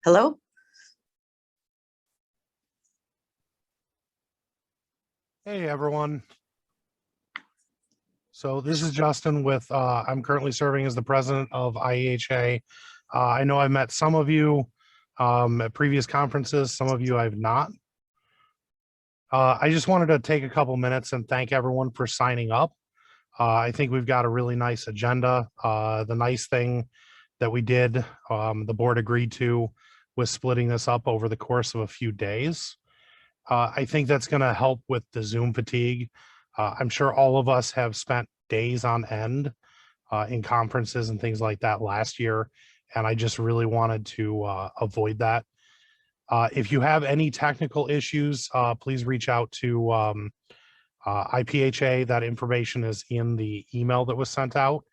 Hello? Hey everyone. So this is Justin with, I'm currently serving as the president of IEHA. I know I've met some of you at previous conferences, some of you I've not. I just wanted to take a couple minutes and thank everyone for signing up. I think we've got a really nice agenda. The nice thing that we did, the board agreed to, was splitting this up over the course of a few days. I think that's going to help with the Zoom fatigue. I'm sure all of us have spent days on end in conferences and things like that last year, and I just really wanted to avoid that. If you have any technical issues, please reach out to IPHA. That information is in the email that was sent out.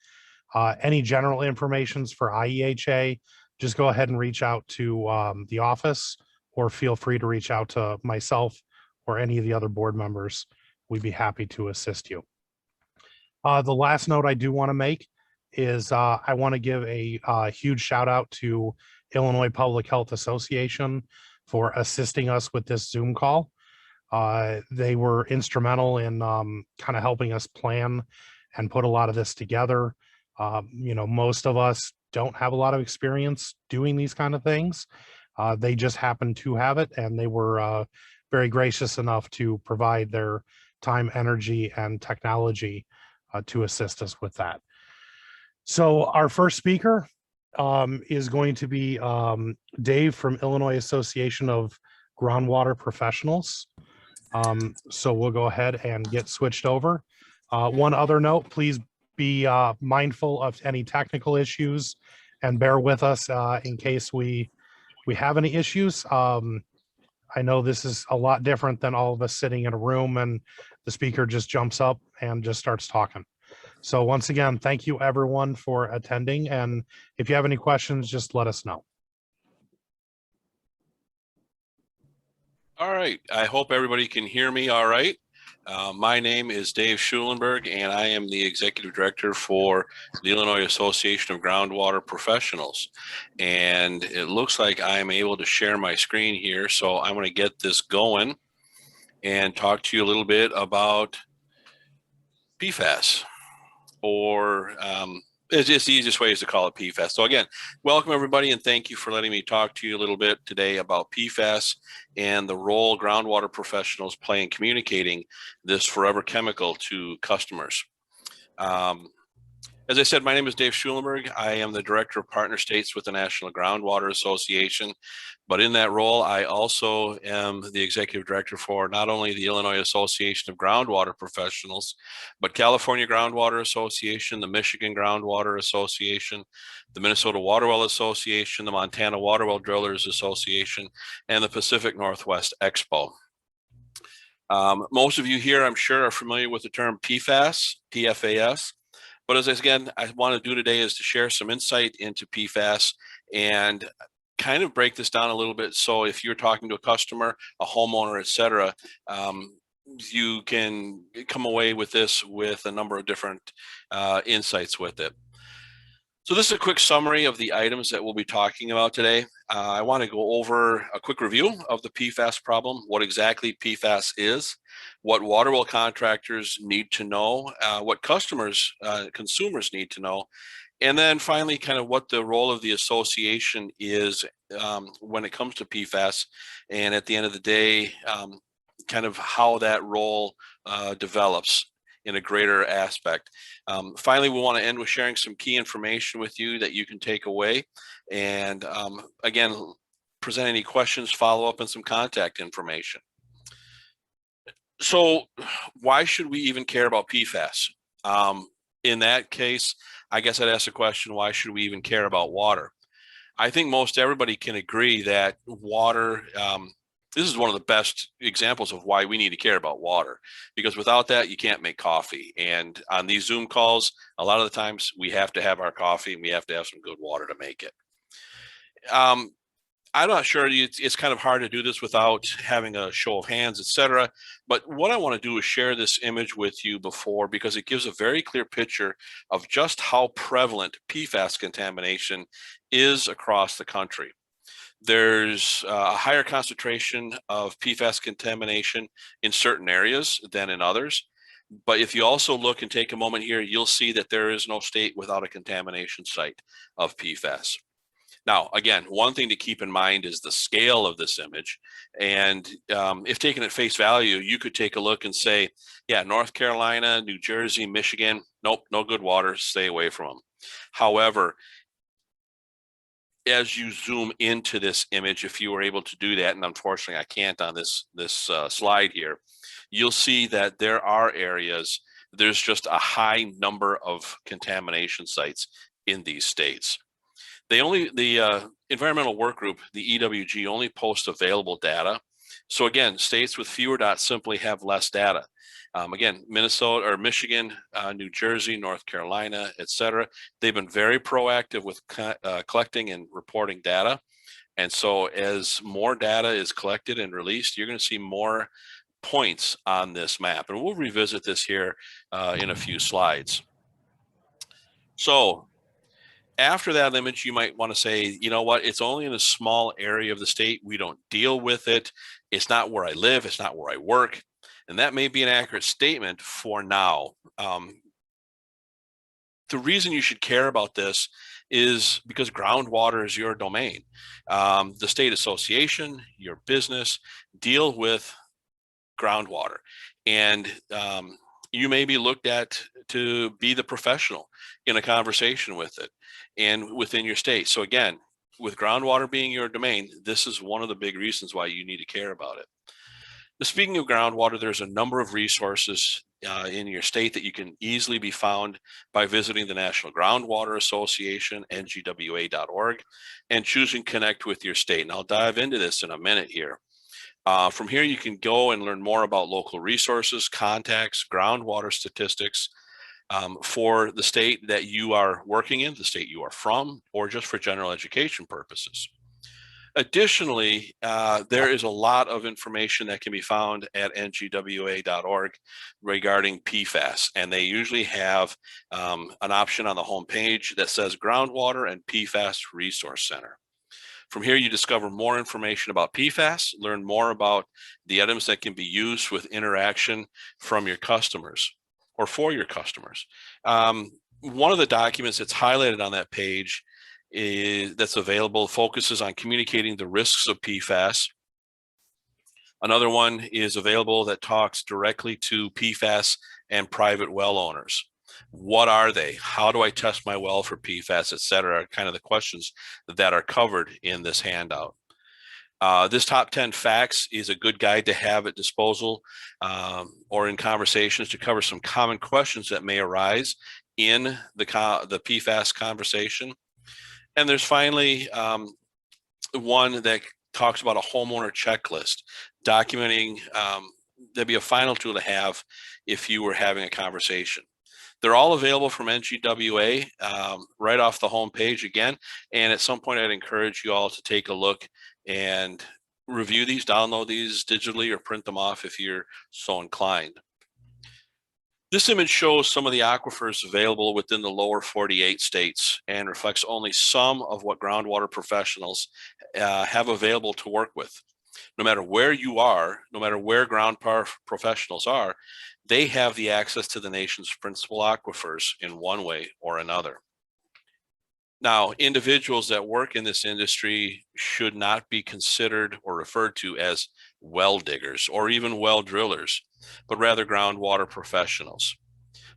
Any general informations for IEHA, just go ahead and reach out to the office, or feel free to reach out to myself or any of the other board members. We'd be happy to assist you. The last note I do want to make is I want to give a huge shout out to Illinois Public Health Association for assisting us with this Zoom call. They were instrumental in kind of helping us plan and put a lot of this together. Most of us don't have a lot of experience doing these kind of things. They just happened to have it, and they were very gracious enough to provide their time, energy, and technology to assist us with that. So our first speaker is going to be Dave from Illinois Association of Groundwater Professionals. So we'll go ahead and get switched over. One other note, please be mindful of any technical issues and bear with us in case we have any issues. I know this is a lot different than all of us sitting in a room and the speaker just jumps up and just starts talking. So once again, thank you everyone for attending. And if you have any questions, just let us know. All right, I hope everybody can hear me all right. My name is Dave Schulenberg, and I am the Executive Director for the Illinois Association of Groundwater Professionals. And it looks like I'm able to share my screen here, so I'm going to get this going and talk to you a little bit about PFAS, or it's just the easiest way is to call it PFAS. So again, welcome everybody, and thank you for letting me talk to you a little bit today about PFAS and the role groundwater professionals play in communicating this forever chemical to customers. As I said, my name is Dave Schulenberg. I am the Director of Partner States with the National Groundwater Association. But in that role, I also am the Executive Director for not only the Illinois Association of Groundwater Professionals, but California Groundwater Association, the Michigan Groundwater Association, the Minnesota Waterwell Association, the Montana Waterwell Drillers Association, and the Pacific Northwest Expo. Most of you here, I'm sure, are familiar with the term PFAS, PFAS. But as again, I want to do today is to share some insight into PFAS and kind of break this down a little bit. So if you're talking to a customer, a homeowner, et cetera, you can come away with this with a number of different insights with it. So this is a quick summary of the items that we'll be talking about today. I want to go over a quick review of the PFAS problem, what exactly PFAS is, what water well contractors need to know, what customers, consumers need to know, and then finally kind of what the role of the association is when it comes to PFAS, and at the end of the day, kind of how that role develops in a greater aspect. Finally, we want to end with sharing some key information with you that you can take away. And again, present any questions, follow up, and some contact information. So why should we even care about PFAS? In that case, I guess I'd ask the question, why should we even care about water? I think most everybody can agree that water, this is one of the best examples of why we need to care about water, because without that, you can't make coffee. And on these Zoom calls, a lot of the times we have to have our coffee and we have to have some good water to make it. I'm not sure, it's kind of hard to do this without having a show of hands, etc. But what I want to do is share this image with you because it gives a very clear picture of just how prevalent PFAS contamination is across the country. There's a higher concentration of PFAS contamination in certain areas than in others. But if you also look and take a moment here, you'll see that there is no state without a contamination site of PFAS. Now, again, one thing to keep in mind is the scale of this image. And if taken at face value, you could take a look and say, yeah, North Carolina, New Jersey, Michigan, nope, no good water, stay away from them. However, as you zoom into this image, if you were able to do that, and unfortunately I can't on this slide here, you'll see that there are areas, there's just a high number of contamination sites in these states. The environmental work group, the EWG, only posts available data. So again, states with fewer dots simply have less data. Again, Minnesota or Michigan, New Jersey, North Carolina, et cetera, they've been very proactive with collecting and reporting data. And so as more data is collected and released, you're going to see more points on this map. And we'll revisit this here in a few slides. So after that image, you might want to say, you know what, it's only in a small area of the state. We don't deal with it. It's not where I live. It's not where I work. And that may be an accurate statement for now. The reason you should care about this is because groundwater is your domain. The state association, your business, deal with groundwater. And you may be looked at to be the professional in a conversation with it and within your state. So again, with groundwater being your domain, this is one of the big reasons why you need to care about it. Now, speaking of groundwater, there's a number of resources in your state that you can easily be found by visiting the National Groundwater Association, ngwa.org, and choosing Connect with your state. And I'll dive into this in a minute here. From here, you can go and learn more about local resources, contacts, groundwater statistics for the state that you are working in, the state you are from, or just for general education purposes. Additionally, there is a lot of information that can be found at ngwa.org regarding PFAS, and they usually have an option on the homepage that says Groundwater and PFAS Resource Center. From here, you discover more information about PFAS, learn more about the items that can be used with interaction from your customers or for your customers. One of the documents that's highlighted on that page that's available focuses on communicating the risks of PFAS. Another one is available that talks directly to PFAS and private well owners. What are they? How do I test my well for PFAS, et cetera? Kind of the questions that are covered in this handout. This top 10 facts is a good guide to have at disposal or in conversations to cover some common questions that may arise in the PFAS conversation. And there's finally one that talks about a homeowner checklist, documenting, that'd be a final tool to have if you were having a conversation. They're all available from NGWA right off the home page again. And at some point, I'd encourage you all to take a look and review these, download these digitally or print them off if you're so inclined. This image shows some of the aquifers available within the lower 48 states and reflects only some of what groundwater professionals have available to work with. No matter where you are, no matter where groundwater professionals are, they have the access to the nation's principal aquifers in one way or another. Now, individuals that work in this industry should not be considered or referred to as well diggers or even well drillers, but rather groundwater professionals.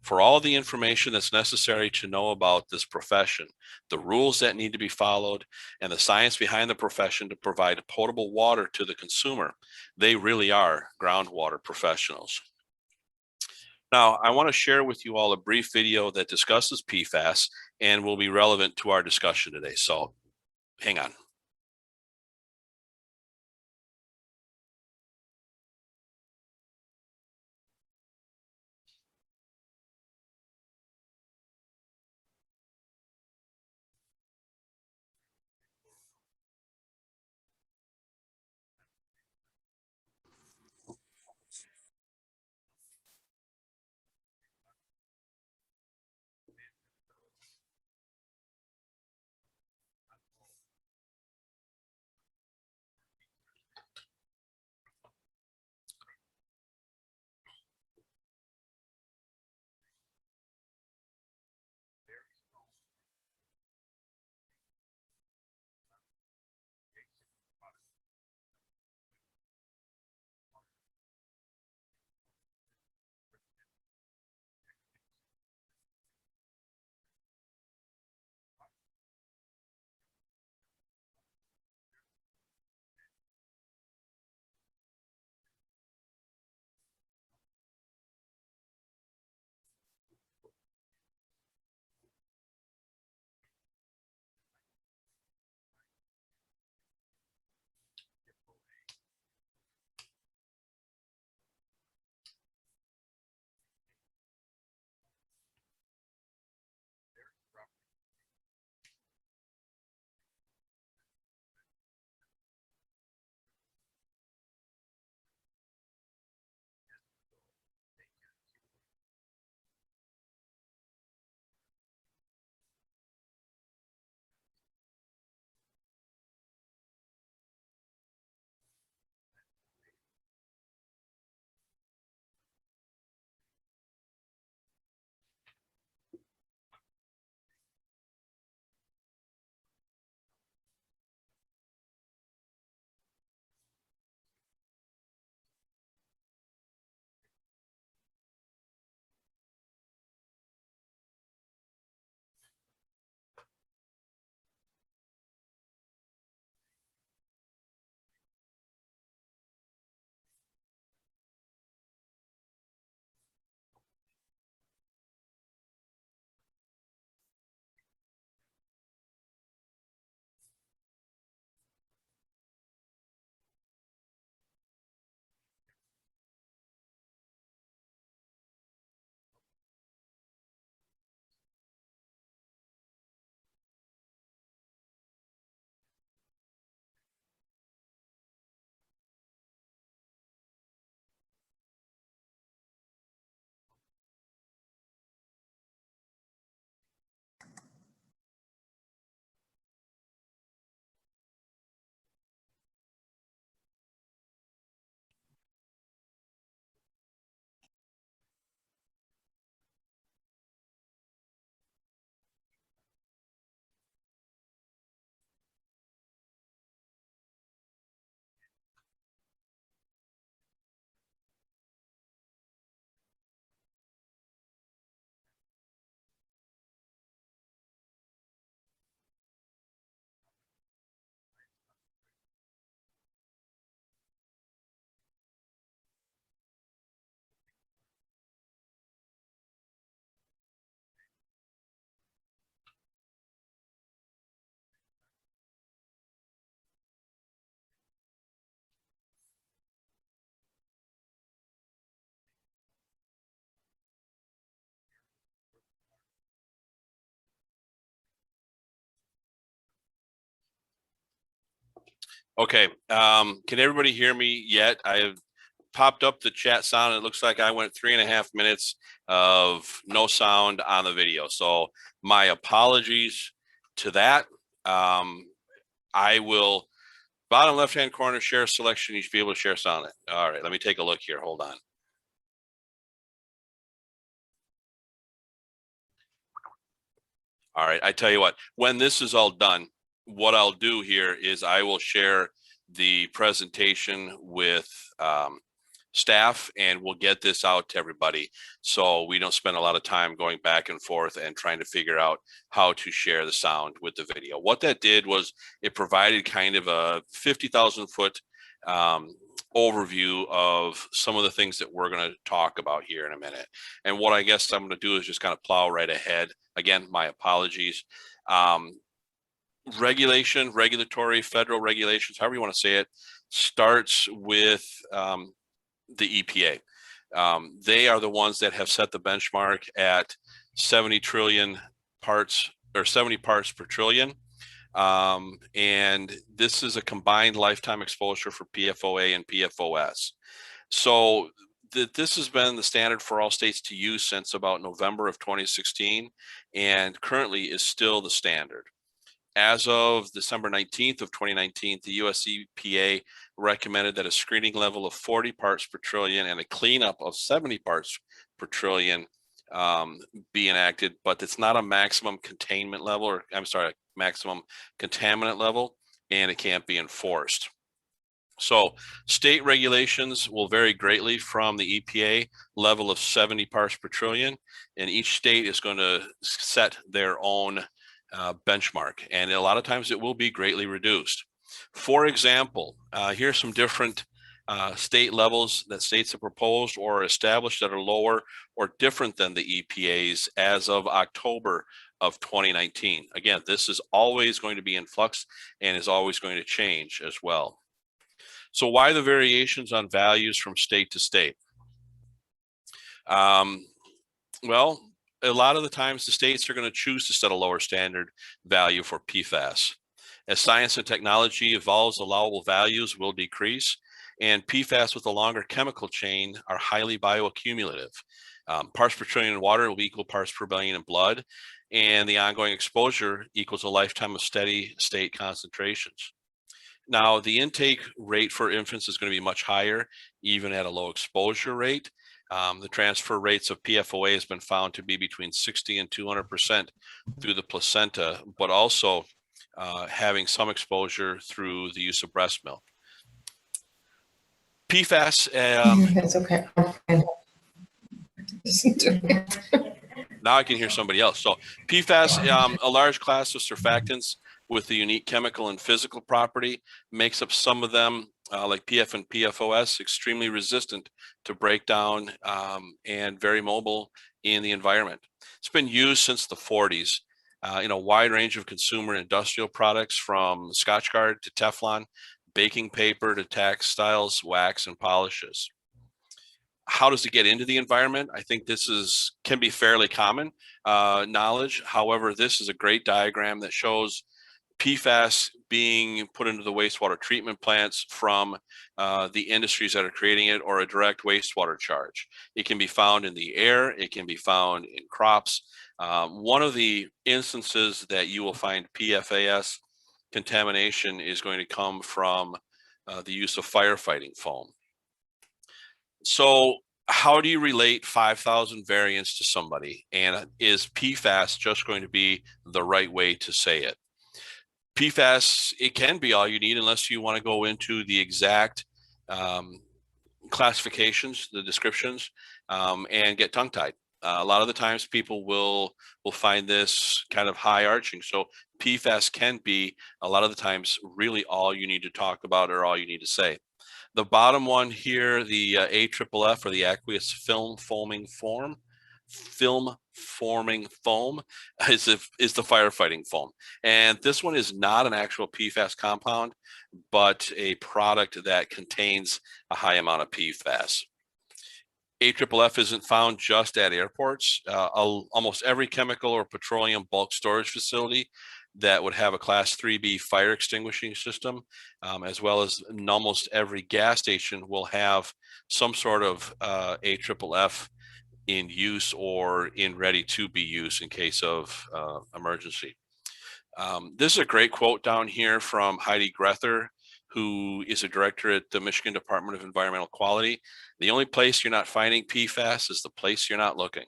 For all the information that's necessary to know about this profession, the rules that need to be followed, and the science behind the profession to provide potable water to the consumer, they really are groundwater professionals. Now, I want to share with you all a brief video that discusses PFAS and will be relevant to our discussion today. So hang on. Okay, can everybody hear me yet? I have popped up the chat sound. It looks like I went 3.5 minutes of no sound on the video. So my apologies to that. I will, bottom left-hand corner, share selection. You should be able to share sound. All right, let me take a look here. Hold on. All right, I tell you what, when this is all done, what I'll do here is I will share the presentation with staff, and we'll get this out to everybody so we don't spend a lot of time going back and forth and trying to figure out how to share the sound with the video. What that did was it provided kind of a 50,000 foot overview of some of the things that we're going to talk about here in a minute. And what I guess I'm going to do is just kind of plow right ahead. Again, my apologies. Regulatory, federal regulations, however you want to say it, starts with the EPA. They are the ones that have set the benchmark at 70 trillion parts, or 70 parts per trillion. And this is a combined lifetime exposure for PFOA and PFOS. So this has been the standard for all states to use since about November of 2016, and currently is still the standard. As of December 19th of 2019, the US EPA recommended that a screening level of 40 parts per trillion and a cleanup of 70 parts per trillion be enacted, but it's not a maximum containment level, or I'm sorry, maximum contaminant level, and it can't be enforced. So state regulations will vary greatly from the EPA level of 70 parts per trillion, and each state is going to set their own benchmark, and a lot of times it will be greatly reduced. For example, here's some different state levels that states have proposed or established that are lower or different than the EPA's as of October of 2019. Again, this is always going to be in flux and is always going to change as well. So why the variations on values from state to state? Well, a lot of the times the states are going to choose to set a lower standard value for PFAS. As science and technology evolves, allowable values will decrease, and PFAS with a longer chemical chain are highly bioaccumulative. Parts per trillion in water will equal parts per billion in blood, and the ongoing exposure equals a lifetime of steady state concentrations. Now, the intake rate for infants is going to be much higher, even at a low exposure rate. The transfer rates of PFOA has been found to be between 60 and 200% through the placenta, but also having some exposure through the use of breast milk. PFAS. That's okay. Now I can hear somebody else. So PFAS, a large class of surfactants with the unique chemical and physical property, makes up some of them, like PF and PFOS, extremely resistant to breakdown and very mobile in the environment. It's been used since the 40s in a wide range of consumer industrial products, from Scotchgard to Teflon, baking paper to textiles, wax, and polishes. How does it get into the environment? I think this can be fairly common knowledge. However, this is a great diagram that shows PFAS being put into the wastewater treatment plants from the industries that are creating it, or a direct wastewater charge. It can be found in the air. It can be found in crops. One of the instances that you will find PFAS contamination is going to come from the use of firefighting foam. So how do you relate 5,000 variants to somebody? And is PFAS just going to be the right way to say it? PFAS, it can be all you need unless you want to go into the exact classifications, the descriptions, and get tongue-tied. A lot of the times people will find this kind of high arching. So PFAS can be, a lot of the times, really all you need to talk about or all you need to say. The bottom one here, the AFFF, or the aqueous film forming foam, is the firefighting foam. And this one is not an actual PFAS compound, but a product that contains a high amount of PFAS. AFFF isn't found just at airports. Almost every chemical or petroleum bulk storage facility that would have a Class 3B fire extinguishing system, as well as almost every gas station will have some sort of AFFF in use or in ready to be used in case of emergency. This is a great quote down here from Heidi Grether, who is a director at the Michigan Department of Environmental Quality. The only place you're not finding PFAS is the place you're not looking.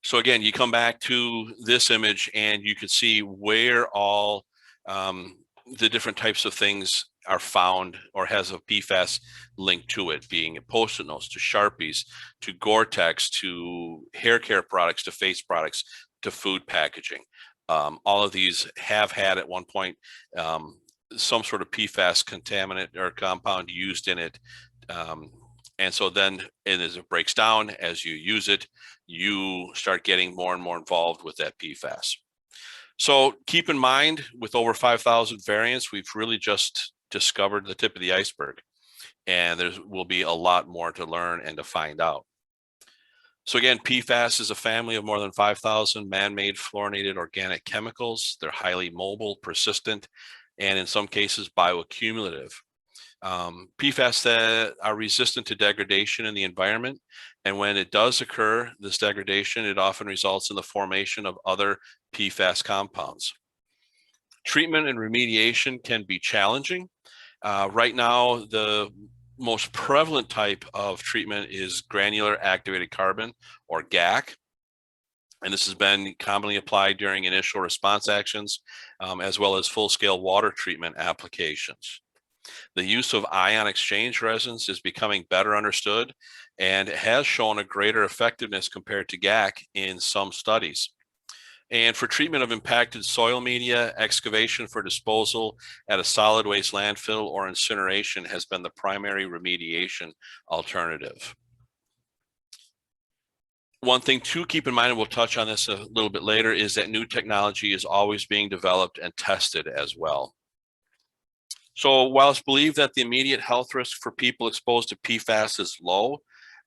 So again, you come back to this image and you can see where all the different types of things are found or has a PFAS link to it, being Post-it notes, to Sharpies, to Gore-Tex, to hair care products, to face products, to food packaging. All of these have had at one point some sort of PFAS contaminant or compound used in it. And so then as it breaks down, as you use it, you start getting more and more involved with that PFAS. So keep in mind, with over 5,000 variants, we've really just discovered the tip of the iceberg, and there will be a lot more to learn and to find out. So again, PFAS is a family of more than 5,000 man-made fluorinated organic chemicals. They're highly mobile, persistent, and in some cases bioaccumulative. PFAS that are resistant to degradation in the environment, and when it does occur, this degradation, it often results in the formation of other PFAS compounds. Treatment and remediation can be challenging. Right now, the most prevalent type of treatment is granular activated carbon, or GAC. And this has been commonly applied during initial response actions, as well as full-scale water treatment applications. The use of ion exchange resins is becoming better understood and has shown a greater effectiveness compared to GAC in some studies. And for treatment of impacted soil media, excavation for disposal at a solid waste landfill or incineration has been the primary remediation alternative. One thing to keep in mind, and we'll touch on this a little bit later, is that new technology is always being developed and tested as well. So while it's believed that the immediate health risk for people exposed to PFAS is low,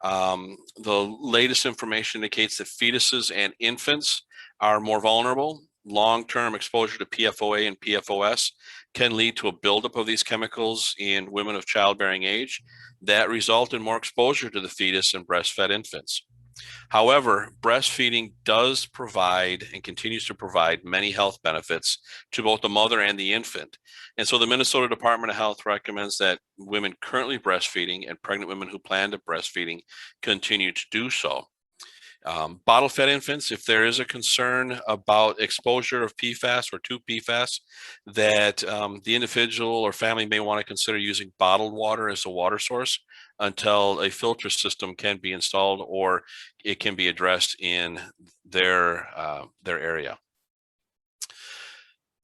the latest information indicates that fetuses and infants are more vulnerable. Long-term exposure to PFOA and PFOS can lead to a buildup of these chemicals in women of childbearing age that result in more exposure to the fetus and breastfed infants. However, breastfeeding does provide and continues to provide many health benefits to both the mother and the infant. And so the Minnesota Department of Health recommends that women currently breastfeeding and pregnant women who plan to breastfeeding continue to do so. Bottle-fed infants, if there is a concern about exposure of PFAS or to PFAS, that the individual or family may want to consider using bottled water as a water source until a filter system can be installed or it can be addressed in their area.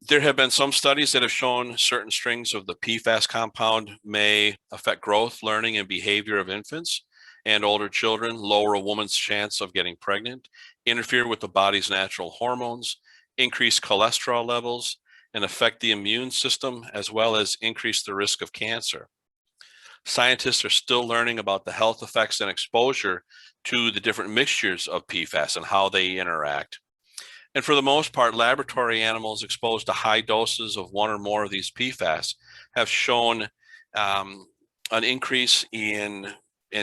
There have been some studies that have shown certain strings of the PFAS compound may affect growth, learning, and behavior of infants and older children, lower a woman's chance of getting pregnant, interfere with the body's natural hormones, increase cholesterol levels, and affect the immune system, as well as increase the risk of cancer. Scientists are still learning about the health effects and exposure to the different mixtures of PFAS and how they interact. And for the most part, laboratory animals exposed to high doses of one or more of these PFAS have shown an increase in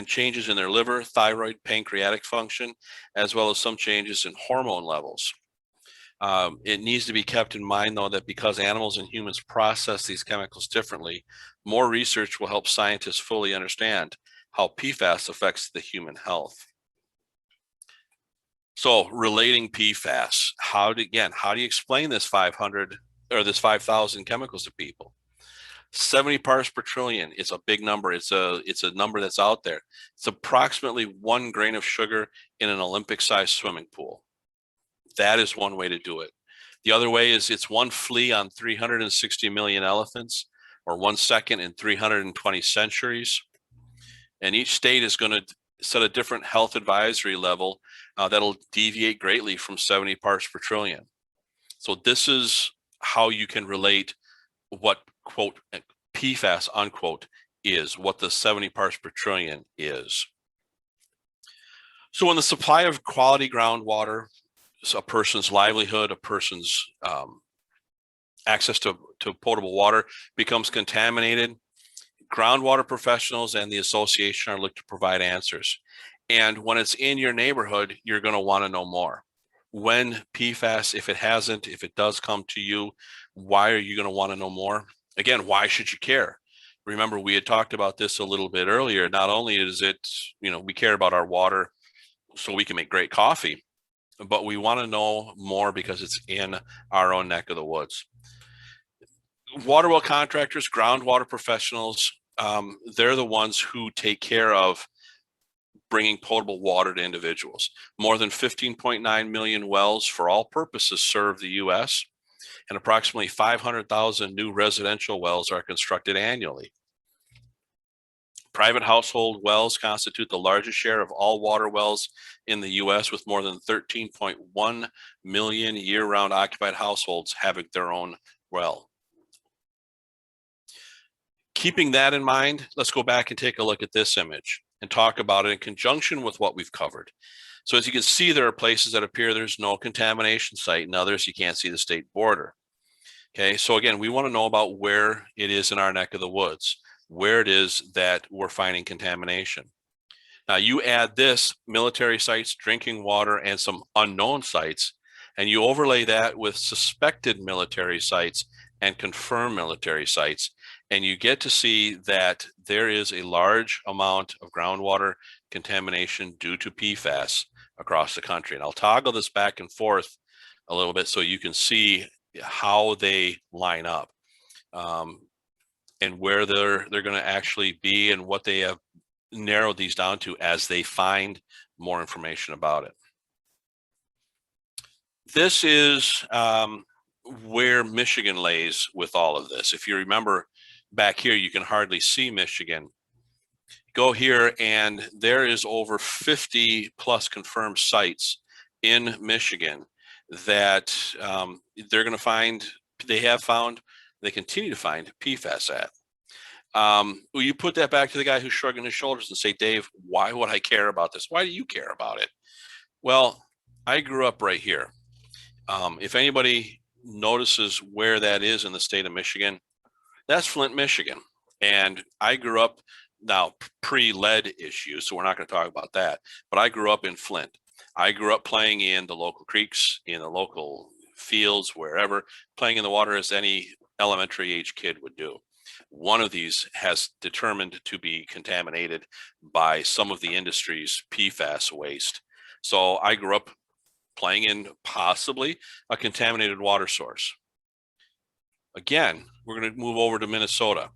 changes in their liver, thyroid, pancreatic function, as well as some changes in hormone levels. It needs to be kept in mind, though, that because animals and humans process these chemicals differently, more research will help scientists fully understand how PFAS affects the human health. So relating PFAS, how do you explain this 500 or this 5,000 chemicals to people? 70 parts per trillion is a big number. It's a number that's out there. It's approximately 1 grain of sugar in an Olympic-sized swimming pool. That is one way to do it. The other way is it's 1 flea on 360 million elephants, or 1 second in 320 centuries. And each state is going to set a different health advisory level that'll deviate greatly from 70 parts per trillion. So this is how you can relate what, quote, PFAS, unquote, is, what the 70 parts per trillion is. So when the supply of quality groundwater a person's livelihood, a person's access to potable water becomes contaminated, groundwater professionals and the association are looked to provide answers. And when it's in your neighborhood, you're going to want to know more. When PFAS, if it does come to you, why are you going to want to know more? Again, why should you care? Remember, we had talked about this a little bit earlier. Not only is it, we care about our water so we can make great coffee, but we want to know more because it's in our own neck of the woods. Water well contractors, groundwater professionals, they're the ones who take care of bringing potable water to individuals. More than 15.9 million wells for all purposes serve the U.S., and approximately 500,000 new residential wells are constructed annually. Private household wells constitute the largest share of all water wells in the U.S., with more than 13.1 million year-round occupied households having their own well. Keeping that in mind, let's go back and take a look at this image and talk about it in conjunction with what we've covered. So as you can see, there are places that appear there's no contamination site, and others you can't see the state border. Okay, so again, we want to know about where it is in our neck of the woods, where it is that we're finding contamination. Now you add this, military sites, drinking water, and some unknown sites, and you overlay that with suspected military sites and confirmed military sites, and you get to see that there is a large amount of groundwater contamination due to PFAS across the country. And I'll toggle this back and forth a little bit so you can see how they line up, and where they're going to actually be and what they have narrowed these down to as they find more information about it. This is where Michigan lays with all of this. If you remember back here, you can hardly see Michigan. Go here and there is over 50 plus confirmed sites in Michigan that they're going to find, they have found, they continue to find PFAS at. Well, you put that back to the guy who's shrugging his shoulders and say, Dave, why would I care about this? Why do you care about it? Well, I grew up right here. If anybody notices where that is in the state of Michigan, that's Flint, Michigan. And I grew up now pre-lead issues, so we're not going to talk about that, but I grew up in Flint. I grew up playing in the local creeks, in the local fields, wherever, playing in the water as any elementary age kid would do. One of these has determined to be contaminated by some of the industry's PFAS waste. So I grew up playing in possibly a contaminated water source. Again, we're going to move over to Minnesota.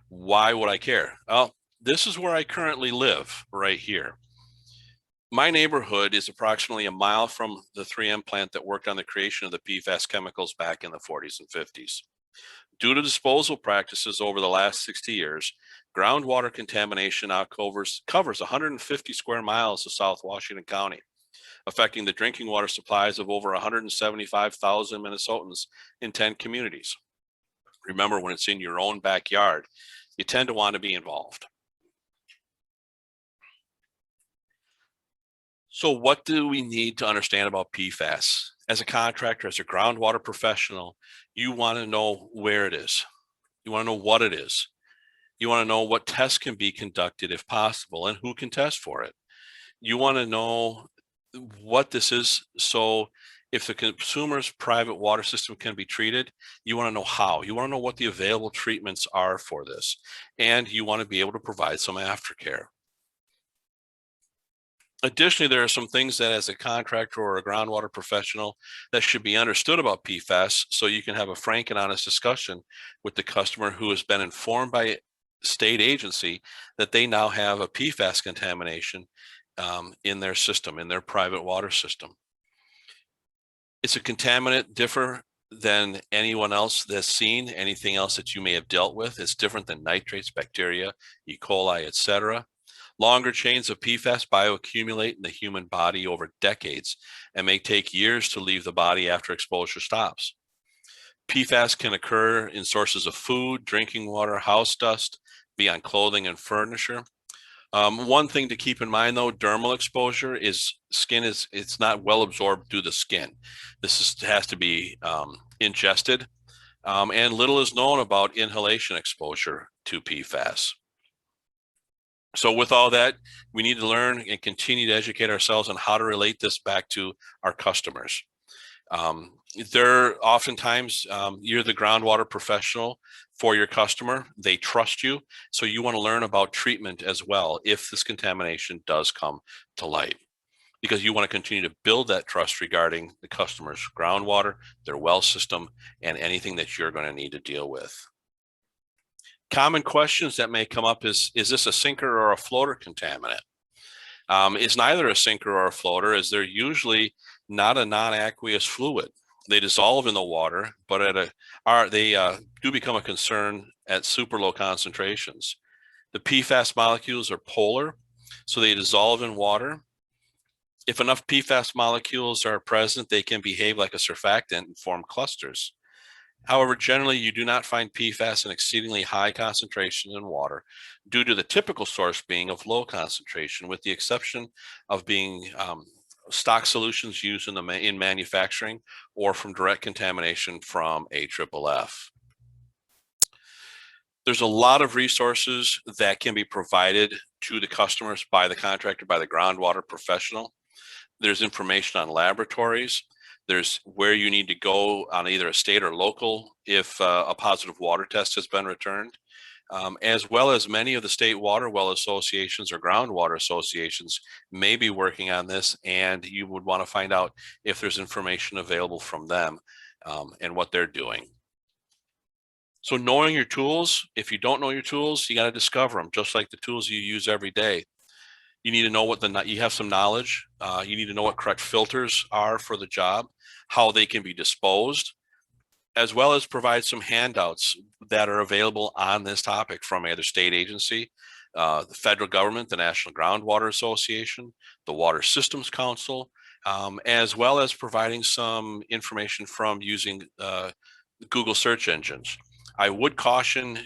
Why would I care? Well, this is where I currently live, right here. My neighborhood is approximately a mile from the 3M plant that worked on the creation of the PFAS chemicals back in the 40s and 50s. Due to disposal practices over the last 60 years, groundwater contamination now covers 150 square miles of South Washington County, affecting the drinking water supplies of over 175,000 Minnesotans in 10 communities. Remember, when it's in your own backyard, you tend to want to be involved. So what do we need to understand about PFAS? As a contractor, as a groundwater professional, you want to know where it is. You want to know what it is. You want to know what tests can be conducted if possible and who can test for it. You want to know what this is. So if the consumer's private water system can be treated, you want to know how. You want to know what the available treatments are for this. And you want to be able to provide some aftercare. Additionally, there are some things that as a contractor or a groundwater professional that should be understood about PFAS, so you can have a frank and honest discussion with the customer who has been informed by state agency that they now have a PFAS contamination in their system, in their private water system. It's a contaminant different than anyone else that's seen, anything else that you may have dealt with. It's different than nitrates, bacteria, E. coli, etc. Longer chains of PFAS bioaccumulate in the human body over decades and may take years to leave the body after exposure stops. PFAS can occur in sources of food, drinking water, house dust, be on clothing and furniture. One thing to keep in mind though, dermal exposure is it's not well absorbed through the skin. Has to be ingested, and little is known about inhalation exposure to PFAS. So with all that, we need to learn and continue to educate ourselves on how to relate this back to our customers. They're oftentimes, you're the groundwater professional for your customer. They trust you. So you want to learn about treatment as well if this contamination does come to light, because you want to continue to build that trust regarding the customer's groundwater, their well system, and anything that you're going to need to deal with. Common questions that may come up is this a sinker or a floater contaminant? It's neither a sinker or a floater, as they're usually not a non-aqueous fluid. They dissolve in the water, but they do become a concern at super low concentrations. The PFAS molecules are polar, so they dissolve in water. If enough PFAS molecules are present, they can behave like a surfactant and form clusters. However, generally, you do not find PFAS in exceedingly high concentration in water due to the typical source being of low concentration, with the exception of being stock solutions used in manufacturing or from direct contamination from AFFF. There's a lot of resources that can be provided to the customers by the contractor, by the groundwater professional. There's information on laboratories. There's where you need to go on either a state or local if a positive water test has been returned, as well as many of the state water well associations or groundwater associations may be working on this, and you would want to find out if there's information available from them and what they're doing. So knowing your tools, if you don't know your tools, you got to discover them, just like the tools you use every day. You need to know you have some knowledge. You need to know what correct filters are for the job, how they can be disposed, as well as provide some handouts that are available on this topic from either state agency, the federal government, the National Groundwater Association, the Water Systems Council, as well as providing some information from using Google search engines. I would caution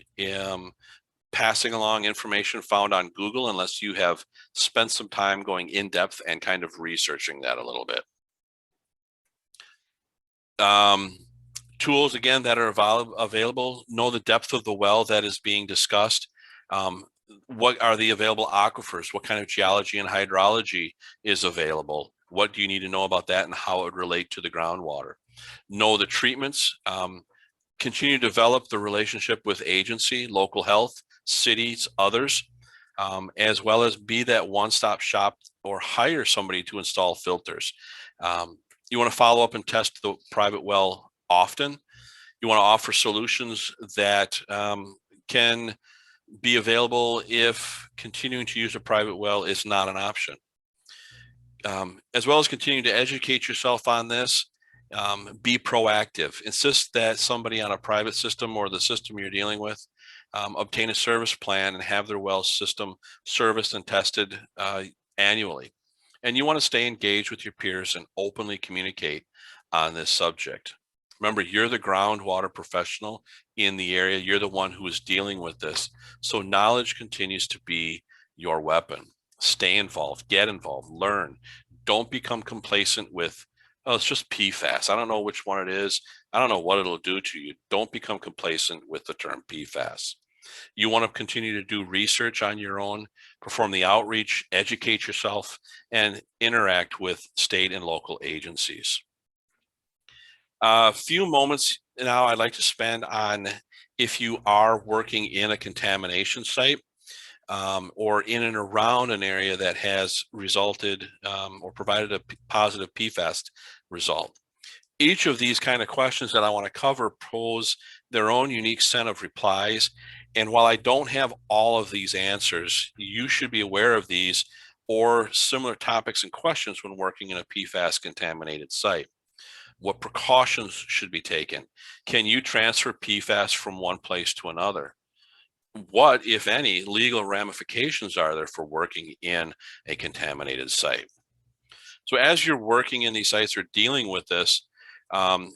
passing along information found on Google unless you have spent some time going in depth and kind of researching that a little bit. Tools, again, that are available, know the depth of the well that is being discussed. What are the available aquifers? What kind of geology and hydrology is available? What do you need to know about that and how it would relate to the groundwater? Know the treatments. Continue to develop the relationship with agency, local health, cities, others, as well as be that one-stop shop or hire somebody to install filters. You want to follow up and test the private well often. You want to offer solutions that can be available if continuing to use a private well is not an option. As well as continue to educate yourself on this. Be proactive. Insist that somebody on a private system or the system you're dealing with obtain a service plan and have their well system serviced and tested annually. And you want to stay engaged with your peers and openly communicate on this subject. Remember, you're the groundwater professional in the area. You're the one who is dealing with this. So knowledge continues to be your weapon. Stay involved, get involved, learn. Don't become complacent with, oh, it's just PFAS. I don't know which one it is. I don't know what it'll do to you. Don't become complacent with the term PFAS. You want to continue to do research on your own, perform the outreach, educate yourself, and interact with state and local agencies. A few moments now I'd like to spend on if you are working in a contamination site or in and around an area that has resulted or provided a positive PFAS result. Each of these kind of questions that I want to cover pose their own unique set of replies. And while I don't have all of these answers, you should be aware of these or similar topics and questions when working in a PFAS contaminated site. What precautions should be taken? Can you transfer PFAS from one place to another? What, if any, legal ramifications are there for working in a contaminated site? So as you're working in these sites or dealing with this,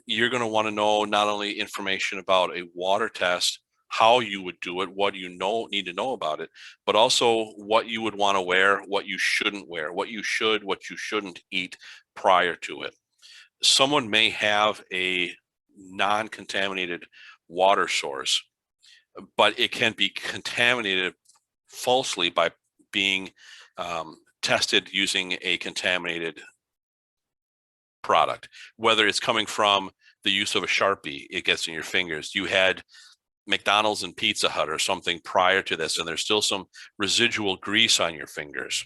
you're going to want to know not only information about a water test how you would do it, what you need to know about it, but also what you would want to wear, what you shouldn't wear, what you shouldn't eat prior to it. Someone may have a non-contaminated water source, but it can be contaminated falsely by being tested using a contaminated product, whether it's coming from the use of a Sharpie, it gets in your fingers. You had McDonald's and Pizza Hut or something prior to this, and there's still some residual grease on your fingers.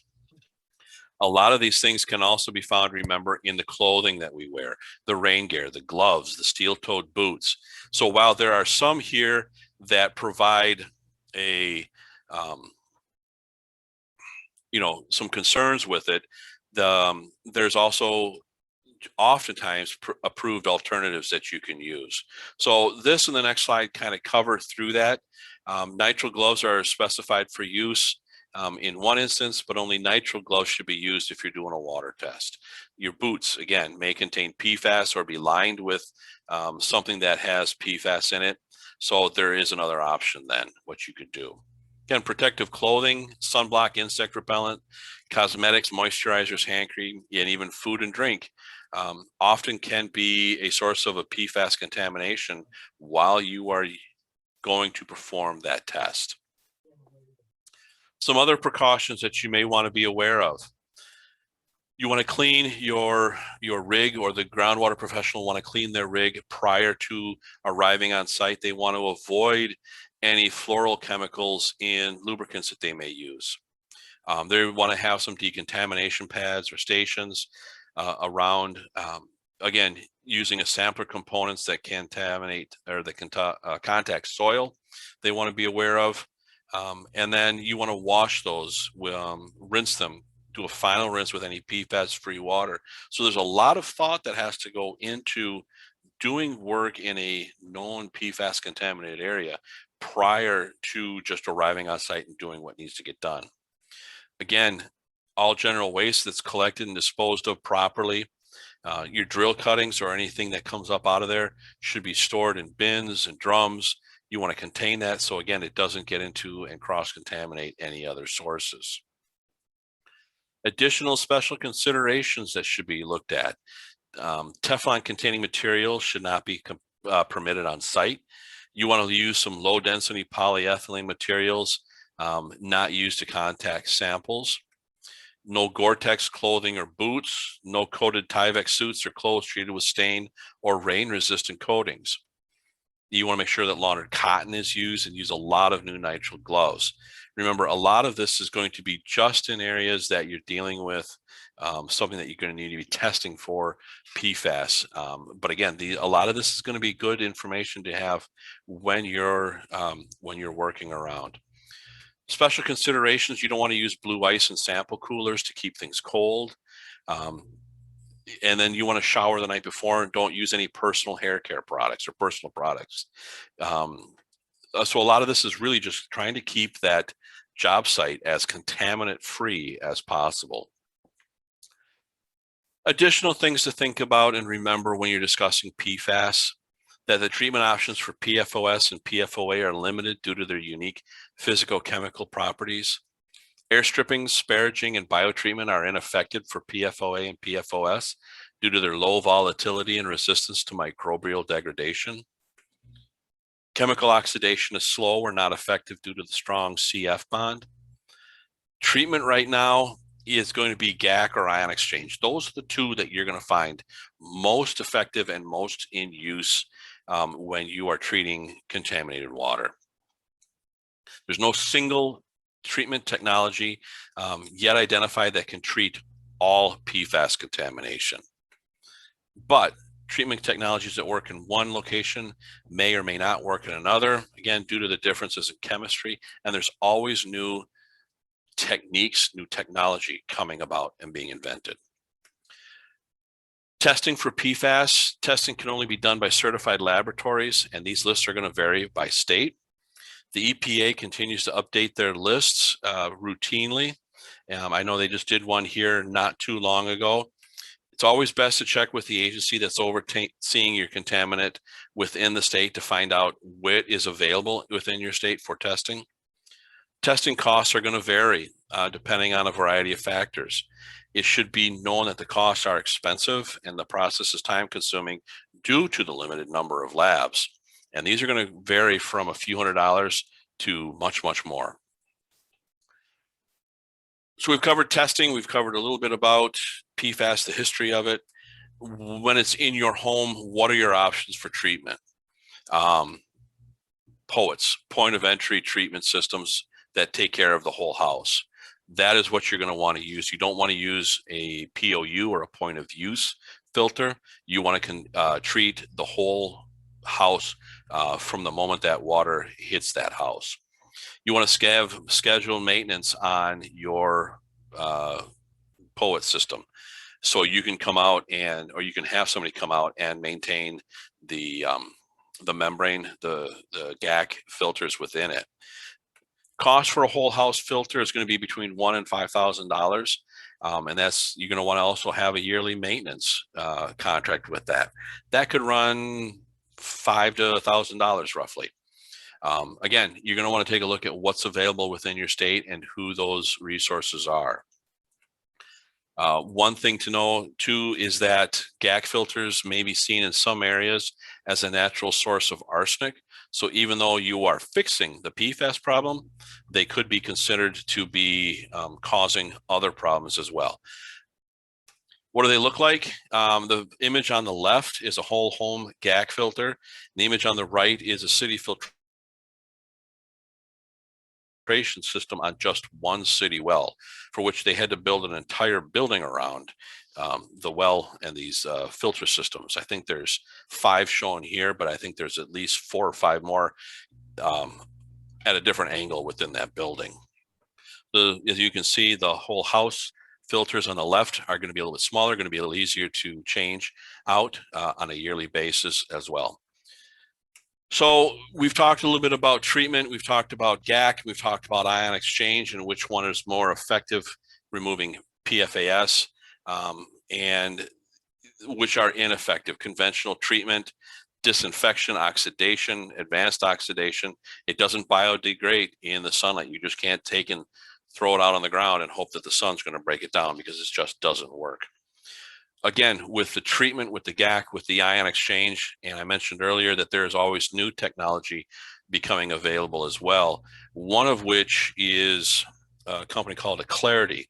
A lot of these things can also be found, remember, in the clothing that we wear, the rain gear, the gloves, the steel-toed boots. So while there are some here that provide a, some concerns with it, there's also oftentimes approved alternatives that you can use. So this and the next slide kind of cover through that. Nitrile gloves are specified for use in one instance, but only nitrile gloves should be used if you're doing a water test. Your boots, again, may contain PFAS or be lined with something that has PFAS in it. So there is another option then, what you could do. Again, protective clothing, sunblock, insect repellent, cosmetics, moisturizers, hand cream, and even food and drink often can be a source of a PFAS contamination while you are going to perform that test. Some other precautions that you may want to be aware of. You want to clean your rig, or the groundwater professional want to clean their rig prior to arriving on site. They want to avoid any floral chemicals in lubricants that they may use. They want to have some decontamination pads or stations around, again, using a sampler components that contaminate or that can contact soil. They want to be aware of. And then you want to wash those, rinse them, do a final rinse with any PFAS-free water. So there's a lot of thought that has to go into doing work in a known PFAS contaminated area prior to just arriving on site and doing what needs to get done. Again, all general waste that's collected and disposed of properly. Your drill cuttings or anything that comes up out of there should be stored in bins and drums. You want to contain that so, again, it doesn't get into and cross-contaminate any other sources. Additional special considerations that should be looked at. Teflon-containing material should not be permitted on site. You want to use some low-density polyethylene materials, not used to contact samples. No Gore-Tex clothing or boots, no coated Tyvek suits or clothes treated with stain or rain-resistant coatings. You want to make sure that laundered cotton is used, and use a lot of new nitrile gloves. Remember, a lot of this is going to be just in areas that you're dealing with something that you're going to need to be testing for PFAS. But again, a lot of this is going to be good information to have when you're working around. Special considerations: you don't want to use blue ice and sample coolers to keep things cold. And then you want to shower the night before, and don't use any personal hair care products or personal products. So a lot of this is really just trying to keep that job site as contaminant free as possible. Additional things to think about and remember when you're discussing PFAS: that the treatment options for PFOS and PFOA are limited due to their unique physicochemical properties. Air stripping, sparaging, and biotreatment are ineffective for PFOA and PFOS due to their low volatility and resistance to microbial degradation. Chemical oxidation is slow or not effective due to the strong CF bond. Treatment right now is going to be GAC or ion exchange. Those are the two that you're going to find most effective and most in use when you are treating contaminated water. There's no single treatment technology yet identified that can treat all PFAS contamination. But treatment technologies that work in one location may or may not work in another, again, due to the differences in chemistry. And there's always new techniques, new technology coming about and being invented. Testing for PFAS, testing can only be done by certified laboratories, and these lists are going to vary by state. The EPA continues to update their lists routinely. I know they just did one here not too long ago. It's always best to check with the agency that's overseeing your contaminant within the state to find out what is available within your state for testing. Testing costs are going to vary depending on a variety of factors. It should be known that the costs are expensive and the process is time consuming due to the limited number of labs. And these are going to vary from a few $100s to much, much more. So we've covered testing. We've covered a little bit about PFAS, the history of it. When it's in your home, what are your options for treatment? POETs, point of entry treatment systems that take care of the whole house. That is what you're going to want to use. You don't want to use a POU or a point of use filter. You want to treat the whole house from the moment that water hits that house. You want to schedule maintenance on your POET system. So you can come out or you can have somebody come out and maintain the membrane, the GAC filters within it. Cost for a whole house filter is going to be between $1,000 and $5,000. And you're going to want to also have a yearly maintenance contract with that. That could run $5,000 to $1,000 roughly. Again, you're going to want to take a look at what's available within your state and who those resources are. One thing to know too is that GAC filters may be seen in some areas as a natural source of arsenic. So even though you are fixing the PFAS problem, they could be considered to be causing other problems as well. What do they look like? The image on the left is a whole home GAC filter. The image on the right is a city filtration system on just one city well, for which they had to build an entire building around the well and these filter systems. I think there's 5 shown here, but I think there's at least 4 or 5 more at a different angle within that building. As you can see, the whole house filters on the left are going to be a little bit smaller, going to be a little easier to change out on a yearly basis as well. So we've talked a little bit about treatment. We've talked about GAC. We've talked about ion exchange and which one is more effective removing PFAS and which are ineffective. Conventional treatment, disinfection, oxidation, advanced oxidation. It doesn't biodegrade in the sunlight. You just can't take and throw it out on the ground and hope that the sun's going to break it down, because it just doesn't work. Again, with the treatment, with the GAC, with the ion exchange, and I mentioned earlier that there's always new technology becoming available as well, one of which is a company called Clarity.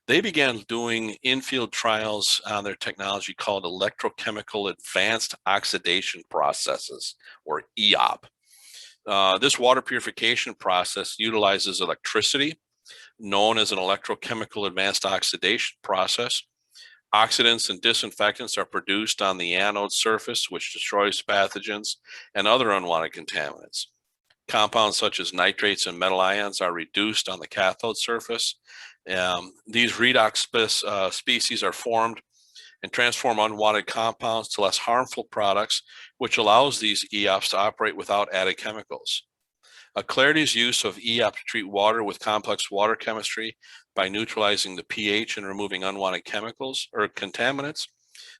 They began doing in-field trials on their technology called electrochemical advanced oxidation processes, or EOP. This water purification process utilizes electricity, known as an electrochemical advanced oxidation process. Oxidants and disinfectants are produced on the anode surface, which destroys pathogens and other unwanted contaminants. Compounds such as nitrates and metal ions are reduced on the cathode surface. These redox species are formed and transform unwanted compounds to less harmful products, which allows these EOPs to operate without added chemicals. Clarity's use of EOP to treat water with complex water chemistry by neutralizing the pH and removing unwanted chemicals or contaminants.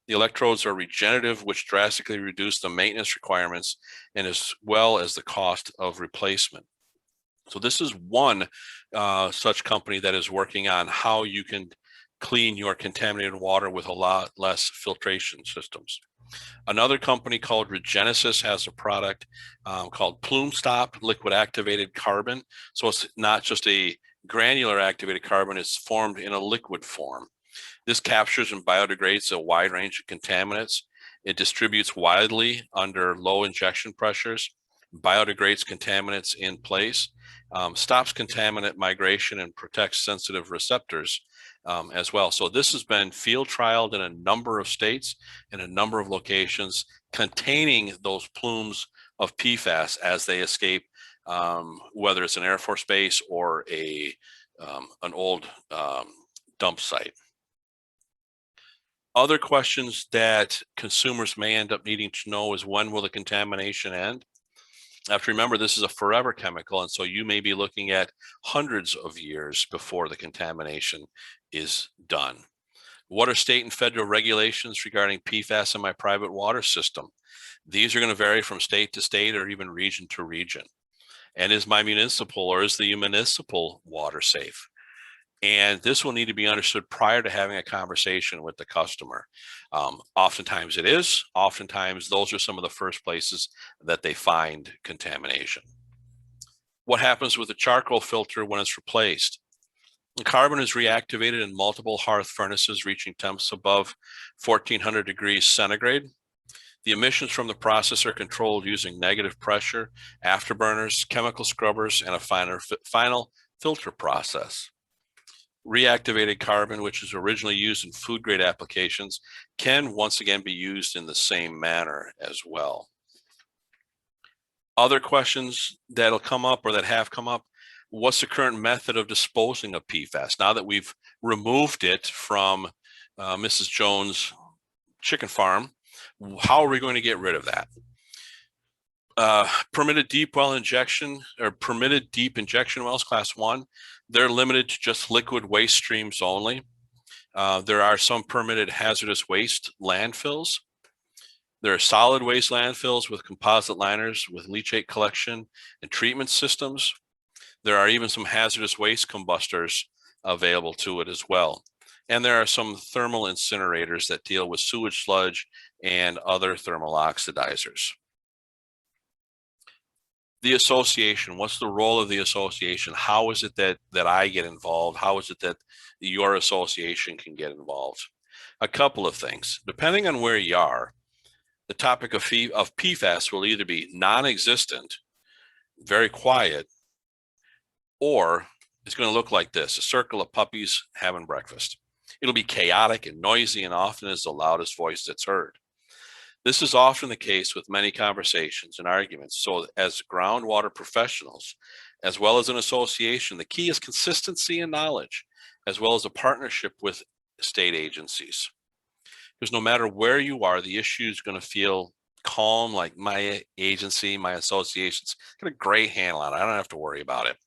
The electrodes are regenerative, which drastically reduce the maintenance requirements and as well as the cost of replacement. So this is one such company that is working on how you can clean your contaminated water with a lot less filtration systems. Another company called Regenesis has a product called Plume Stop Liquid Activated Carbon. So it's not just a granular activated carbon, it's formed in a liquid form. This captures and biodegrades a wide range of contaminants. It distributes widely under low injection pressures, biodegrades contaminants in place, stops contaminant migration, and protects sensitive receptors as well. So this has been field trialed in a number of states and a number of locations containing those plumes of PFAS as they escape, whether it's an Air Force base or an old dump site. Other questions that consumers may end up needing to know is, when will the contamination end? You have to remember, this is a forever chemical, and so you may be looking at hundreds of years before the contamination is done. What are state and federal regulations regarding PFAS in my private water system? These are going to vary from state to state or even region to region. And is my municipal or is the municipal water safe? And this will need to be understood prior to having a conversation with the customer. Oftentimes it is. Oftentimes those are some of the first places that they find contamination. What happens with the charcoal filter when it's replaced? The carbon is reactivated in multiple hearth furnaces reaching temps above 1400 degrees centigrade. The emissions from the process are controlled using negative pressure, afterburners, chemical scrubbers, and a final filter process. Reactivated carbon, which is originally used in food grade applications, can once again be used in the same manner as well. Other questions that'll come up or that have come up: what's the current method of disposing of PFAS? Now that we've removed it from Mrs. Jones' chicken farm, how are we going to get rid of that? Permitted deep well injection or permitted deep injection wells, class 1, they're limited to just liquid waste streams only. There are some permitted hazardous waste landfills. There are solid waste landfills with composite liners with leachate collection and treatment systems. There are even some hazardous waste combustors available to it as well. And there are some thermal incinerators that deal with sewage sludge and other thermal oxidizers. The association, what's the role of the association? How is it that I get involved? How is it that your association can get involved? A couple of things. Depending on where you are, the topic of PFAS will either be non-existent, very quiet, or it's going to look like this: a circle of puppies having breakfast. It'll be chaotic and noisy and often is the loudest voice that's heard. This is often the case with many conversations and arguments. So as groundwater professionals, as well as an association, the key is consistency and knowledge, as well as a partnership with state agencies. Because no matter where you are, the issue is going to feel calm, like my agency, my association's got a great handle on it. I don't have to worry about it.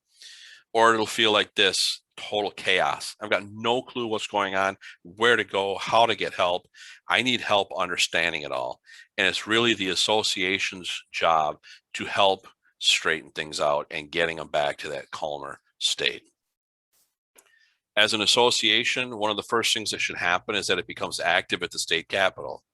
Or it'll feel like this: total chaos. I've got no clue what's going on, where to go, how to get help. I need help understanding it all. And it's really the association's job to help straighten things out and getting them back to that calmer state. As an association, one of the first things that should happen is that it becomes active at the state capitol.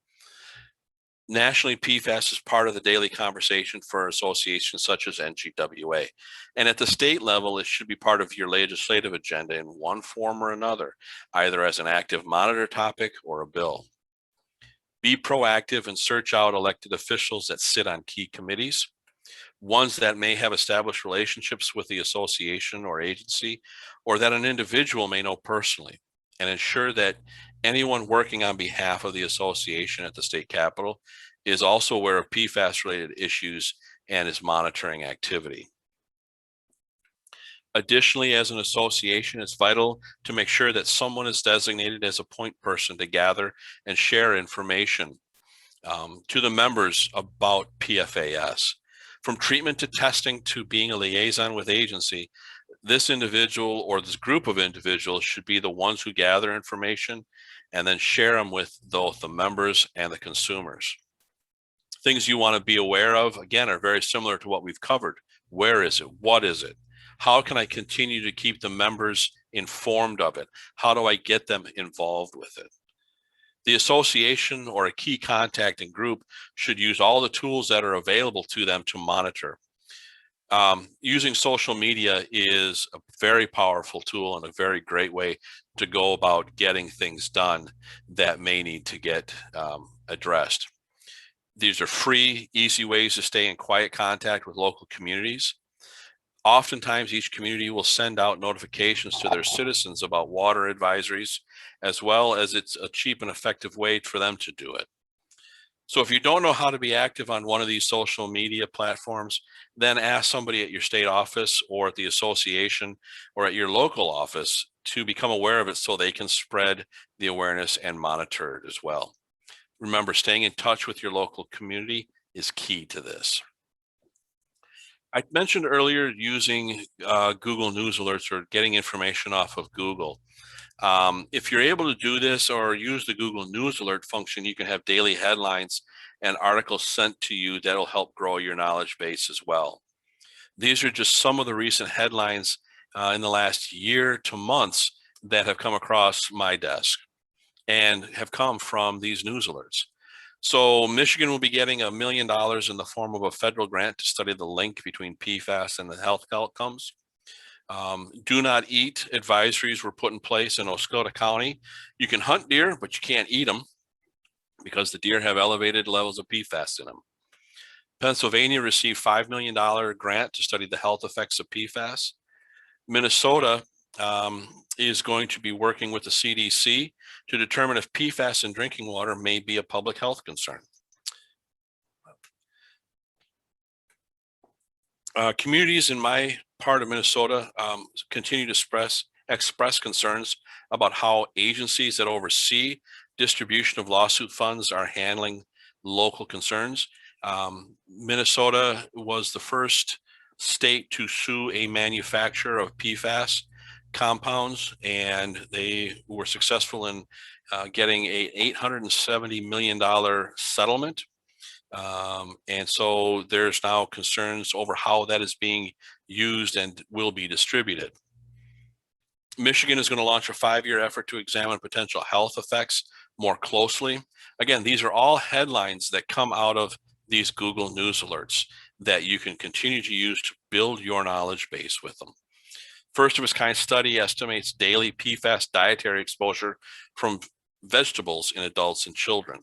Nationally, PFAS is part of the daily conversation for associations such as NGWA. And at the state level, it should be part of your legislative agenda in one form or another, either as an active monitor topic or a bill. Be proactive and search out elected officials that sit on key committees, ones that may have established relationships with the association or agency, or that an individual may know personally, and ensure that anyone working on behalf of the association at the state capitol is also aware of PFAS related issues and is monitoring activity. Additionally, as an association, it's vital to make sure that someone is designated as a point person to gather and share information to the members about PFAS. From treatment to testing to being a liaison with agency, this individual or this group of individuals should be the ones who gather information and then share them with both the members and the consumers. Things you want to be aware of, again, are very similar to what we've covered. Where is it? What is it? How can I continue to keep the members informed of it? How do I get them involved with it? The association or a key contact and group should use all the tools that are available to them to monitor. Using social media is a very powerful tool and a very great way to go about getting things done that may need to get addressed. These are free, easy ways to stay in quiet contact with local communities. Oftentimes, each community will send out notifications to their citizens about water advisories, as well as it's a cheap and effective way for them to do it. So if you don't know how to be active on one of these social media platforms, then ask somebody at your state office or at the association or at your local office to become aware of it so they can spread the awareness and monitor it as well. Remember, staying in touch with your local community is key to this. I mentioned earlier using Google News alerts or getting information off of Google. If you're able to do this or use the Google News Alert function, you can have daily headlines and articles sent to you that'll help grow your knowledge base as well. These are just some of the recent headlines in the last year to months that have come across my desk and have come from these news alerts. So Michigan will be getting $1 million in the form of a federal grant to study the link between PFAS and the health outcomes. Do not eat advisories were put in place in Osceola County. You can hunt deer, but you can't eat them because the deer have elevated levels of PFAS in them. Pennsylvania received $5 million grant to study the health effects of PFAS. Minnesota is going to be working with the CDC to determine if PFAS in drinking water may be a public health concern. Communities in my part of Minnesota continue to express concerns about how agencies that oversee distribution of lawsuit funds are handling local concerns. Minnesota was the first state to sue a manufacturer of PFAS compounds, and they were successful in getting a $870 million settlement. And so there's now concerns over how that is being used and will be distributed. Michigan is going to launch a 5-year effort to examine potential health effects more closely. Again, these are all headlines that come out of these Google News alerts that you can continue to use to build your knowledge base with them. First of its kind study estimates daily PFAS dietary exposure from vegetables in adults and children.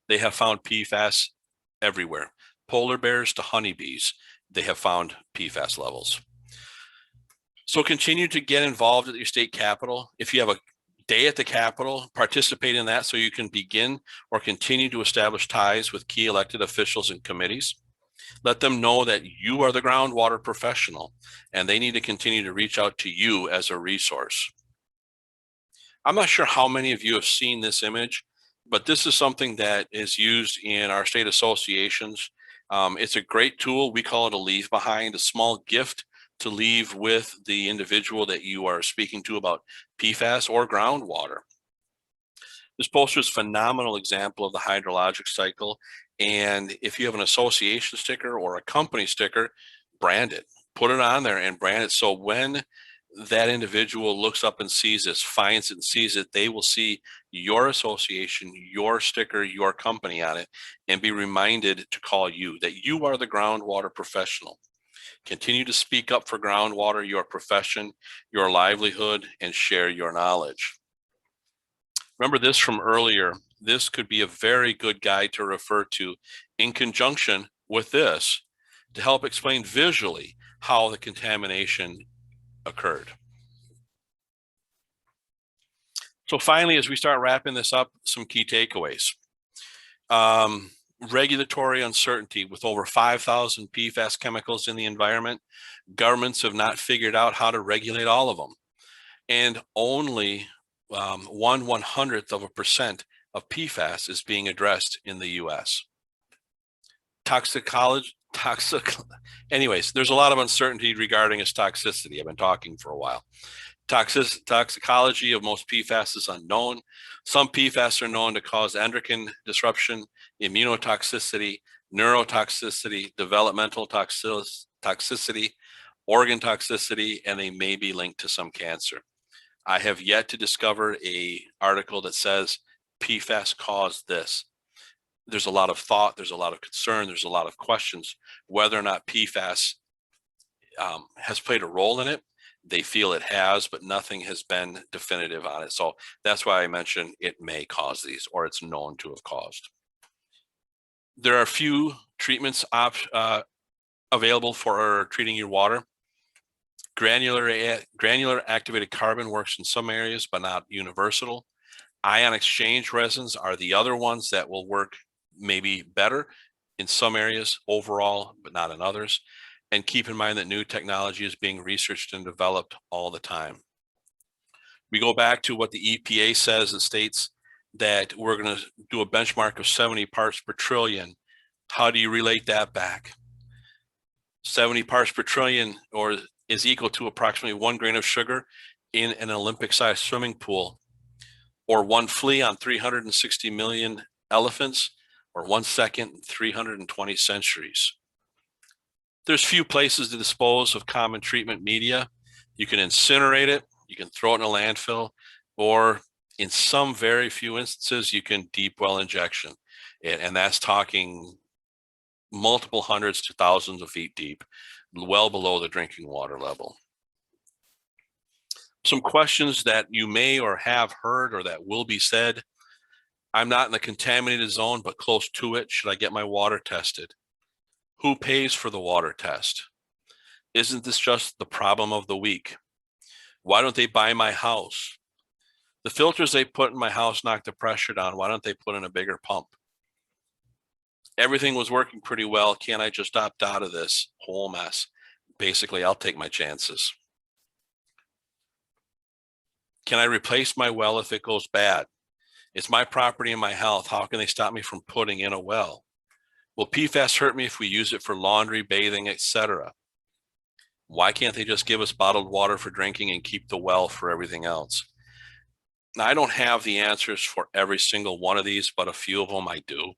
They have found PFAS everywhere. Polar bears to honeybees, they have found PFAS levels. So continue to get involved at your state capitol. If you have a day at the capitol, participate in that so you can begin or continue to establish ties with key elected officials and committees. Let them know that you are the groundwater professional and they need to continue to reach out to you as a resource. I'm not sure how many of you have seen this image, but this is something that is used in our state associations. It's a great tool. We call it a leave behind, a small gift to leave with the individual that you are speaking to about PFAS or groundwater. This poster is a phenomenal example of the hydrologic cycle. And if you have an association sticker or a company sticker, brand it, put it on there and brand it. So when that individual looks up and sees this, finds it and sees it, they will see your association, your sticker, your company on it, and be reminded to call you, that you are the groundwater professional. Continue to speak up for groundwater, your profession, your livelihood, and share your knowledge. Remember this from earlier. This could be a very good guide to refer to in conjunction with this to help explain visually how the contamination occurred. So finally, as we start wrapping this up, some key takeaways. Regulatory uncertainty with over 5,000 PFAS chemicals in the environment. Governments have not figured out how to regulate all of them. And only 1/100% of PFAS is being addressed in the US. Anyways, there's a lot of uncertainty regarding its toxicity. I've been talking for a while. Toxicology of most PFAS is unknown. Some PFAS are known to cause endocrine disruption, immunotoxicity, neurotoxicity, developmental toxicity, organ toxicity, and they may be linked to some cancer. I have yet to discover an article that says PFAS caused this. There's a lot of thought, there's a lot of concern, there's a lot of questions whether or not PFAS has played a role in it. They feel it has, but nothing has been definitive on it. So that's why I mentioned it may cause these, or it's known to have caused. There are a few treatments available for treating your water. Granular activated carbon works in some areas, but not universal. Ion exchange resins are the other ones that will work maybe better in some areas overall, but not in others. And keep in mind that new technology is being researched and developed all the time. We go back to what the EPA says. It states that we're going to do a benchmark of 70 parts per trillion. How do you relate that back? 70 parts per trillion or is equal to approximately 1 grain of sugar in an Olympic-sized swimming pool, or one flea on 360 million elephants, or 1 second in 320 centuries. There's few places to dispose of common treatment media. You can incinerate it, you can throw it in a landfill, or in some very few instances, you can deep well injection. And that's talking multiple hundreds to thousands of feet deep, well below the drinking water level. Some questions that you may or have heard or that will be said. I'm not in the contaminated zone, but close to it. Should I get my water tested? Who pays for the water test? Isn't this just the problem of the week? Why don't they buy my house? The filters they put in my house knock the pressure down. Why don't they put in a bigger pump? Everything was working pretty well. Can't I just opt out of this whole mess? Basically, I'll take my chances. Can I replace my well if it goes bad? It's my property and my health. How can they stop me from putting in a well? Will PFAS hurt me if we use it for laundry, bathing, etc.? Why can't they just give us bottled water for drinking and keep the well for everything else? Now, I don't have the answers for every single one of these, but a few of them I do.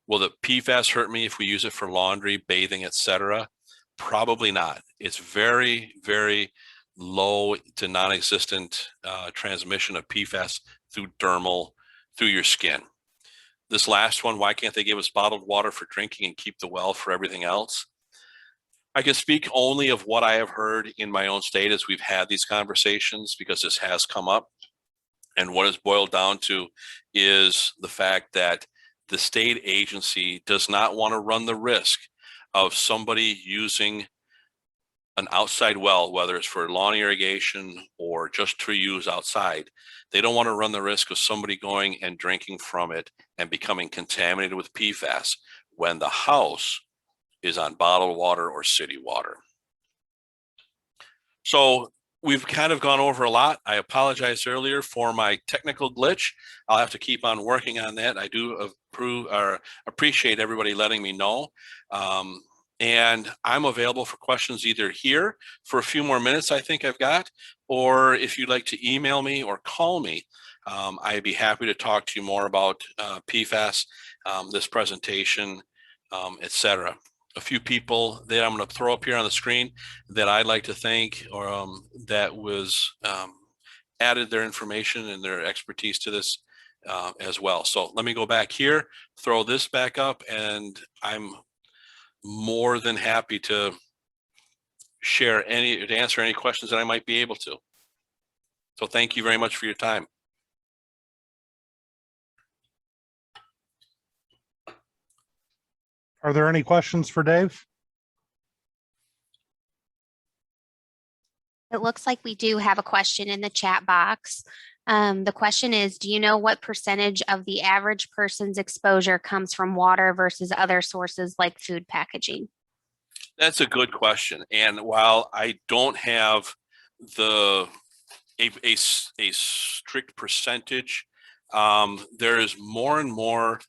Will the PFAS hurt me if we use it for laundry, bathing, etc.? Probably not. It's very, very low to non-existent transmission of PFAS through your skin. This last one, why can't they give us bottled water for drinking and keep the well for everything else? I can speak only of what I have heard in my own state as we've had these conversations, because this has come up. And what it's boiled down to is the fact that the state agency does not want to run the risk of somebody using an outside well, whether it's for lawn irrigation or just to use outside. They don't want to run the risk of somebody going and drinking from it and becoming contaminated with PFAS when the house is on bottled water or city water. So we've kind of gone over a lot. I apologized earlier for my technical glitch. I'll have to keep on working on that. I do appreciate everybody letting me know. And I'm available for questions either here for a few more minutes I think I've got, or if you'd like to email me or call me, I'd be happy to talk to you more about PFAS, this presentation, etc. A few people that I'm going to throw up here on the screen that I'd like to thank, or that was added their information and their expertise to this as well. So let me go back here, throw this back up, and I'm more than happy to answer any questions that I might be able to. So thank you very much for your time. Are there any questions for Dave? It looks like we do have a question in the chat box. The question is, do you know what percentage of the average person's exposure comes from water versus other sources like food packaging? That's a good question. And while I don't have a strict percentage, there is more and more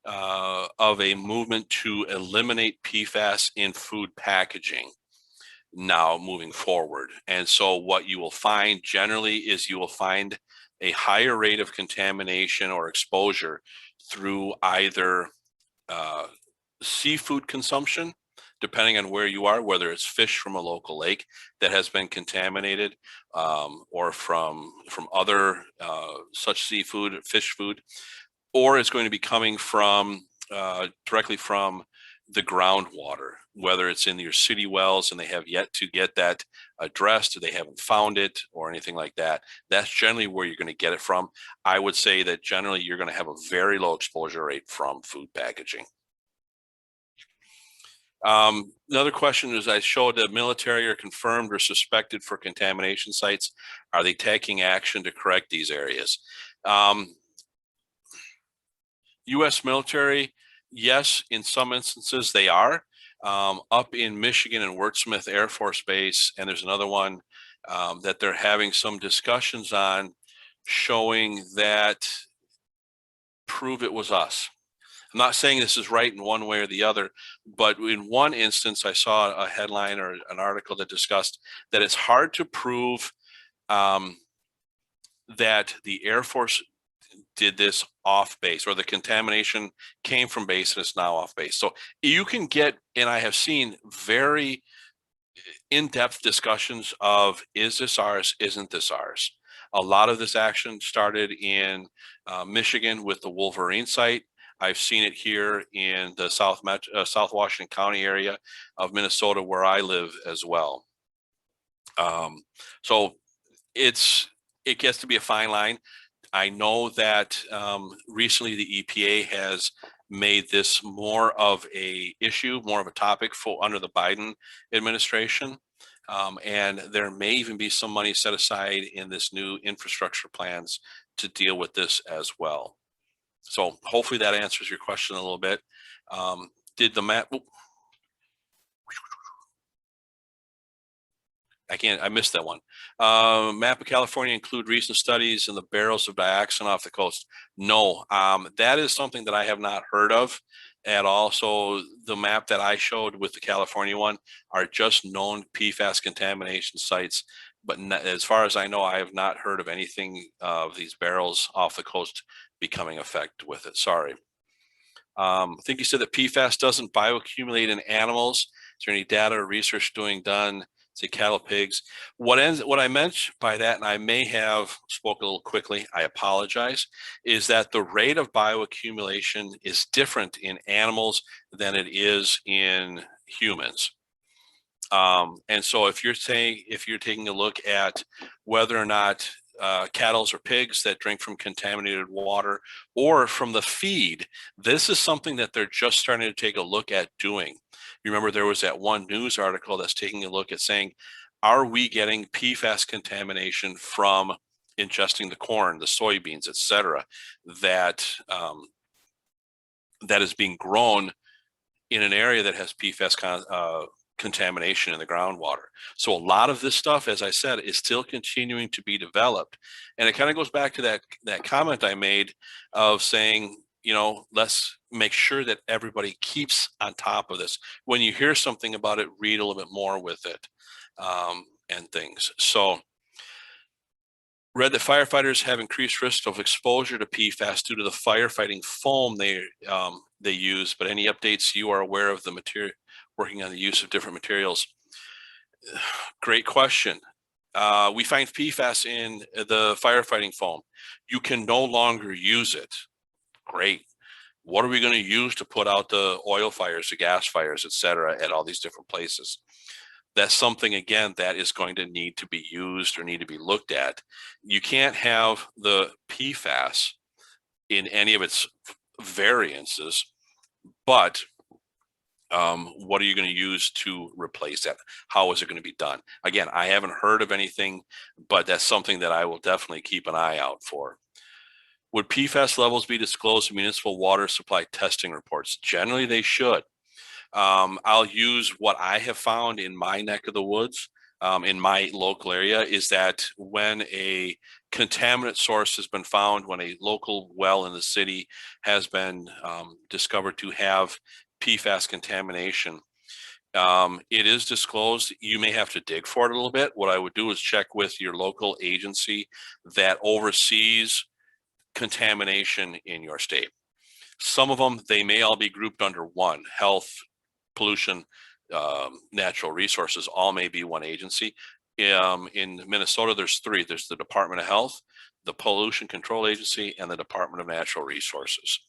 of a movement to eliminate PFAS in food packaging now moving forward. And so what you will find generally is you will find a higher rate of contamination or exposure through either seafood consumption, depending on where you are, whether it's fish from a local lake that has been contaminated, or from other such seafood, fish food, or it's going to be coming from directly from the groundwater, whether it's in your city wells and they have yet to get that addressed, or they haven't found it or anything like that. That's generally where you're going to get it from. I would say that generally you're going to have a very low exposure rate from food packaging. Another question is, I showed the military are confirmed or suspected for contamination sites. Are they taking action to correct these areas? U.S. military, yes, in some instances they are. Up in Michigan and Wurtsmith Air Force Base, and there's another one that they're having some discussions on, showing that prove it was us. I'm not saying this is right in one way or the other, but in one instance, I saw a headline or an article that discussed that it's hard to prove that the Air Force did this off base, or the contamination came from base and it's now off base. So you can get, and I have seen very in-depth discussions of, is this ours, isn't this ours? A lot of this action started in Michigan with the Wolverine site. I've seen it here in the South Washington County area of Minnesota, where I live as well. So it gets to be a fine line. I know that recently the EPA has made this more of a issue, more of a topic for under the Biden administration. And there may even be some money set aside in this new infrastructure plans to deal with this as well. So hopefully that answers your question a little bit. Did the map? I missed that one. Map of California include recent studies in the barrels of dioxin off the coast? No, that is something that I have not heard of at all. So the map that I showed with the California one are just known PFAS contamination sites. But as far as I know, I have not heard of anything of these barrels off the coast becoming effect with it. Sorry. I think you said that PFAS doesn't bioaccumulate in animals. Is there any data or research done? Say cattle, pigs. What I meant by that, and I may have spoke a little quickly, I apologize, is that the rate of bioaccumulation is different in animals than it is in humans. And so if you're taking a look at whether or not cattle or pigs that drink from contaminated water or from the feed, this is something that they're just starting to take a look at doing. You remember there was that one news article that's taking a look at saying, are we getting PFAS contamination from ingesting the corn, the soybeans, et cetera, that is being grown in an area that has PFAS contamination in the groundwater. So a lot of this stuff, as I said, is still continuing to be developed. And it kind of goes back to that comment I made of saying, let's make sure that everybody keeps on top of this. When you hear something about it, read a little bit more with it and things. So read that firefighters have increased risk of exposure to PFAS due to the firefighting foam they use, but any updates you are aware of the material working on the use of different materials? Great question. We find PFAS in the firefighting foam. You can no longer use it. Great. What are we going to use to put out the oil fires, the gas fires, et cetera, at all these different places? That's something, again, that is going to need to be used or need to be looked at. You can't have the PFAS in any of its variances, but what are you going to use to replace that? How is it going to be done? Again, I haven't heard of anything, but that's something that I will definitely keep an eye out for. Would PFAS levels be disclosed in municipal water supply testing reports? Generally, they should. I'll use what I have found in my neck of the woods, in my local area, is that when a contaminant source has been found, when a local well in the city has been discovered to have PFAS contamination, it is disclosed. You may have to dig for it a little bit. What I would do is check with your local agency that oversees contamination in your state. Some of them, they may all be grouped under one: health, pollution, natural resources, all may be one agency. In Minnesota, there's three. There's the Department of Health, the Pollution Control Agency, and the Department of Natural Resources.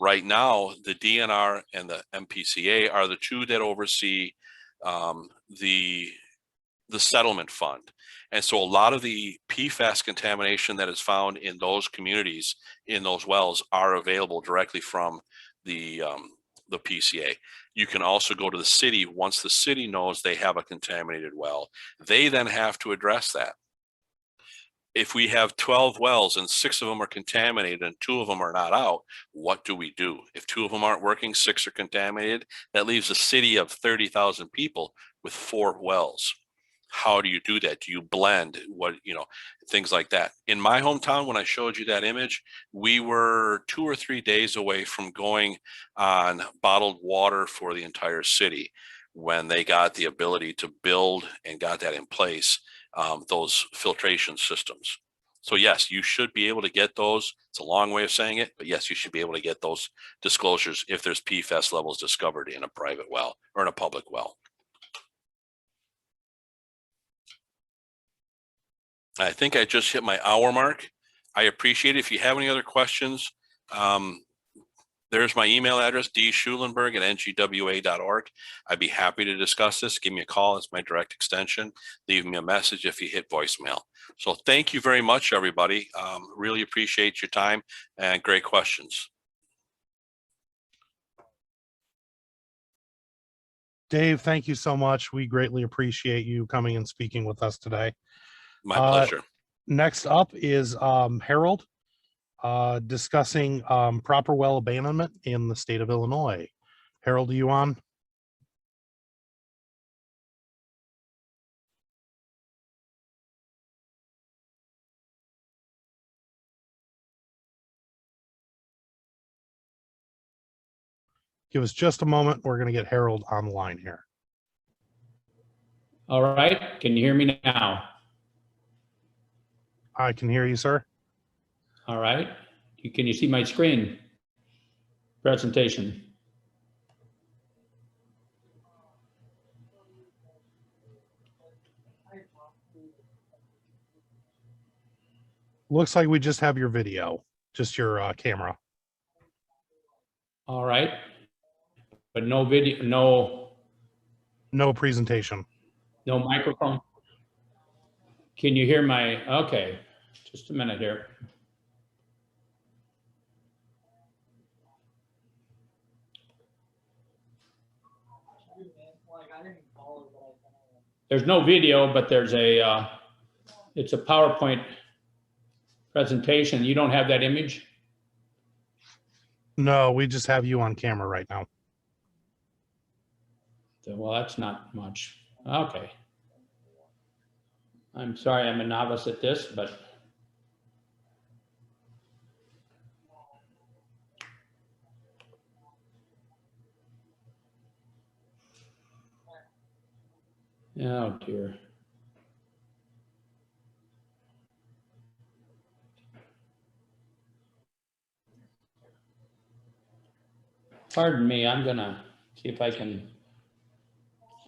Right now, the DNR and the MPCA are the two that oversee the settlement fund. And so a lot of the PFAS contamination that is found in those communities, in those wells, are available directly from the PCA. You can also go to the city. Once the city knows they have a contaminated well, they then have to address that. If we have 12 wells and 6 of them are contaminated and 2 of them are not out, what do we do? If 2 of them aren't working, 6 are contaminated, that leaves a city of 30,000 people with 4 wells. How do you do that? Do you blend things like that? In my hometown, when I showed you that image, we were 2 or 3 days away from going on bottled water for the entire city when they got the ability to build and got that in place. those filtration systems. So yes, you should be able to get those. It's a long way of saying it, but yes, you should be able to get those disclosures if there's PFAS levels discovered in a private well or in a public well. I think I just hit my hour mark. I appreciate it. If you have any other questions, there's my email address, dschulenberg@ngwa.org. I'd be happy to discuss this. Give me a call. It's my direct extension. Leave me a message if you hit voicemail. So thank you very much, everybody. Really appreciate your time and great questions. Dave, thank you so much. We greatly appreciate you coming and speaking with us today. My pleasure. Next up is Harold discussing proper well abandonment in the state of Illinois. Harold, are you on? Give us just a moment. We're going to get Harold on the line here. All right. Can you hear me now? I can hear you, sir. All right. Can you see my screen presentation? Looks like we just have your video, just your camera. All right. But no video, no presentation. No microphone. Can you hear my, okay, just a minute here. There's no video, but there's it's a PowerPoint presentation. You don't have that image? No, we just have you on camera right now. Well, that's not much. Okay. I'm sorry, I'm a novice at this, but. Oh dear. Pardon me, I'm gonna see if I can.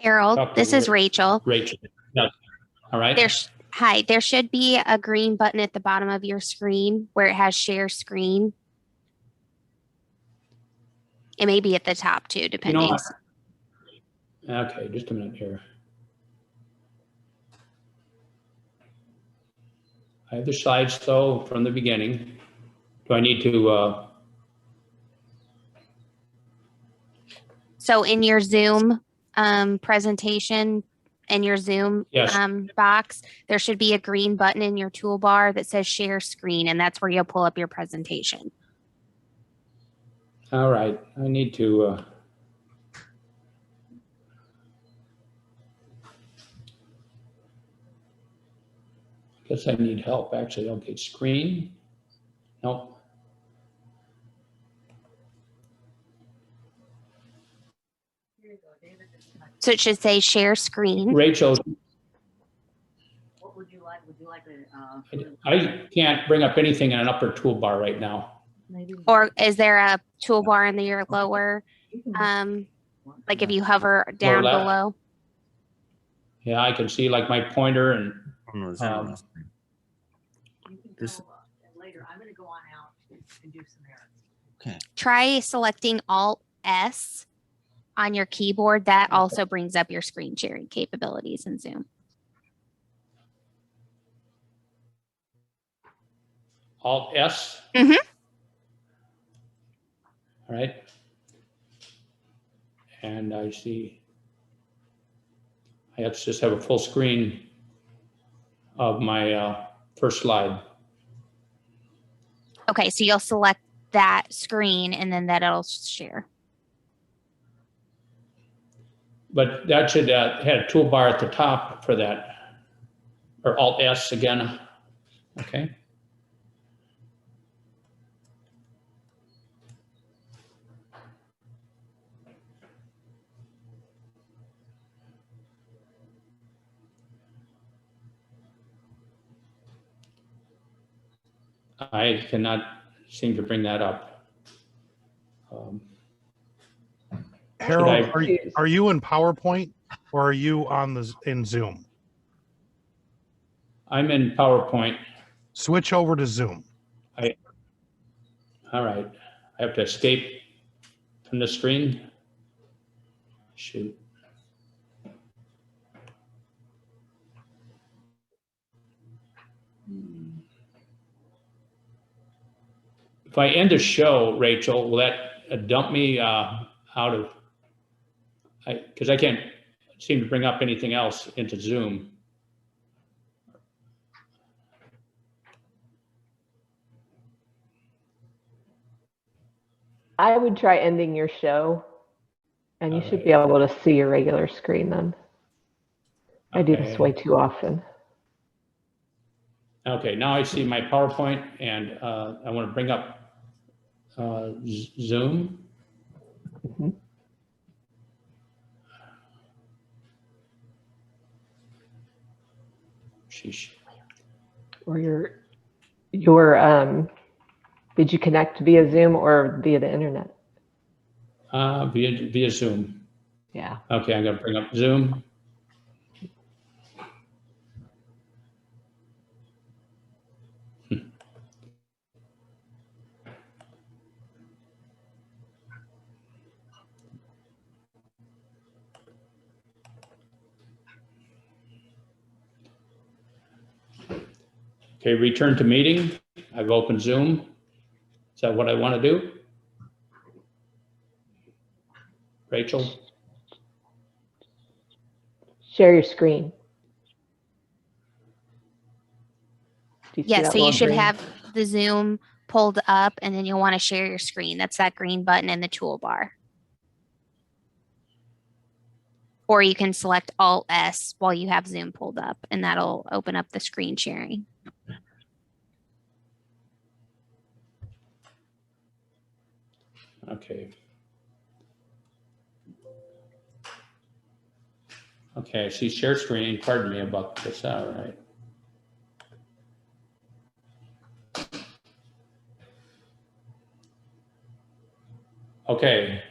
Harold, this is Rachel. Rachel. Yeah. All right. Hi, there should be a green button at the bottom of your screen where it has share screen. It may be at the top too, depending. Okay, just a minute here. I have the slides though from the beginning. Do I need to? So in your Zoom presentation, in your Zoom box, there should be a green button in your toolbar that says share screen, and that's where you'll pull up your presentation. All right, I need to. I guess I need help actually. Okay, screen. Nope. So it should say share screen. Rachel. What would you like? Would you like I can't bring up anything in an upper toolbar right now. Or is there a toolbar in the lower, like if you hover down below? Yeah, I can see like my pointer and. This later, I'm going to go on out and do some errands. Okay. Try selecting Alt S on your keyboard. That also brings up your screen sharing capabilities in Zoom. Alt S. Mm-hmm. All right. And I see. I have to just have a full screen of my first slide. Okay, so you'll select that screen and then that'll share. But that should have a toolbar at the top for that, or Alt S again. Okay. I cannot seem to bring that up. Harold, are you in PowerPoint or are you on in Zoom? I'm in PowerPoint. Switch over to Zoom. All right. I have to escape from the screen. Shoot. If I end the show, Rachel, will that dump me out of, because I can't seem to bring up anything else into Zoom. I would try ending your show, and you should be able to see your regular screen then. I do this way too often. Okay, now I see my PowerPoint, and I want to bring up Zoom. Mhm. Sheesh. Or did you connect via Zoom or via the internet? Via Zoom. Yeah. Okay, I'm going to bring up Zoom. Okay, return to meeting. I've opened Zoom. Is that what I want to do? Rachel? Share your screen. Do you see Yeah, that so you little should green? have the Zoom pulled up and then you'll want to share your screen. That's that green button in the toolbar. Or you can select Alt S while you have Zoom pulled up and that'll open up the screen sharing. Okay. Okay, I see share screen. Pardon me about this. All right. Okay.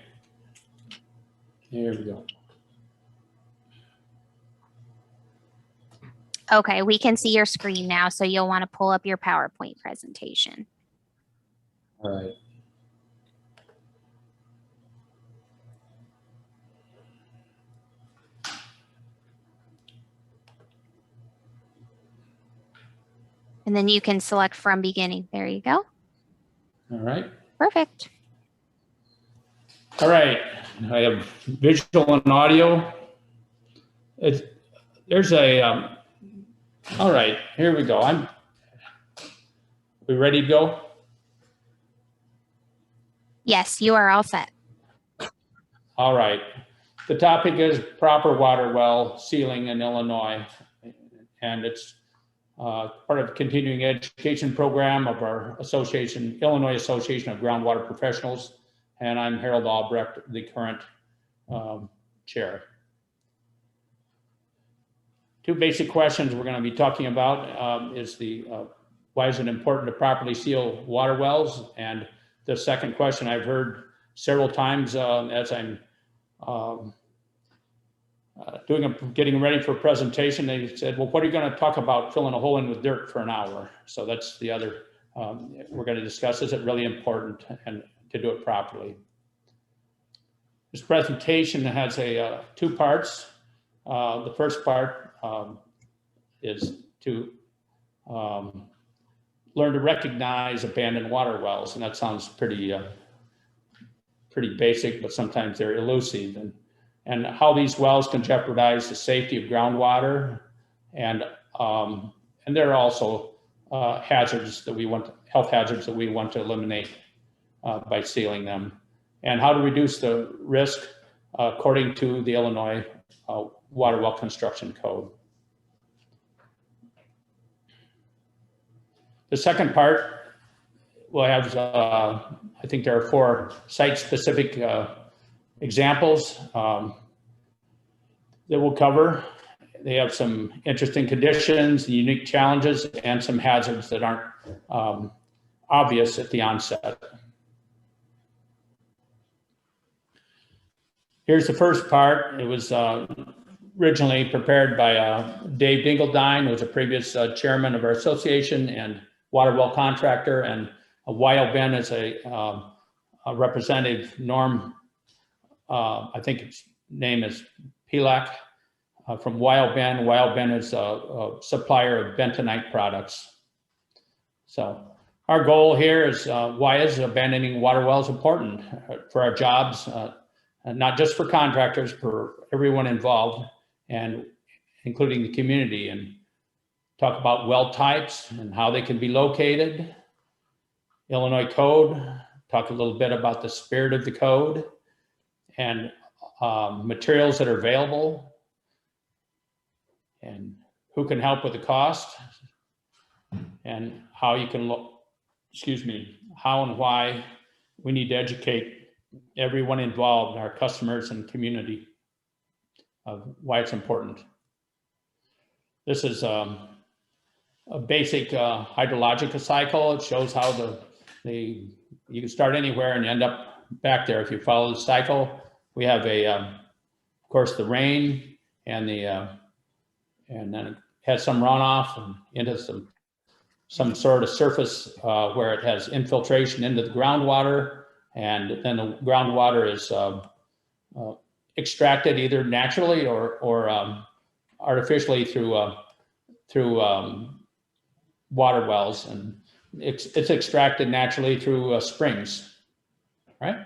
Here we go. Okay, we can see your screen now, so you'll want to pull up your PowerPoint presentation. All right. And then you can select from beginning. There you go. All right. Perfect. All right. I have visual and audio. There's a, all right, here we go. We ready to go? Yes, you are all set. All right. The topic is proper water well sealing in Illinois. And it's part of the continuing education program of our association, Illinois Association of Groundwater Professionals. And I'm Harold Albrecht, the current chair. Two basic questions we're going to be talking about is why is it important to properly seal water wells? And the second question I've heard several times as I'm getting ready for a presentation, they said, well, what are you going to talk about filling a hole in with dirt for an hour? So that's the other, we're going to discuss, is it really important and to do it properly? This presentation has two parts. The first part is to learn to recognize abandoned water wells. And that sounds pretty basic, but sometimes they're elusive. And how these wells can jeopardize the safety of groundwater. And there are also hazards that health hazards that we want to eliminate by sealing them. And how to reduce the risk according to the Illinois Water Well Construction Code. The second part will have, I think there are 4 site-specific examples that we'll cover. They have some interesting conditions, unique challenges, and some hazards that aren't obvious at the onset. Here's the first part. It was originally prepared by Dave Dingeldine, who was a previous chairman of our association and water well contractor, and Weil Ben is a representative, Norm, I think his name is Pilak, from Weil Ben. Weil Ben is a supplier of bentonite products. So our goal here is why is abandoning water wells important for our jobs, and not just for contractors, for everyone involved, and including the community, and talk about well types and how they can be located, Illinois code, talk a little bit about the spirit of the code, and materials that are available, and who can help with the cost, and how you can how and why we need to educate everyone involved, our customers and community, of why it's important. This is a basic hydrological cycle. It shows how you can start anywhere and end up back there if you follow the cycle. We have of course, the rain and and then it has some runoff and into some sort of surface where it has infiltration into the groundwater, and then the groundwater is extracted either naturally or artificially through water wells, and it's extracted naturally through springs, right?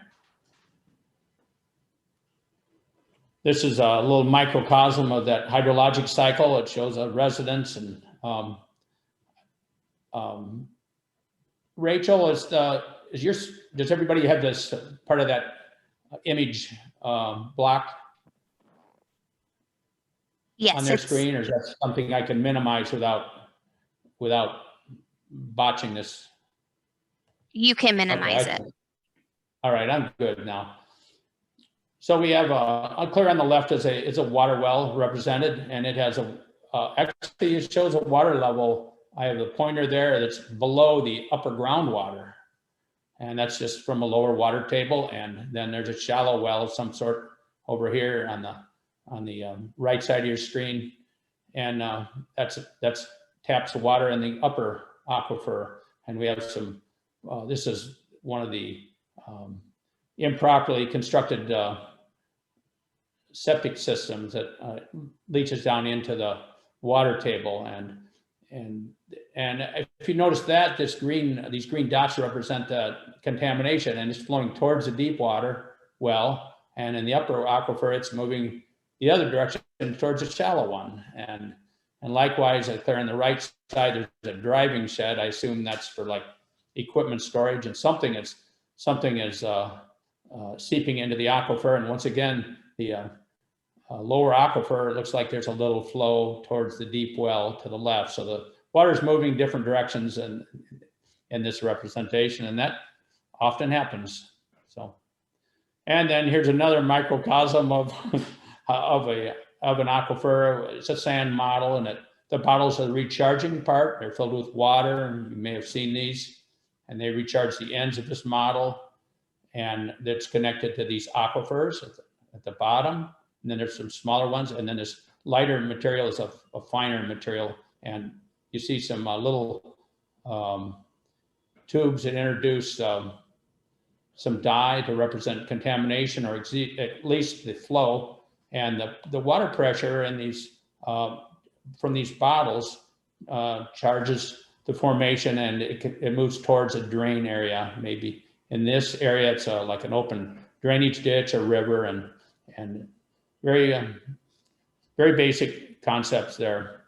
This is a little microcosm of that hydrologic cycle. It shows a residence, and Rachel, does everybody have this part of that image block on their screen, or is that something I can minimize without botching this? You can minimize it. All right, I'm good now. So we have clear on the left is a water well represented, and it has actually it shows a water level. I have the pointer there that's below the upper groundwater, and that's just from a lower water table. And then there's a shallow well of some sort over here on the right side of your screen, and that's taps the water in the upper aquifer. And we have some. This is one of the improperly constructed septic systems that leaches down into the water table, and if you notice that these green dots represent the contamination, and it's flowing towards the deep water well, and in the upper aquifer it's moving the other direction towards the shallow one, and likewise clear on the right side there's a driving shed. I assume that's for like equipment storage, and something is seeping into the aquifer, and once again the lower aquifer, it looks like there's a little flow towards the deep well to the left. So the water is moving different directions in this representation, and that often happens. So, and then here's another microcosm of an aquifer. It's a sand model, and the bottles are the recharging part. They're filled with water, and you may have seen these, and they recharge the ends of this model, and that's connected to these aquifers at the bottom. And then there's some smaller ones, and then this lighter material is a finer material, and you see some little tubes that introduce some dye to represent contamination, or at least the flow, and the water pressure in these from these bottles charges the formation, and it moves towards a drain area. Maybe in this area it's like an open drainage ditch or river, and very basic concepts there.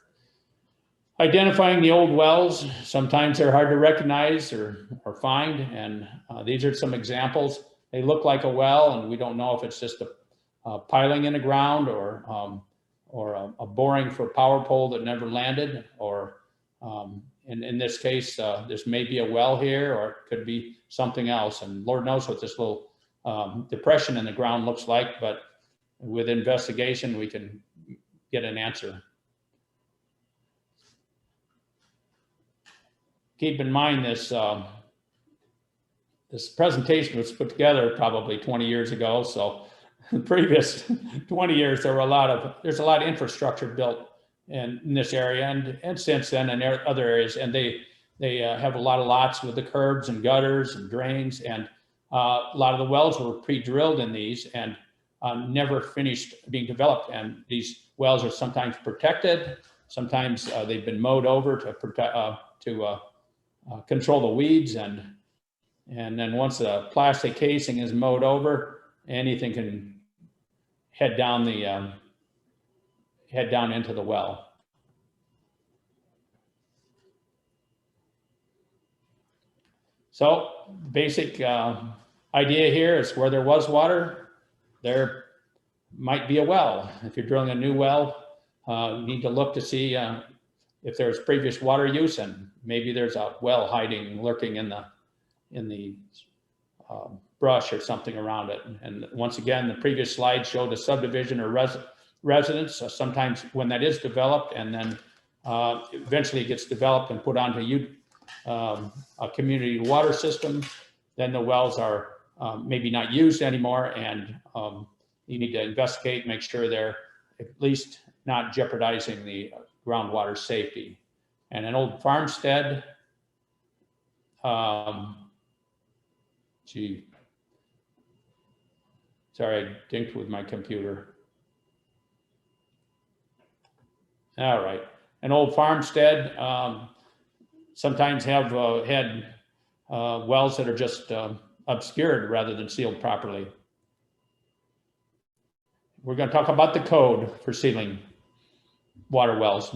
Identifying the old wells, sometimes they're hard to recognize or find, and these are some examples. They look like a well, and we don't know if it's just a piling in the ground or a boring for a power pole that never landed, or in this case, this may be a well here, or it could be something else, and Lord knows what this little depression in the ground looks like, but with investigation, we can get an answer. Keep in mind this this presentation was put together probably 20 years ago. So the previous 20 years, there's a lot of infrastructure built in this area, and since then in other areas, and they have a lot of lots with the curbs and gutters and drains, and a lot of the wells were pre-drilled in these and never finished being developed. And these wells are sometimes protected, sometimes they've been mowed over to protect control the weeds, and then once the plastic casing is mowed over, anything can head down into the well. So basic idea here is where there was water, there might be a well. If you're drilling a new well, you need to look to see if there's previous water use, and maybe there's a well lurking in the brush or something around it. And once again, the previous slide showed a subdivision or residence. Sometimes when that is developed and then eventually it gets developed and put onto a community water system, then the wells are maybe not used anymore, and you need to investigate, make sure they're at least not jeopardizing the groundwater safety. And an old farmstead, sorry, I dinked with my computer. All right, an old farmstead sometimes have had wells that are just obscured rather than sealed properly. We're going to talk about the code for sealing water wells.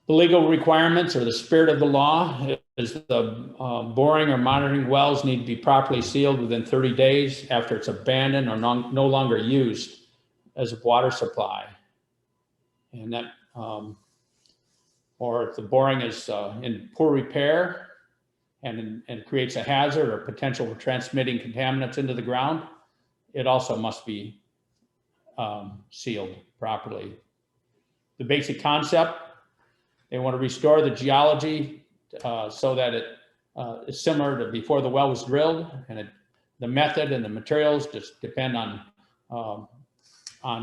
The legal requirements or the spirit of the law is the boring or monitoring wells need to be properly sealed within 30 days after it's abandoned or no longer used as a water supply. And that, or if the boring is in poor repair and creates a hazard or potential for transmitting contaminants into the ground, it also must be sealed properly. The basic concept, they want to restore the geology so that it is similar to before the well was drilled, and the method and the materials just depend on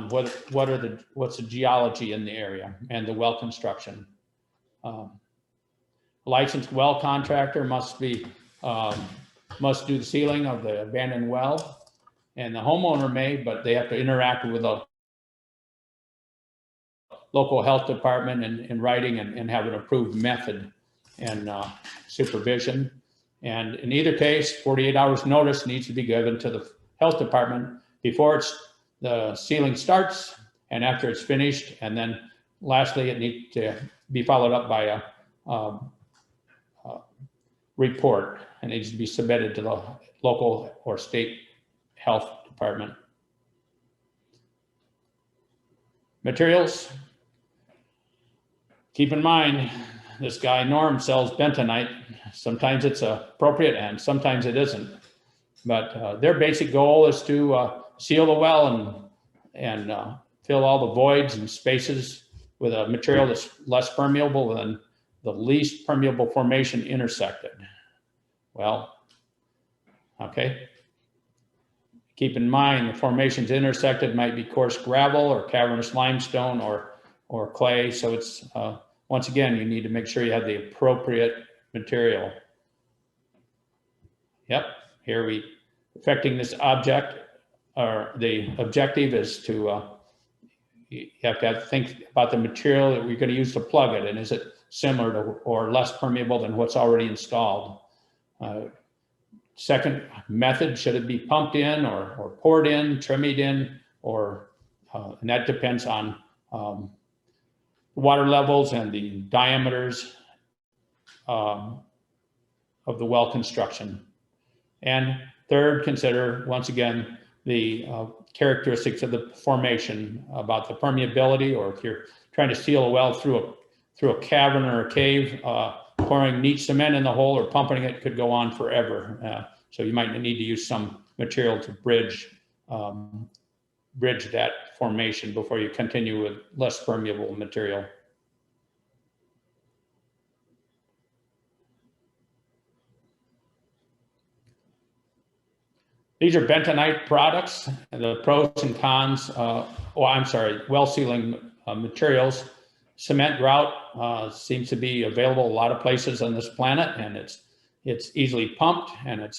what's the geology in the area and the well construction. A licensed well contractor must do the sealing of the abandoned well, and the homeowner may, but they have to interact with a local health department in writing and have an approved method and supervision. And in either case, 48 hours notice needs to be given to the health department before the sealing starts and after it's finished. And then lastly, it needs to be followed up by a report, and it needs to be submitted to the local or state health department. Materials. Keep in mind, this guy Norm sells bentonite. Sometimes it's appropriate and sometimes it isn't. But their basic goal is to seal the well and fill all the voids and spaces with a material that's less permeable than the least permeable formation intersected. Well, okay. Keep in mind the formations intersected might be coarse gravel or cavernous limestone or clay. So it's, once again, you need to make sure you have the appropriate material. Yep, here affecting this object, or the objective is to, you have to think about the material that we're going to use to plug it, and is it similar to or less permeable than what's already installed. Second method, should it be pumped in or poured in, trimmed in, or and that depends on water levels and the diameters of the well construction. And third, consider once again the characteristics of the formation, about the permeability, or if you're trying to seal a well through a cavern or a cave, pouring neat cement in the hole or pumping it could go on forever. So you might need to use some material to bridge that formation before you continue with less permeable material. These are bentonite products, the pros and cons. Well sealing materials. Cement grout seems to be available a lot of places on this planet, and it's easily pumped, and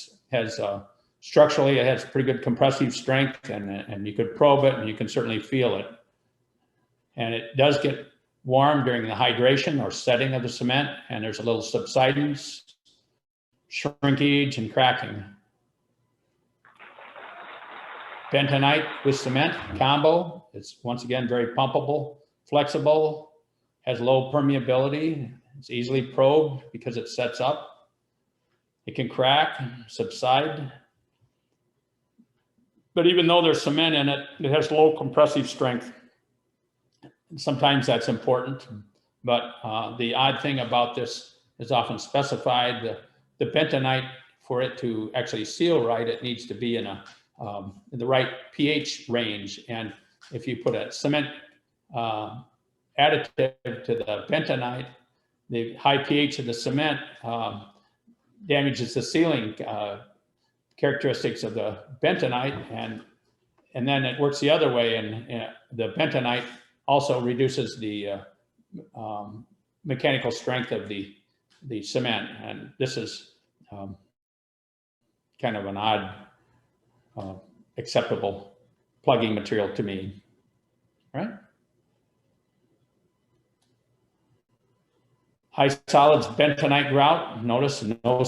structurally it has pretty good compressive strength, and you could probe it and you can certainly feel it. And it does get warm during the hydration or setting of the cement, and there's a little subsidence, shrinkage, and cracking. Bentonite with cement combo. It's once again very pumpable, flexible, has low permeability. It's easily probed because it sets up. It can crack, subside. But even though there's cement in it, it has low compressive strength. Sometimes that's important. But the odd thing about this is often specified, the bentonite, for it to actually seal right, it needs to be in the right pH range. And if you put a cement additive to the bentonite, the high pH of the cement damages the sealing characteristics of the bentonite, and then it works the other way, and the bentonite also reduces the mechanical strength of the cement. And this is kind of an odd acceptable plugging material to me, right? High solids bentonite grout. Notice no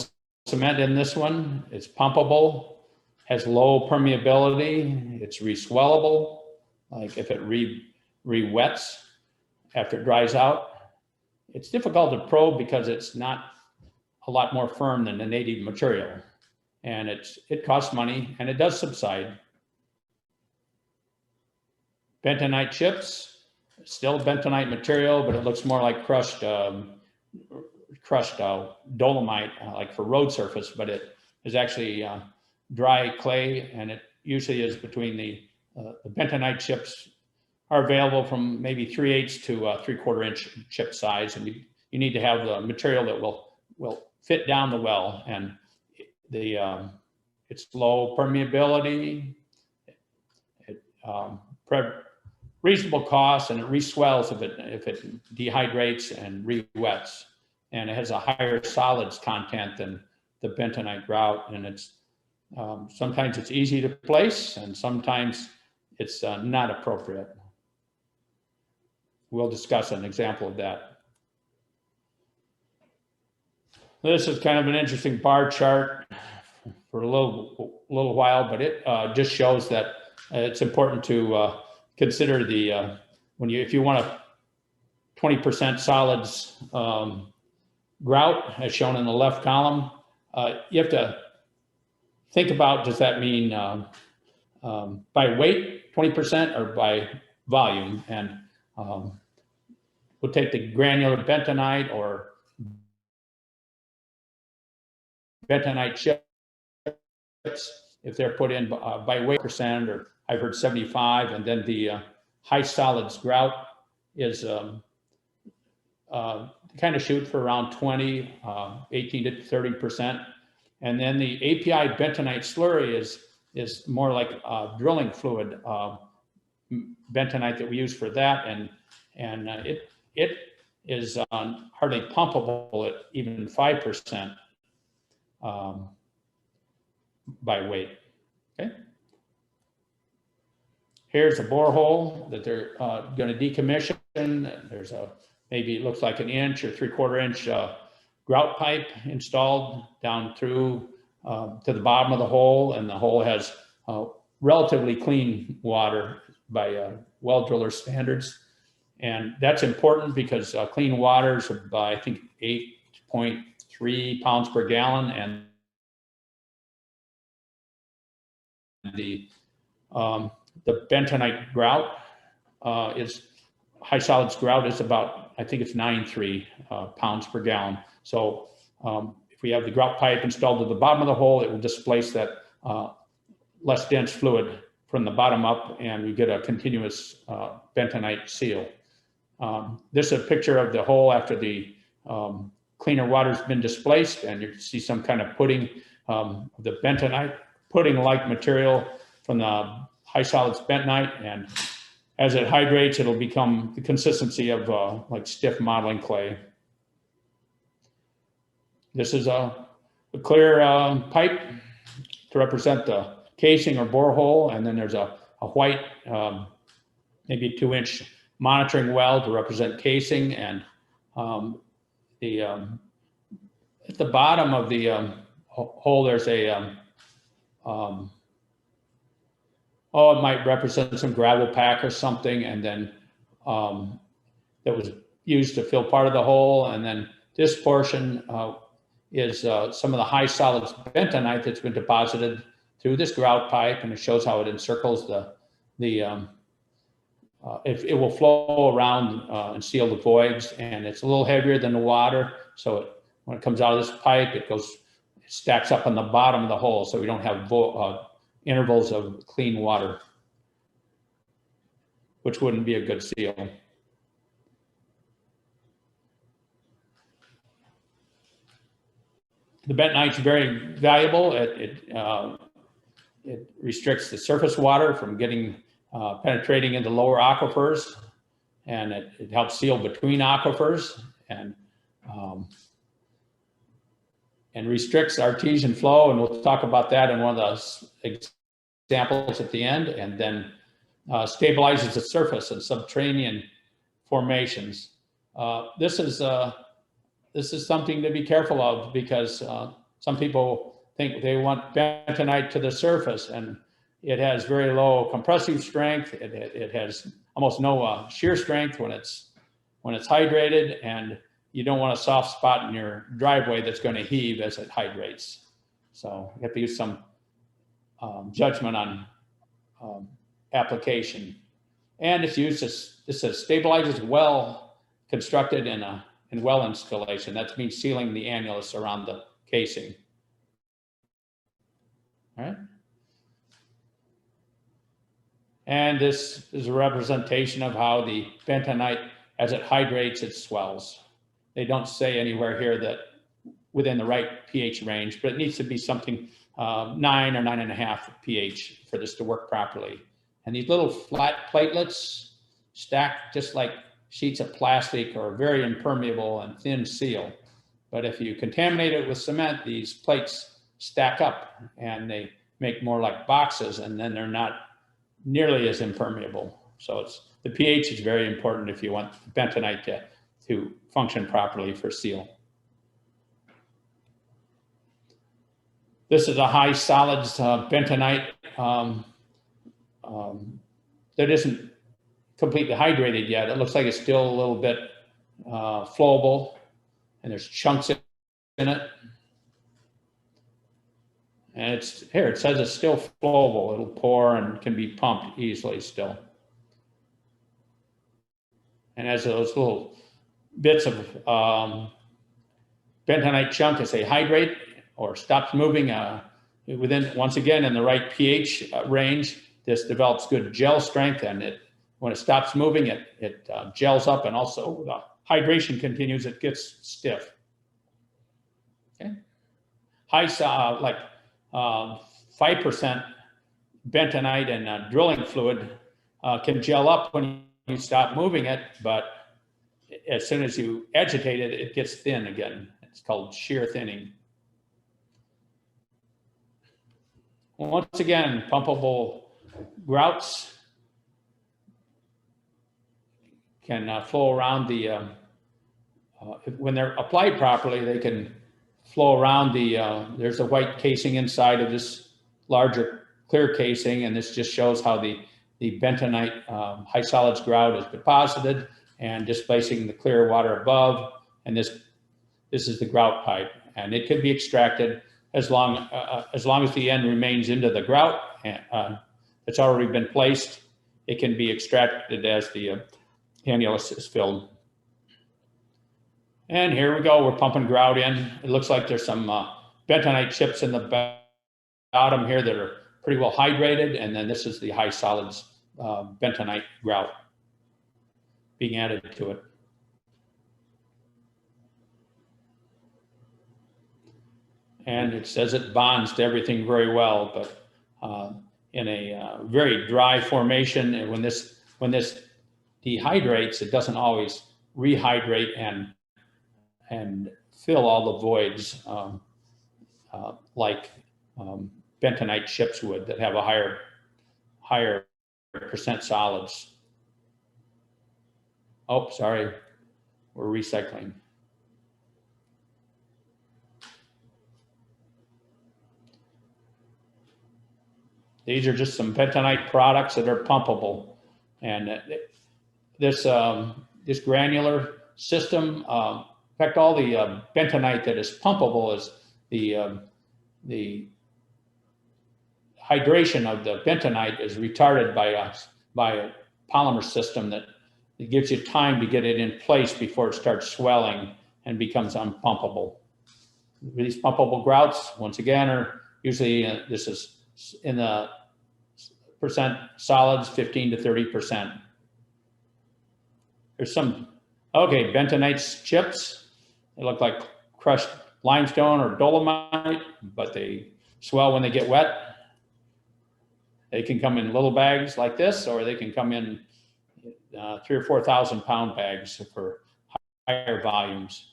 cement in this one. It's pumpable, has low permeability. It's reswellable. Like if it re-wets after it dries out. It's difficult to probe because it's not a lot more firm than the native material. And it costs money, and it does subside. Bentonite chips, still bentonite material, but it looks more like crushed dolomite, like for road surface, but it is actually dry clay, and it usually is between the bentonite chips are available from maybe 3/8 to 3/4 inch chip size, and you need to have the material that will fit down the well, and it's low permeability, reasonable cost, and it reswells if it dehydrates and re-wets, and it has a higher solids content than the bentonite grout, and it's sometimes it's easy to place, and sometimes it's not appropriate. We'll discuss an example of that. This is kind of an interesting bar chart for a little while, but it just shows that it's important to consider if you want a 20% solids grout, as shown in the left column, you have to think about, does that mean by weight 20% or by volume? And we'll take the granular bentonite or bentonite chips, if they're put in by weight percent, or I've heard 75, and then the high solids grout is kind of shoot for around 20, 18 to 30%. And then the API bentonite slurry is more like drilling fluid bentonite that we use for that, and it is hardly pumpable at even 5% by weight. Okay. Here's a borehole that they're going to decommission. There's maybe it looks like an inch or 3/4 inch grout pipe installed down through to the bottom of the hole, and the hole has relatively clean water by well driller standards. And that's important because clean water is by, I think, 8.3 pounds per gallon, and the bentonite grout is high solids grout is about, I think it's 9.3 pounds per gallon. So if we have the grout pipe installed to the bottom of the hole, it will displace that less dense fluid from the bottom up, and we get a continuous bentonite seal. This is a picture of the hole after the cleaner water's been displaced, and you can see some kind of pudding of the bentonite pudding-like material from the high solids bentonite, and as it hydrates, it'll become the consistency of like stiff modeling clay. This is a clear pipe to represent the casing or borehole, and then there's a white, maybe 2-inch monitoring well to represent casing, and at the bottom of the hole, there's a it might represent some gravel pack or something, and then that was used to fill part of the hole. And then this portion is some of the high solids bentonite that's been deposited through this grout pipe, and it shows how it encircles it will flow around and seal the voids, and it's a little heavier than the water, so when it comes out of this pipe, it stacks up on the bottom of the hole, so we don't have intervals of clean water, which wouldn't be a good seal. The bentonite's very valuable. It restricts the surface water from penetrating into lower aquifers, and it helps seal between aquifers, and restricts artesian flow, and we'll talk about that in one of the examples at the end, and then stabilizes the surface and subterranean formations. This is something to be careful of, because some people think they want bentonite to the surface, and it has very low compressive strength. It has almost no shear strength when it's hydrated, and you don't want a soft spot in your driveway that's going to heave as it hydrates. So you have to use some judgment on application. And it's used as, it says, stabilizes well constructed in well installation. That means sealing the annulus around the casing. All right. And this is a representation of how the bentonite, as it hydrates, it swells. They don't say anywhere here that within the right pH range, but it needs to be something 9 or 9.5 pH for this to work properly. And these little flat platelets stack just like sheets of plastic, or very impermeable and thin seal. But if you contaminate it with cement, these plates stack up and they make more like boxes, and then they're not nearly as impermeable. So the pH is very important if you want bentonite to function properly for seal. This is a high solids bentonite that isn't completely hydrated yet. It looks like it's still a little bit flowable, and there's chunks in it. And it says it's still flowable. It'll pour and can be pumped easily still. And as those little bits of bentonite chunk, as they hydrate or stops moving once again, in the right pH range, this develops good gel strength, and when it stops moving, it gels up, and also the hydration continues, it gets stiff. Okay. Like 5% bentonite and drilling fluid can gel up when you stop moving it, but as soon as you agitate it, it gets thin again. It's called shear thinning. Once again, pumpable grouts can flow around when they're applied properly, they can flow around there's a white casing inside of this larger clear casing, and this just shows how the bentonite high solids grout is deposited and displacing the clear water above, and this is the grout pipe, and it could be extracted as long as the end remains into the grout that's already been placed. It can be extracted as the annulus is filled. And here we go, we're pumping grout in. It looks like there's some bentonite chips in the bottom here that are pretty well hydrated, and then this is the high solids bentonite grout being added to it. and it says it bonds to everything very well, but in a very dry formation, and when this dehydrates, it doesn't always rehydrate and fill all the voids like bentonite chips would that have a higher percent solids. Oh, sorry, we're recycling. These are just some bentonite products that are pumpable, and this granular system, in fact, all the bentonite that is pumpable is the hydration of the bentonite is retarded by a polymer system that it gives you time to get it in place before it starts swelling and becomes unpumpable. These pumpable grouts, once again, are usually, this is in the percent solids, 15 to 30%. There's some, okay, bentonite chips. They look like crushed limestone or dolomite, but they swell when they get wet. They can come in little bags like this, or they can come in 3,000 or 4,000 pound bags for higher volumes.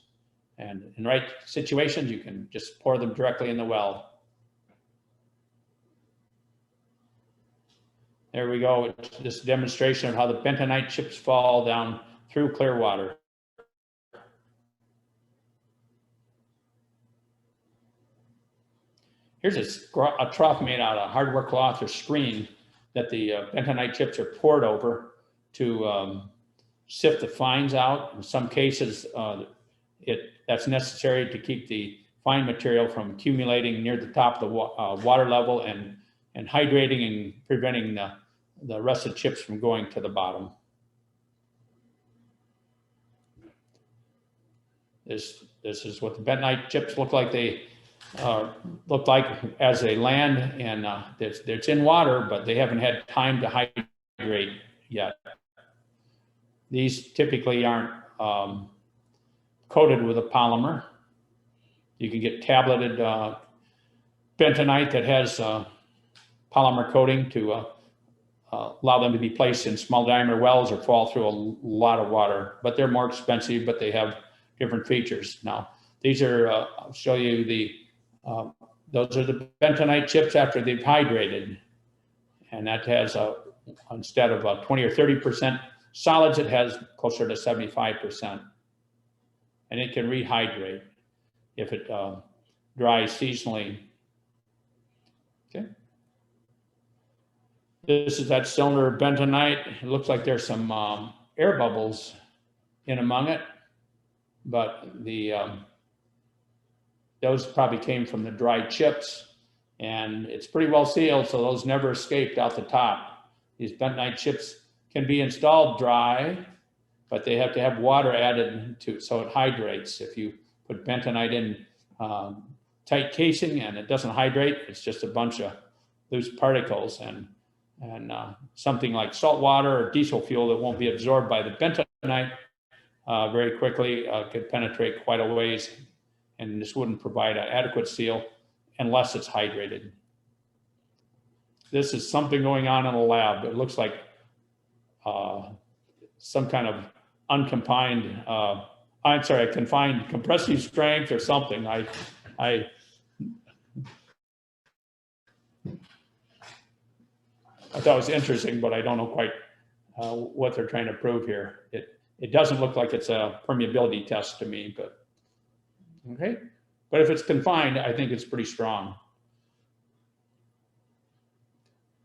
And in right situations, you can just pour them directly in the well. There we go. It's this demonstration of how the bentonite chips fall down through clear water. Here's a trough made out of hardware cloth or screen that the bentonite chips are poured over to sift the fines out. In some cases, that's necessary to keep the fine material from accumulating near the top of the water level and hydrating and preventing the rest of the chips from going to the bottom. This is what the bentonite chips look like. They look like as they land, and it's in water, but they haven't had time to hydrate yet. These typically aren't coated with a polymer. You can get tableted bentonite that has polymer coating to allow them to be placed in small diameter wells or fall through a lot of water, but they're more expensive, but they have different features. Now, these are, I'll show you those are the bentonite chips after they've hydrated. And that has instead of 20 or 30% solids, it has closer to 75%. And it can rehydrate if it dries seasonally. Okay. This is that cylinder bentonite. It looks like there's some air bubbles in among it, but those probably came from the dry chips, and it's pretty well sealed, so those never escaped out the top. These bentonite chips can be installed dry, but they have to have water added to so it hydrates. If you put bentonite in tight casing and it doesn't hydrate, it's just a bunch of loose particles, and something like salt water or diesel fuel that won't be absorbed by the bentonite very quickly could penetrate quite a ways, and this wouldn't provide an adequate seal unless it's hydrated. This is something going on in a lab. It looks like some kind of unconfined, confined compressive strength or something. I thought it was interesting, but I don't know quite what they're trying to prove here. It doesn't look like it's a permeability test to me, but okay. But if it's confined, I think it's pretty strong.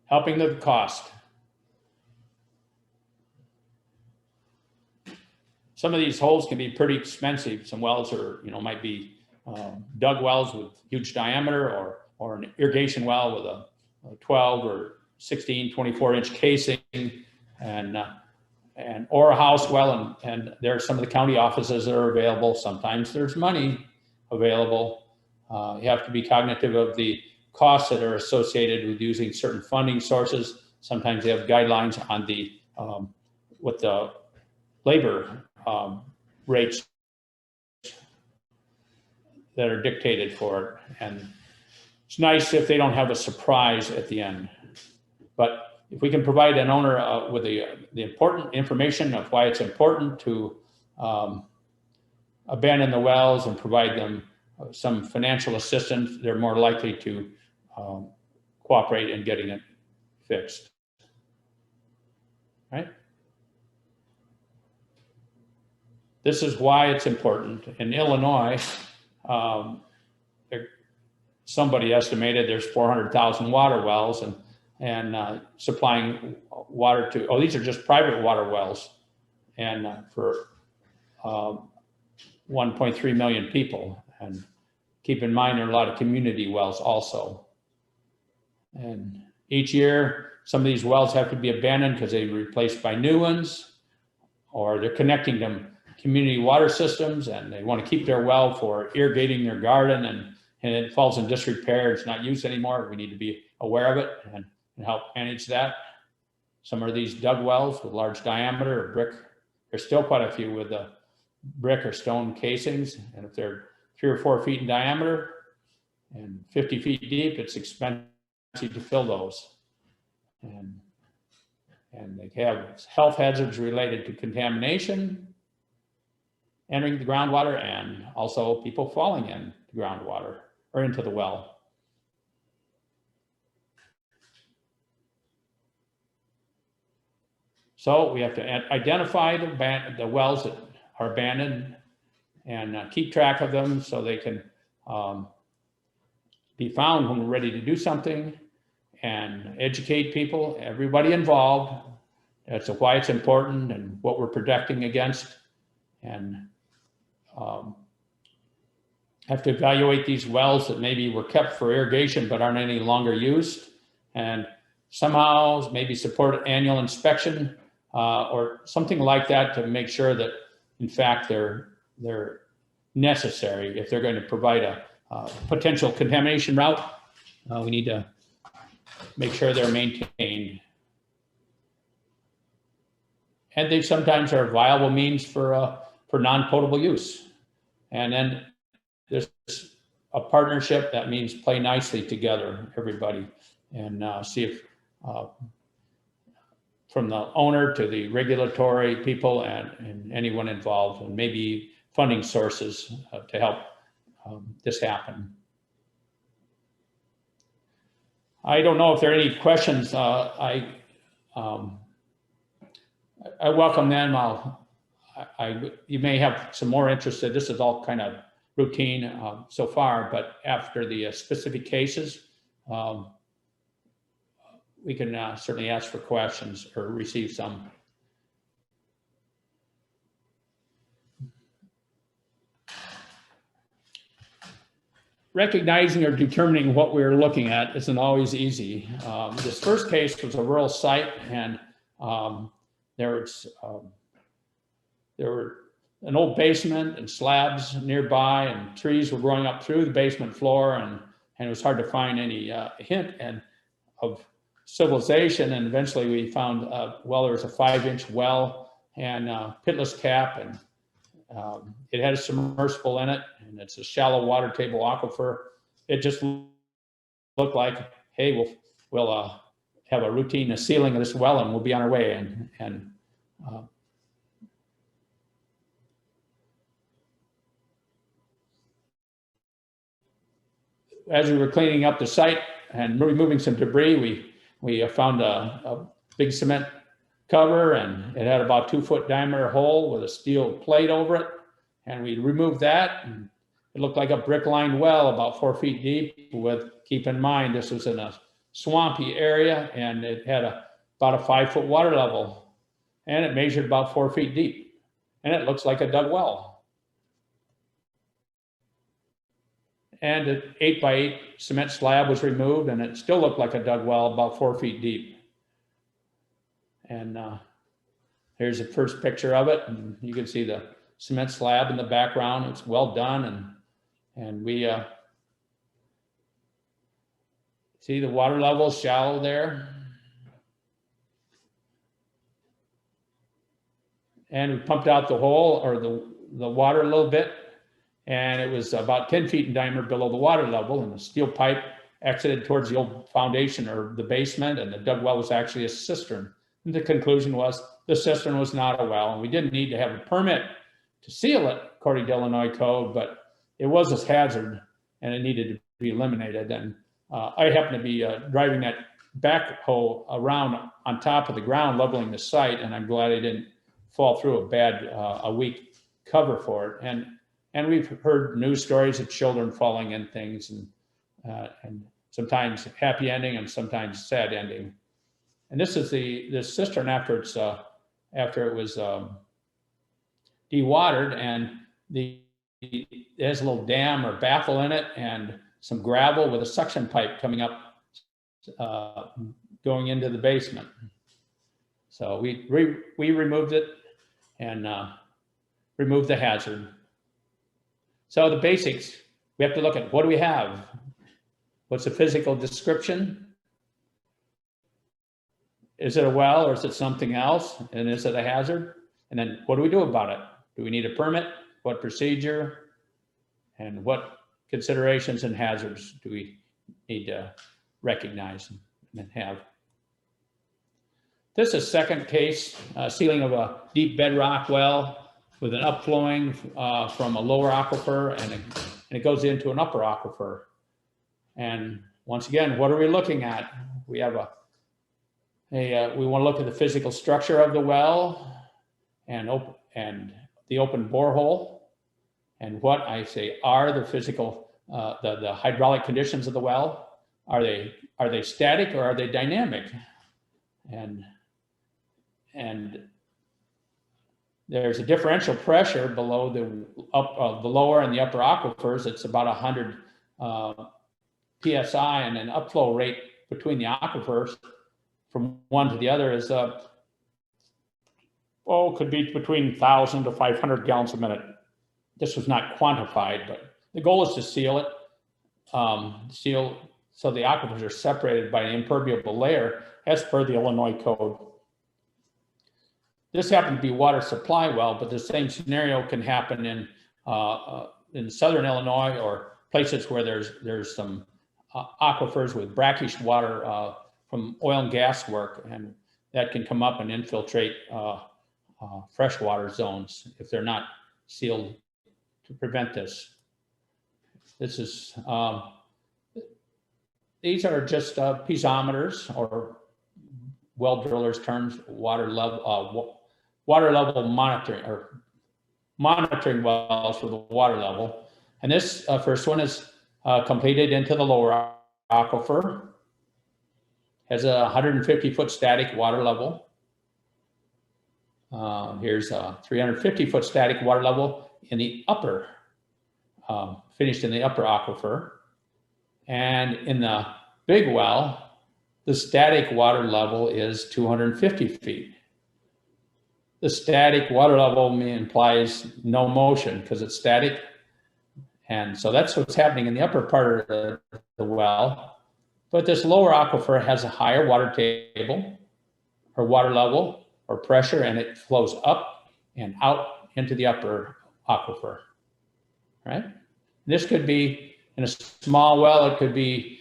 Helping the cost. Some of these holes can be pretty expensive. Some wells are, might be dug wells with huge diameter, or an irrigation well with a 12 or 16, 24-inch casing, or a house well, and there are some of the county offices that are available. Sometimes there's money available. You have to be cognitive of the costs that are associated with using certain funding sources. Sometimes they have guidelines on the what the labor rates that are dictated for it. And it's nice if they don't have a surprise at the end. But if we can provide an owner with the important information of why it's important to abandon the wells and provide them some financial assistance, they're more likely to cooperate in getting it fixed. Right? This is why it's important. In Illinois, somebody estimated there's 400,000 water wells and supplying water to, oh, these are just private water wells, and for 1.3 million people. And keep in mind, there are a lot of community wells also. And each year, some of these wells have to be abandoned because they're replaced by new ones, or they're connecting them community water systems, and they want to keep their well for irrigating their garden, and it falls in disrepair. It's not used anymore. We need to be aware of it and help manage that. Some of these dug wells with large diameter or brick, there's still quite a few with the brick or stone casings. And if they're 3 or 4 feet in diameter and 50 feet deep, it's expensive to fill those. And they have health hazards related to contamination entering the groundwater, and also people falling in the groundwater or into the well. So we have to identify the wells that are abandoned and keep track of them so they can be found when we're ready to do something, and educate people, everybody involved. That's why it's important and what we're protecting against. And have to evaluate these wells that maybe were kept for irrigation but aren't any longer used, and somehow maybe support annual inspection or something like that to make sure that in fact they're necessary. If they're going to provide a potential contamination route, we need to make sure they're maintained. And they sometimes are viable means for non-potable use. And then there's a partnership. That means play nicely together, everybody, and see if from the owner to the regulatory people and anyone involved, and maybe funding sources to help this happen. I don't know if there are any questions. I welcome them. You may have some more interest. This is all kind of routine so far, but after the specific cases, we can certainly ask for questions or receive some. Recognizing or determining what we're looking at isn't always easy. This first case was a rural site, and there were an old basement and slabs nearby, and trees were growing up through the basement floor, and it was hard to find any hint of civilization. And eventually we found, well, there was a 5-inch well and pitless cap, and it had a submersible in it, and it's a shallow water table aquifer. It just looked like, hey, we'll have a routine sealing of this well and we'll be on our way. And as we were cleaning up the site and removing some debris, we found a big cement cover, and it had about 2-foot diameter hole with a steel plate over it. And we removed that, and it looked like a brick-lined well about 4 feet deep. Keep in mind, this was in a swampy area, and it had about a 5-foot water level, and it measured about 4 feet deep, and it looks like a dug well. And an 8x8 cement slab was removed, and it still looked like a dug well about 4 feet deep. And here's the first picture of it, and you can see the cement slab in the background. It's well done, and we see the water level shallow there. And we pumped out the hole, or the water a little bit, and it was about 10 feet in diameter below the water level, and the steel pipe exited towards the old foundation or the basement, and the dug well was actually a cistern. And the conclusion was the cistern was not a well, and we didn't need to have a permit to seal it according to Illinois code, but it was a hazard and it needed to be eliminated. And I happened to be driving that backhoe around on top of the ground, leveling the site, and I'm glad I didn't fall through a weak cover for it. And we've heard news stories of children falling in things, and sometimes happy ending and sometimes sad ending. And this is the cistern after it was dewatered, and there's a little dam or baffle in it and some gravel with a suction pipe coming up, going into the basement. So we removed it and removed the hazard. So the basics, we have to look at what do we have? What's the physical description? Is it a well or is it something else? And is it a hazard? And then what do we do about it? Do we need a permit? What procedure? And what considerations and hazards do we need to recognize and have? This is a second case, sealing of a deep bedrock well with an upflowing from a lower aquifer, and it goes into an upper aquifer. And once again, what are we looking at? We have we want to look at the physical structure of the well and the open borehole, and what I say are the physical, the hydraulic conditions of the well. Are they static or are they dynamic? And there's a differential pressure below the lower and the upper aquifers. It's about 100 psi, and an upflow rate between the aquifers from one to the other is could be between 1,000 to 500 gallons a minute. This was not quantified, but the goal is to seal it, so the aquifers are separated by an impermeable layer as per the Illinois code. This happened to be water supply well, but the same scenario can happen in southern Illinois or places where there's some aquifers with brackish water from oil and gas work, and that can come up and infiltrate freshwater zones if they're not sealed to prevent this. This is these are just piezometers, or well drillers' terms, water level monitoring, or monitoring wells for the water level. And this first one is completed into the lower aquifer, has a 150-foot static water level. Here's a 350-foot static water level in the upper, finished in the upper aquifer. And in the big well, the static water level is 250 feet. The static water level implies no motion because it's static. And so that's what's happening in the upper part of the well. But this lower aquifer has a higher water table or water level or pressure, and it flows up and out into the upper aquifer, right? This could be in a small well, it could be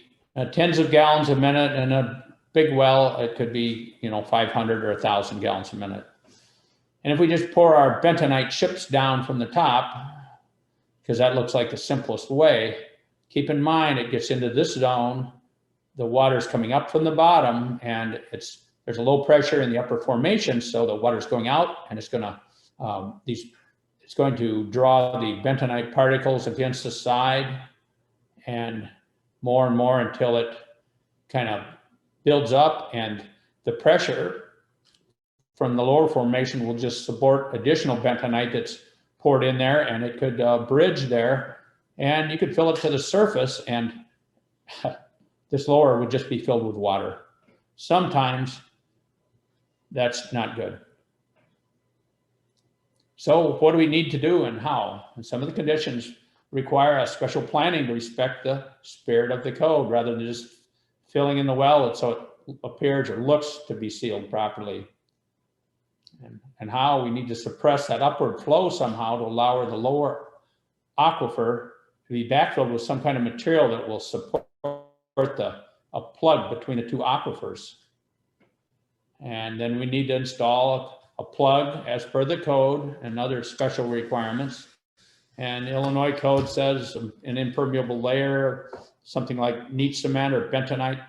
tens of gallons a minute. In a big well, it could be 500 or 1,000 gallons a minute. And if we just pour our bentonite chips down from the top, because that looks like the simplest way, keep in mind it gets into this zone, the water's coming up from the bottom, and there's a low pressure in the upper formation, so the water's going out, and it's going to draw the bentonite particles against the side, and more until it kind of builds up, and the pressure from the lower formation will just support additional bentonite that's poured in there, and it could bridge there, and you could fill it to the surface, and this lower would just be filled with water. Sometimes that's not good. So what do we need to do and how? And some of the conditions require a special planning to respect the spirit of the code rather than just filling in the well so it appears or looks to be sealed properly. And how we need to suppress that upward flow somehow to allow the lower aquifer to be backfilled with some kind of material that will support a plug between the two aquifers. And then we need to install a plug as per the code and other special requirements. And the Illinois code says an impermeable layer, something like neat cement or bentonite,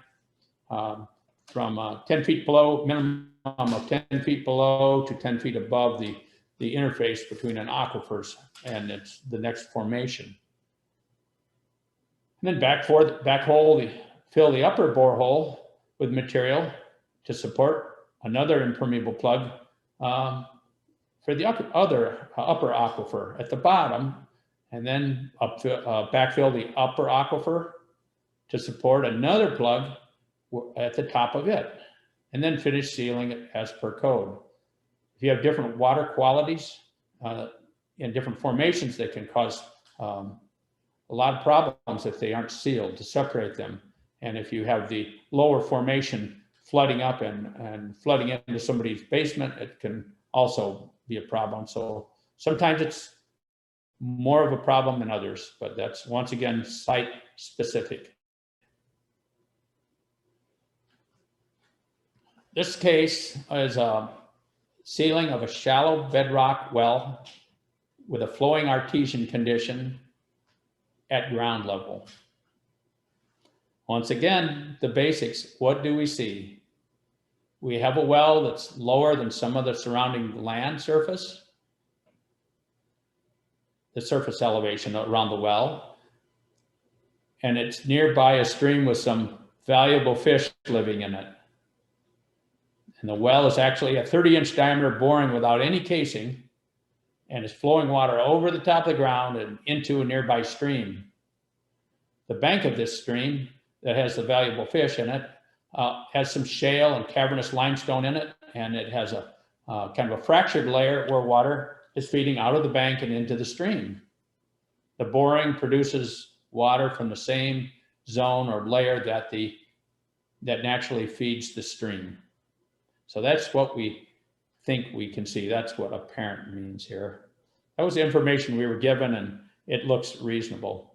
from 10 feet below, minimum of 10 feet below to 10 feet above the interface between an aquifers and it's the next formation. And then fill the upper borehole with material to support another impermeable plug for the upper aquifer at the bottom, and then backfill the upper aquifer to support another plug at the top of it, and then finish sealing it as per code. If you have different water qualities in different formations, that can cause a lot of problems if they aren't sealed to separate them. And if you have the lower formation flooding up and flooding into somebody's basement, it can also be a problem. So sometimes it's more of a problem than others, but that's once again site specific. This case is a sealing of a shallow bedrock well with a flowing artesian condition at ground level. Once again, the basics, what do we see? We have a well that's lower than some of the surrounding land surface, the surface elevation around the well, and it's nearby a stream with some valuable fish living in it. And the well is actually a 30-inch diameter boring without any casing, and is flowing water over the top of the ground and into a nearby stream. The bank of this stream that has the valuable fish in it has some shale and cavernous limestone in it, and it has a kind of a fractured layer where water is feeding out of the bank and into the stream. The boring produces water from the same zone or layer that naturally feeds the stream. So that's what we think we can see. That's what apparent means here. That was the information we were given, and it looks reasonable.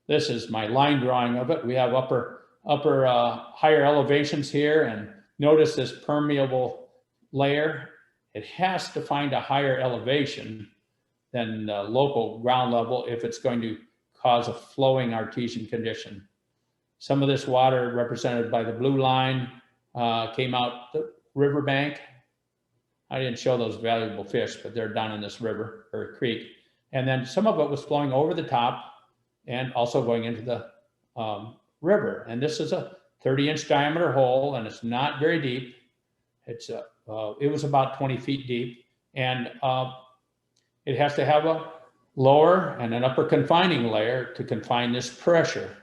This is my line drawing of it. We have higher elevations here, and notice this permeable layer. It has to find a higher elevation than the local ground level if it's going to cause a flowing artesian condition. Some of this water, represented by the blue line, came out the riverbank. I didn't show those valuable fish, but they're down in this river or creek. And then some of it was flowing over the top and also going into the river. And this is a 30-inch diameter hole, and it's not very deep. It was about 20 feet deep, and it has to have a lower and an upper confining layer to confine this pressure.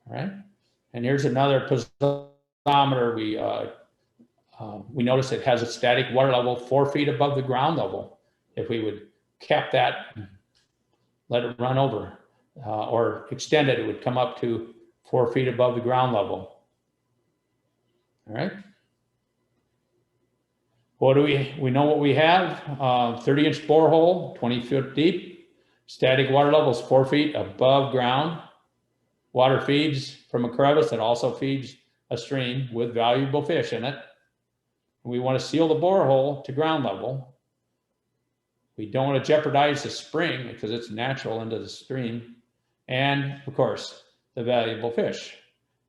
All right, and here's another piezometer. We notice it has a static water level 4 feet above the ground level. If we would cap that, let it run over, or extend it, it would come up to 4 feet above the ground level. All right. What do we know what we have? 30-inch borehole, 20 feet deep. Static water level is 4 feet above ground. Water feeds from a crevice that also feeds a stream with valuable fish in it. We want to seal the borehole to ground level. We don't want to jeopardize the spring because it's natural into the stream. And of course, the valuable fish.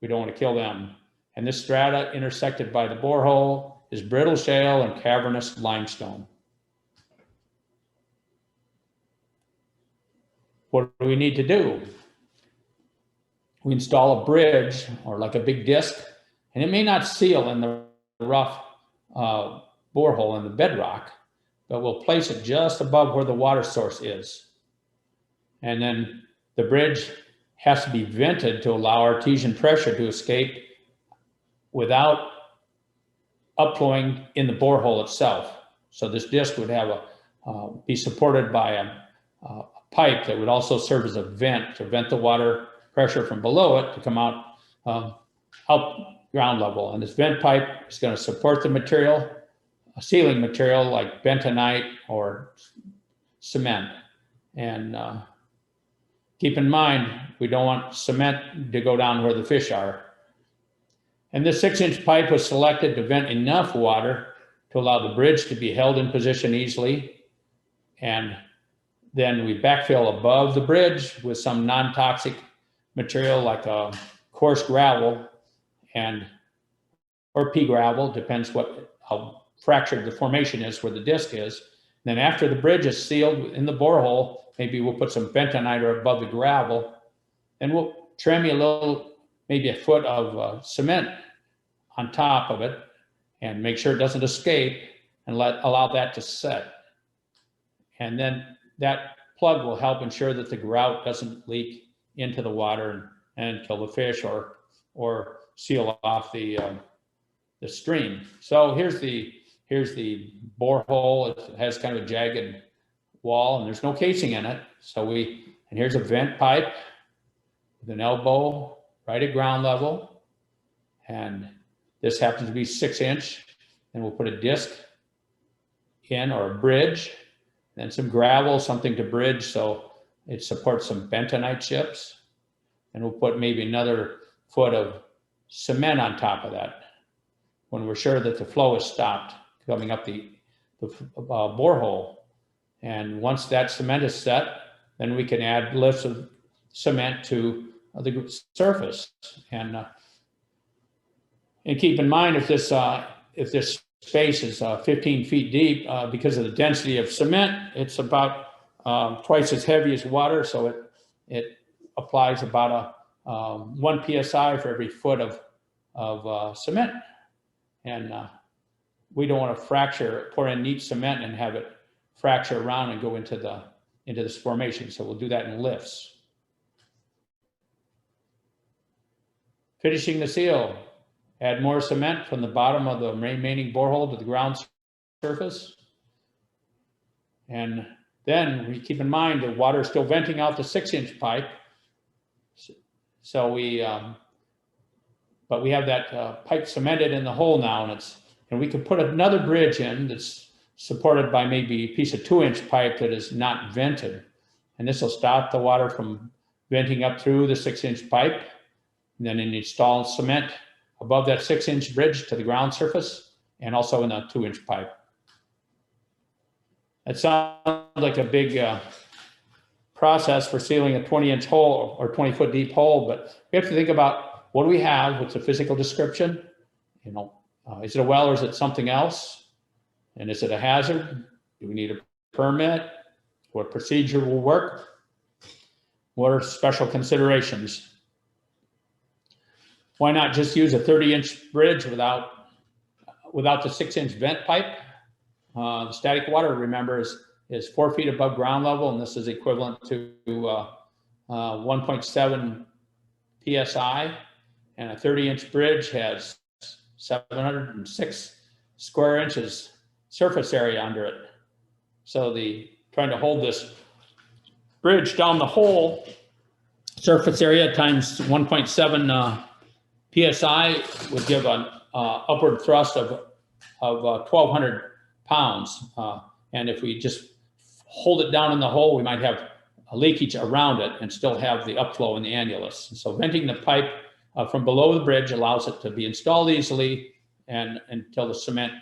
We don't want to kill them. And this strata intersected by the borehole is brittle shale and cavernous limestone. What do we need to do? We install a bridge or like a big disc, and it may not seal in the rough borehole in the bedrock, but we'll place it just above where the water source is. And then the bridge has to be vented to allow artesian pressure to escape without upflowing in the borehole itself. So this disc would have be supported by a pipe that would also serve as a vent to vent the water pressure from below it to come out ground level. And this vent pipe is going to support the material, a sealing material like bentonite or cement. And keep in mind, we don't want cement to go down where the fish are. And this 6-inch pipe was selected to vent enough water to allow the bridge to be held in position easily. And then we backfill above the bridge with some non-toxic material like a coarse gravel or pea gravel, depends how fractured the formation is where the disc is. Then after the bridge is sealed in the borehole, maybe we'll put some bentonite above the gravel, and we'll trim a little, maybe a foot of cement on top of it, and make sure it doesn't escape, and allow that to set. And then that plug will help ensure that the grout doesn't leak into the water and kill the fish or seal off the stream. So here's the borehole. It has kind of a jagged wall, and there's no casing in it. And here's a vent pipe with an elbow right at ground level. And this happens to be 6-inch. And we'll put a disc in, or a bridge, then some gravel, something to bridge so it supports some bentonite chips. And we'll put maybe another foot of cement on top of that when we're sure that the flow is stopped coming up the borehole. And once that cement is set, then we can add lifts of cement to the surface. And keep in mind, if this space is 15 feet deep, because of the density of cement, it's about twice as heavy as water. So it applies about 1 PSI for every foot of cement. And we don't want to pour in neat cement and have it fracture around and go into this formation. So we'll do that in lifts. Finishing the seal. Add more cement from the bottom of the remaining borehole to the ground surface. And then we keep in mind the water is still venting out the 6-inch pipe. So but we have that pipe cemented in the hole now, and we can put another bridge in that's supported by maybe a piece of 2-inch pipe that is not vented. And this will stop the water from venting up through the 6-inch pipe. And then install cement above that 6-inch bridge to the ground surface, and also in a 2-inch pipe. It sounds like a big process for sealing a 20-inch hole or 20-foot deep hole, but we have to think about what do we have, what's the physical description, is it a well or is it something else? And is it a hazard? Do we need a permit? What procedure will work? What are special considerations? Why not just use a 30-inch bridge without the 6-inch vent pipe? The static water, remember, is 4 feet above ground level, and this is equivalent to 1.7 PSI. And a 30-inch bridge has 706 square inches surface area under it. So trying to hold this bridge down the hole, surface area times 1.7 PSI would give an upward thrust of 1,200 pounds. And if we just hold it down in the hole, we might have a leakage around it and still have the upflow in the annulus. So venting the pipe from below the bridge allows it to be installed easily and until the cement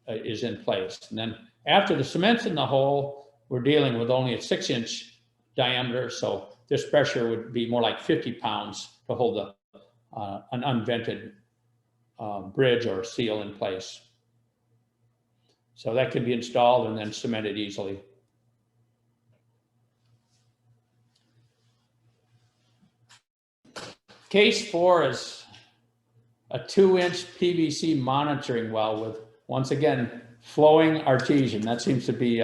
is in place. And then after the cement's in the hole, we're dealing with only a 6-inch diameter. So this pressure would be more like 50 pounds to hold an unvented bridge or seal in place. So that can be installed and then cemented easily. Case 4 is a 2-inch PVC monitoring well with, once again, flowing artesian. That seems to be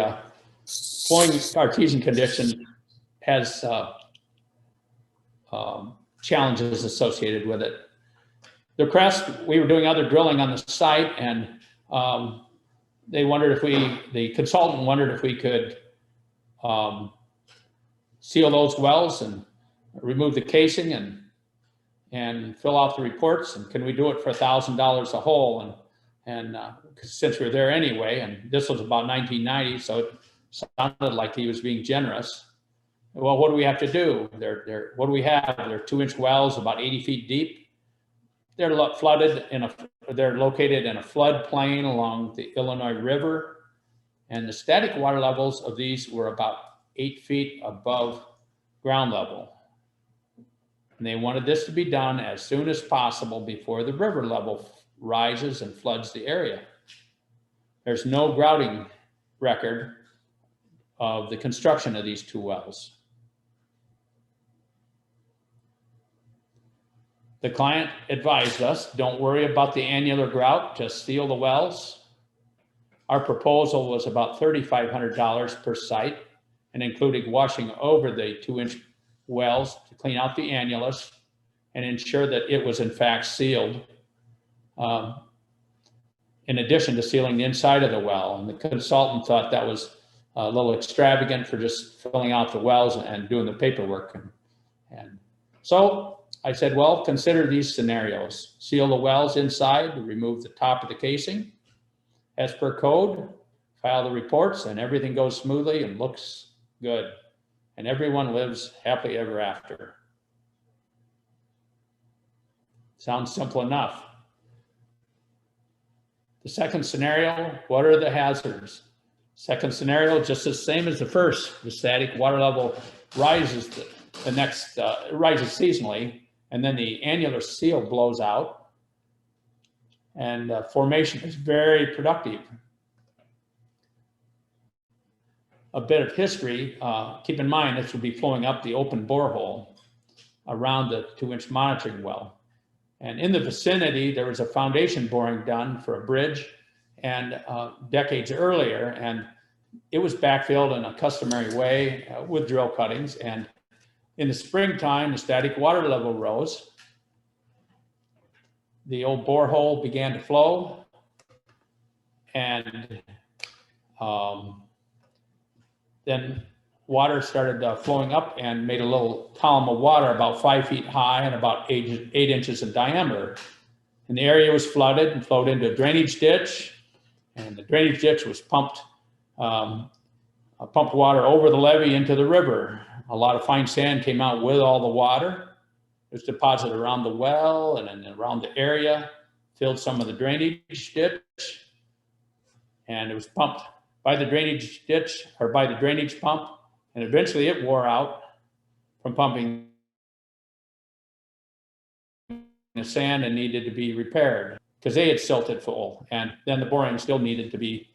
flowing artesian condition has challenges associated with it. The crest, we were doing other drilling on the site, and they wondered the consultant wondered if we could seal those wells and remove the casing and fill out the reports, and can we do it for $1,000 a hole? And since we were there anyway, and this was about 1990, so sounded like he was being generous. Well, what do we have to do? What do we have? They're 2-inch wells about 80 feet deep. They're located in a floodplain along the Illinois River, and the static water levels of these were about 8 feet above ground level. And they wanted this to be done as soon as possible before the river level rises and floods the area. There's no grouting record of the construction of these 2 wells. The client advised us, don't worry about the annular grout, just seal the wells. Our proposal was about $3,500 per site and included washing over the 2-inch wells to clean out the annulus and ensure that it was in fact sealed, in addition to sealing the inside of the well. And the consultant thought that was a little extravagant for just filling out the wells and doing the paperwork. And so I said, well, consider these scenarios. Seal the wells inside to remove the top of the casing. As per code, file the reports, and everything goes smoothly and looks good. And everyone lives happily ever after. Sounds simple enough. The second scenario, what are the hazards? Second scenario, just the same as the first. The static water level rises rises seasonally, and then the annular seal blows out, and formation is very productive. A bit of history, keep in mind this would be flowing up the open borehole around the 2-inch monitoring well. And in the vicinity, there was a foundation boring done for a bridge and decades earlier, and it was backfilled in a customary way with drill cuttings. And in the springtime, the static water level rose. The old borehole began to flow, and then water started flowing up and made a little column of water about 5 feet high and about 8 inches in diameter. And the area was flooded and flowed into a drainage ditch, and the drainage ditch was pumped water over the levee into the river. A lot of fine sand came out with all the water. It was deposited around the well and then around the area, filled some of the drainage ditch, and it was pumped by the drainage ditch or by the drainage pump, and eventually it wore out from pumping the sand and needed to be repaired because they had silted full, and then the boring still needed to be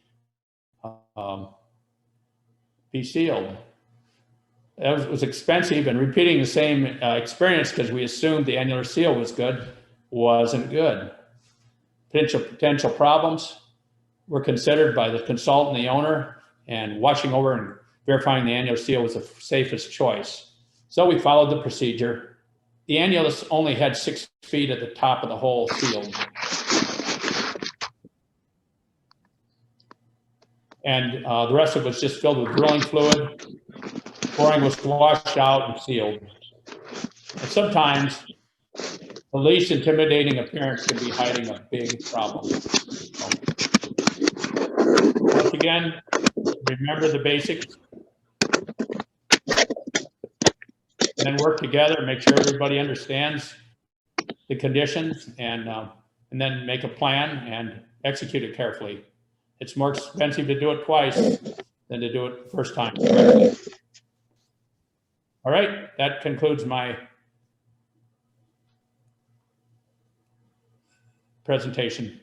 sealed. It was expensive, and repeating the same experience because we assumed the annular seal was good wasn't good. Potential problems were considered by the consultant, the owner, and watching over and verifying the annular seal was the safest choice. So we followed the procedure. The annulus only had 6 feet at the top of the hole sealed. And the rest of it was just filled with drilling fluid. Boring was washed out and sealed. And sometimes the least intimidating appearance can be hiding a big problem. Once again, remember the basics. And then work together, make sure everybody understands the conditions, and then make a plan and execute it carefully. It's more expensive to do it twice than to do it the first time correctly. All right, that concludes my presentation.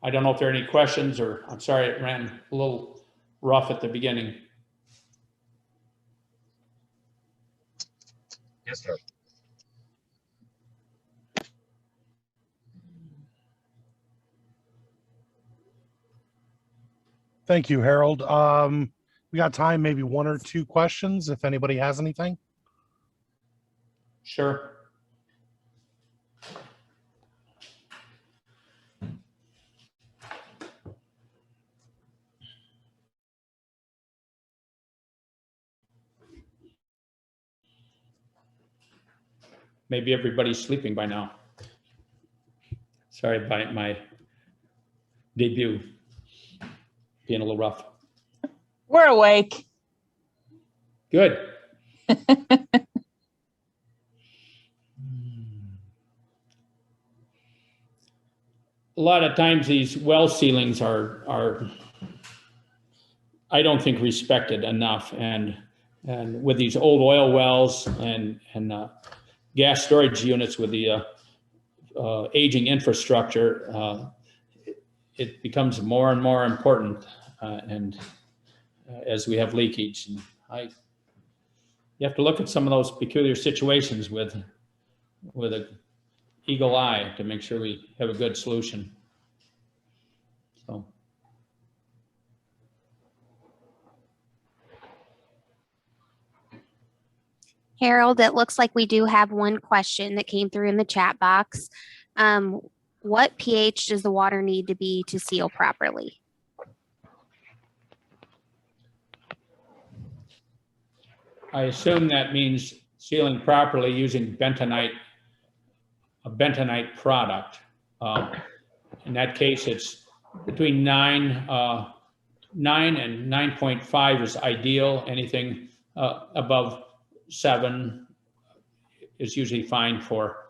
I don't know if there are any questions, or I'm sorry it ran a little rough at the beginning. Yes, sir. Thank you, Harold. We got time, maybe 1 or 2 questions, if anybody has anything. Sure. Maybe everybody's sleeping by now. Sorry about my debut being a little rough. We're awake. Good. A lot of times these well ceilings are I don't think respected enough, and with these old oil wells and gas storage units with the aging infrastructure, it becomes more and more important, and as we have leakage, and you have to look at some of those peculiar situations with a eagle eye to make sure we have a good solution. So. Harold, it looks like we do have one question that came through in the chat box. What pH does the water need to be to seal properly? I assume that means sealing properly using bentonite, a bentonite product. In that case, it's between 9 and 9.5 is ideal. Anything above 7 is usually fine for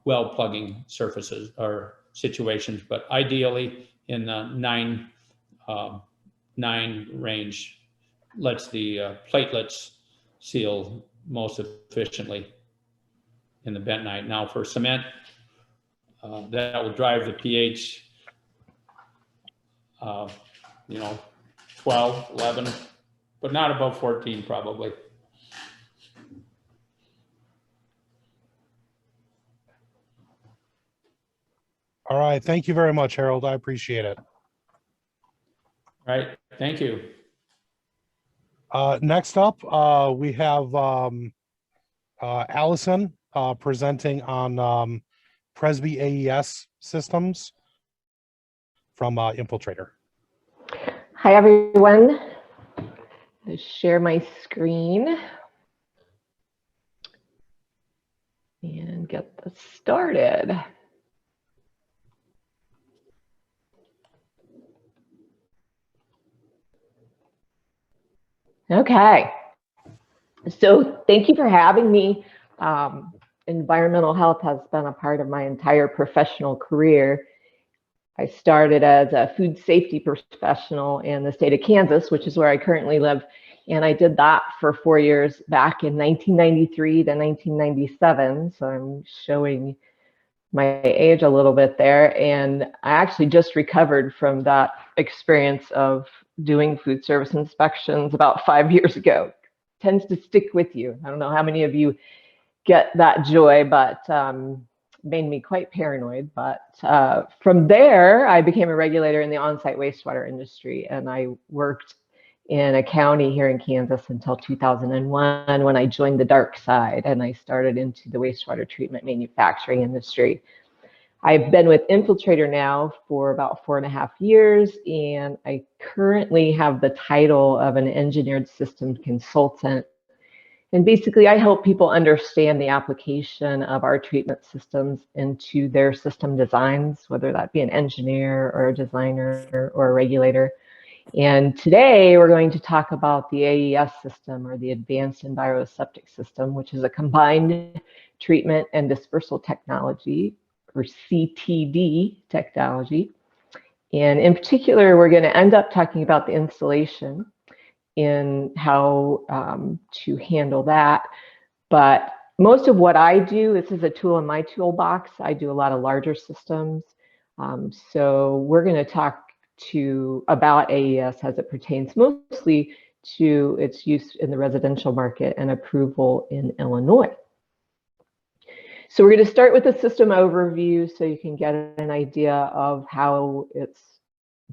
well plugging surfaces or situations, but ideally in the 9 range lets the platelets seal most efficiently in the bentonite. Now for cement, that will drive the pH, 12, 11, but not above 14 probably. All right. Thank you very much, Harold. I appreciate it. All right. Thank you. Next up, we have Allison presenting on Presby AES systems from Infiltrator. Hi, everyone. Let's share my screen and get this started. Okay, so thank you for having me. Environmental health has been a part of my entire professional career. I started as a food safety professional in the state of Kansas, which is where I currently live. And I did that for 4 years back in 1993 to 1997. So I'm showing my age a little bit there. And I actually just recovered from that experience of doing food service inspections about 5 years ago. Tends to stick with you. I don't know how many of you get that joy, but made me quite paranoid. But from there, I became a regulator in the on-site wastewater industry, and I worked in a county here in Kansas until 2001 when I joined the dark side and I started into the wastewater treatment manufacturing industry. I've been with Infiltrator now for about 4.5 years, and I currently have the title of an engineered systems consultant. And basically, I help people understand the application of our treatment systems into their system designs, whether that be an engineer or a designer or a regulator. And today, we're going to talk about the AES system, or the Advanced Enviroseptic System, which is a combined treatment and dispersal technology, or CTD technology. And in particular, we're going to end up talking about the installation in how to handle that. But most of what I do, this is a tool in my toolbox. I do a lot of larger systems. So we're going to talk about AES as it pertains mostly to its use in the residential market and approval in Illinois. So we're going to start with the system overview so you can get an idea of how it's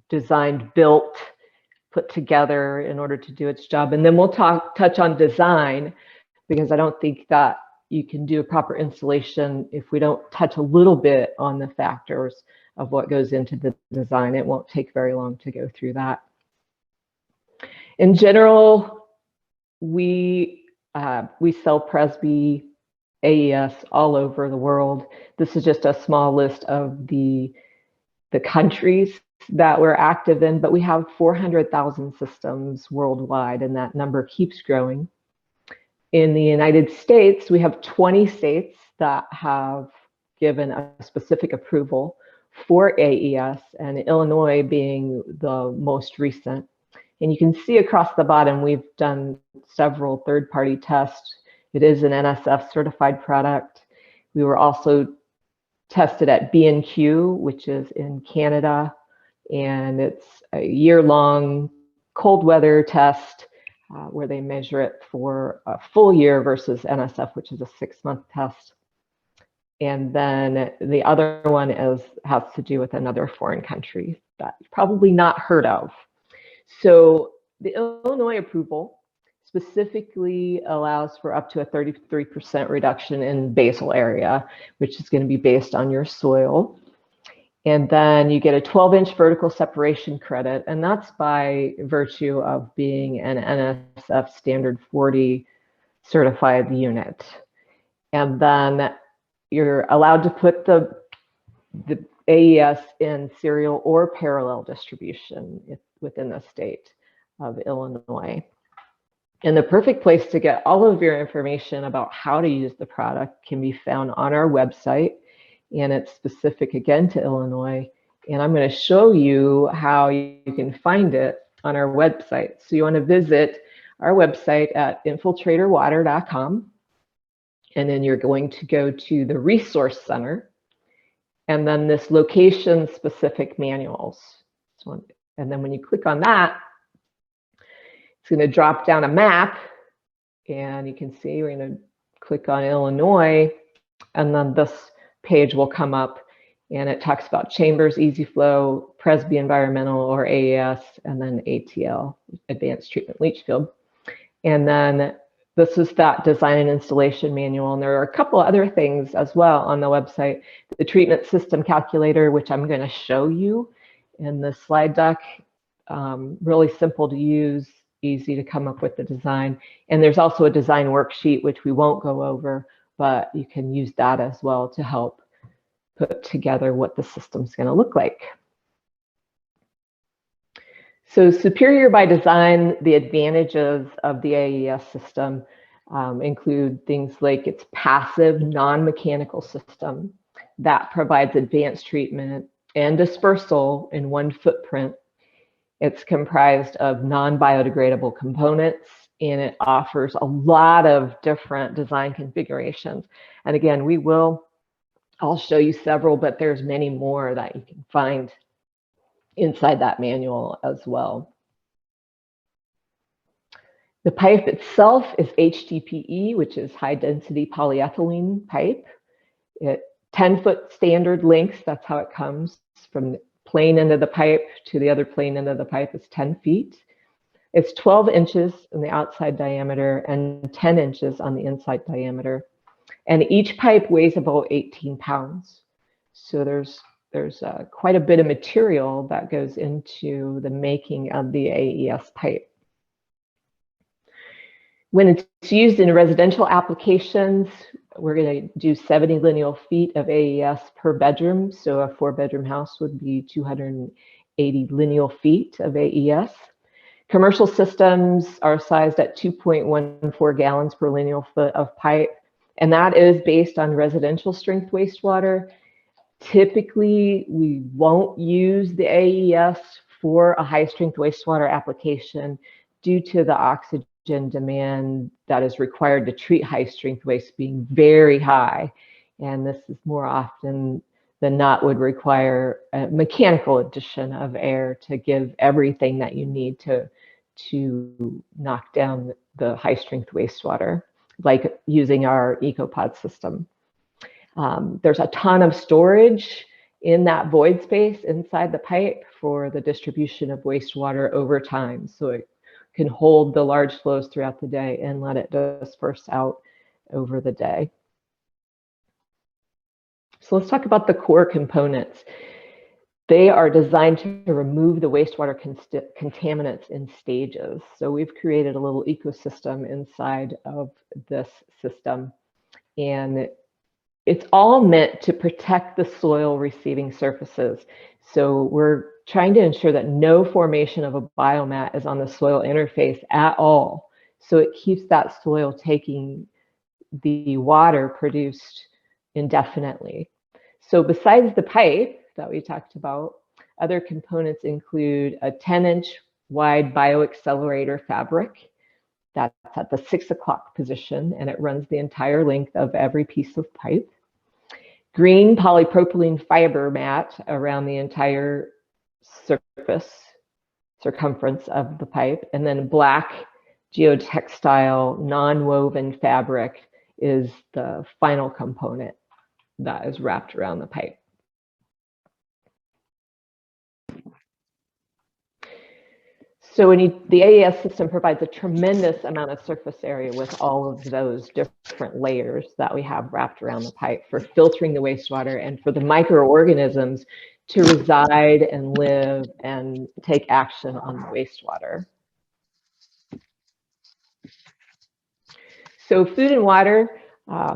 designed, built, put together in order to do its job. And then we'll touch on design, because I don't think that you can do a proper installation if we don't touch a little bit on the factors of what goes into the design. It won't take very long to go through that. In general, we sell Presby AES all over the world. This is just a small list of the the countries that we're active in, but we have 400,000 systems worldwide, and that number keeps growing. In the United States, we have 20 states that have given a specific approval for AES, and Illinois being the most recent. And you can see across the bottom, we've done several third-party tests. It is an NSF certified product. We were also tested at B&Q, which is in Canada, and it's a year-long cold weather test where they measure it for a full year versus NSF, which is a 6-month test. And then the other one has to do with another foreign country that you've probably not heard of. So the Illinois approval specifically allows for up to a 33% reduction in basal area, which is going to be based on your soil. And then you get a 12-inch vertical separation credit, and that's by virtue of being an NSF standard 40 certified unit. And then you're allowed to put the AES in serial or parallel distribution within the state of Illinois. And the perfect place to get all of your information about how to use the product can be found on our website, and it's specific again to Illinois. And I'm going to show you how you can find it on our website. So you want to visit our website at infiltratorwater.com, and then you're going to go to the Resource Center, and then this location specific manuals. And then when you click on that, it's going to drop down a map, and you can see we're going to click on Illinois, and then this page will come up, and it talks about Chambers, Easy Flow, Presby Environmental or AES, and then ATL, Advanced Treatment Leach Field. And then this is that design and installation manual, and there are a couple other things as well on the website. The treatment system calculator, which I'm going to show you in the slide deck, really simple to use, easy to come up with the design. And there's also a design worksheet, which we won't go over, but you can use that as well to help put together what the system's going to look like. So superior by design, the advantages of the AES system include things like its passive non-mechanical system that provides advanced treatment and dispersal in one footprint. It's comprised of non-biodegradable components, and it offers a lot of different design configurations. And again, I'll show you several, but there's many more that you can find inside that manual as well. The pipe itself is HDPE, which is high density polyethylene pipe. 10-foot standard lengths, that's how it comes from plane end of the pipe to the other plane end of the pipe is 10 feet. It's 12 inches in the outside diameter and 10 inches on the inside diameter. And each pipe weighs about 18 pounds. So there's quite a bit of material that goes into the making of the AES pipe. When it's used in residential applications, we're going to do 70 lineal feet of AES per bedroom. So a 4-bedroom house would be 280 lineal feet of AES. Commercial systems are sized at 2.14 gallons per lineal foot of pipe, and that is based on residential strength wastewater. Typically, we won't use the AES for a high strength wastewater application due to the oxygen demand that is required to treat high strength waste being very high. And this is more often than not would require a mechanical addition of air to give everything that you need to knock down the high strength wastewater, like using our EcoPod system. There's a ton of storage in that void space inside the pipe for the distribution of wastewater over time. So it can hold the large flows throughout the day and let it disperse out over the day. So let's talk about the core components. They are designed to remove the wastewater contaminants in stages. So we've created a little ecosystem inside of this system. And it's all meant to protect the soil receiving surfaces. So we're trying to ensure that no formation of a biomat is on the soil interface at all. So it keeps that soil taking the water produced indefinitely. So besides the pipe that we talked about, other components include a 10-inch wide bioaccelerator fabric that's at the 6 o'clock position, and it runs the entire length of every piece of pipe. Green polypropylene fiber mat around the entire circumference of the pipe, and then black geotextile non-woven fabric is the final component that is wrapped around the pipe. So the AES system provides a tremendous amount of surface area with all of those different layers that we have wrapped around the pipe for filtering the wastewater and for the microorganisms to reside and live and take action on the wastewater. So food and water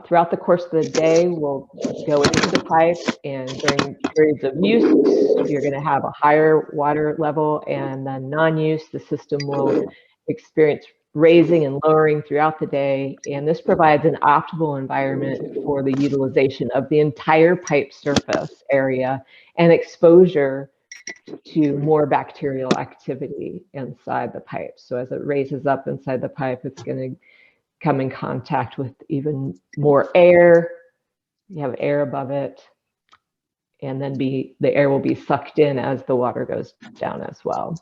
throughout the course of the day will go into the pipe, and during periods of use, you're going to have a higher water level, and then non-use, the system will experience raising and lowering throughout the day, and this provides an optimal environment for the utilization of the entire pipe surface area and exposure to more bacterial activity inside the pipe. So as it raises up inside the pipe, it's going to come in contact with even more air. You have air above it, and then the air will be sucked in as the water goes down as well.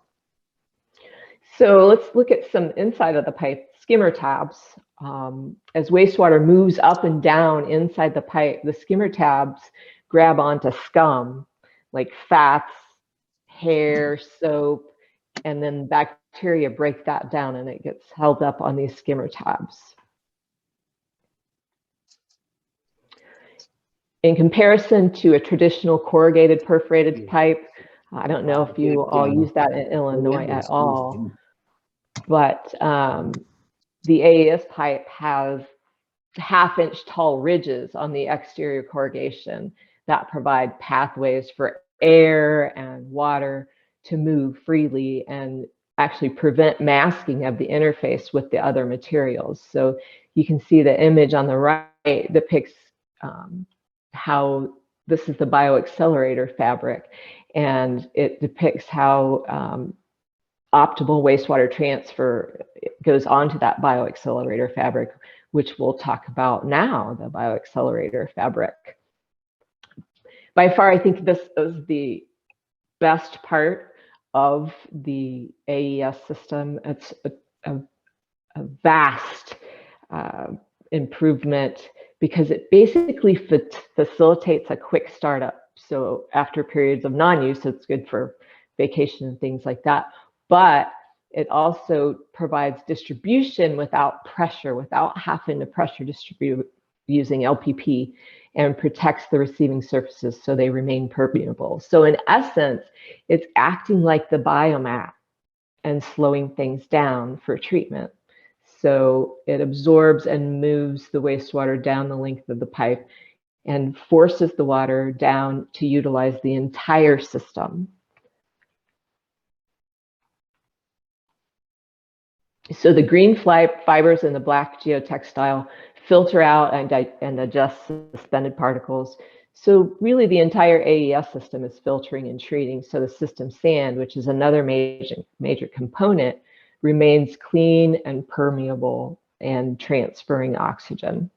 So let's look at some inside of the pipe skimmer tabs. As wastewater moves up and down inside the pipe, the skimmer tabs grab onto scum like fats, hair, soap, and then bacteria break that down and it gets held up on these skimmer tabs. In comparison to a traditional corrugated perforated pipe, I don't know if you all use that in Illinois at all, but the AES pipe has half-inch tall ridges on the exterior corrugation that provide pathways for air and water to move freely and actually prevent masking of the interface with the other materials. So you can see the image on the right depicts how this is the bioaccelerator fabric, and it depicts how optimal wastewater transfer goes onto that bioaccelerator fabric, which we'll talk about now, the bioaccelerator fabric. By far, I think this is the best part of the AES system. It's a vast improvement because it basically facilitates a quick startup. So after periods of non-use, it's good for vacation and things like that. But it also provides distribution without pressure, without having to pressure distribute using LPP, and protects the receiving surfaces so they remain permeable. So in essence, it's acting like the biomat and slowing things down for treatment. So it absorbs and moves the wastewater down the length of the pipe and forces the water down to utilize the entire system. So the green fibers and the black geotextile filter out and adjust suspended particles. So really the entire AES system is filtering and treating. So the system sand, which is another major component, remains clean and permeable and transferring oxygen.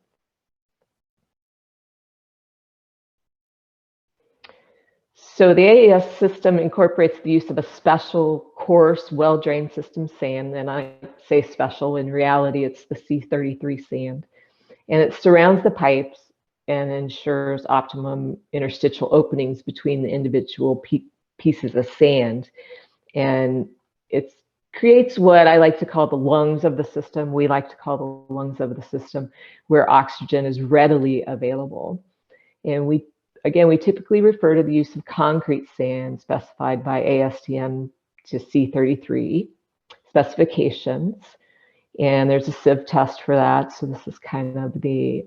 So the AES system incorporates the use of a special coarse, well-drained system sand, and I say special, in reality it's the C33 sand. And it surrounds the pipes and ensures optimum interstitial openings between the individual pieces of sand. And it creates what I like to call the lungs of the system. We like to call the lungs of the system, where oxygen is readily available. And we typically refer to the use of concrete sand specified by ASTM to C33 specifications. And there's a sieve test for that. So this is kind of the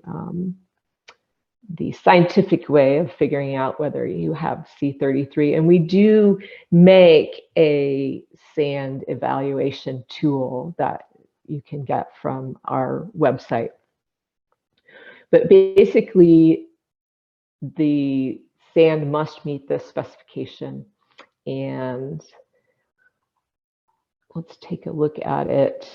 the scientific way of figuring out whether you have C33. And we do make a sand evaluation tool that you can get from our website. But basically, the sand must meet this specification. And let's take a look at it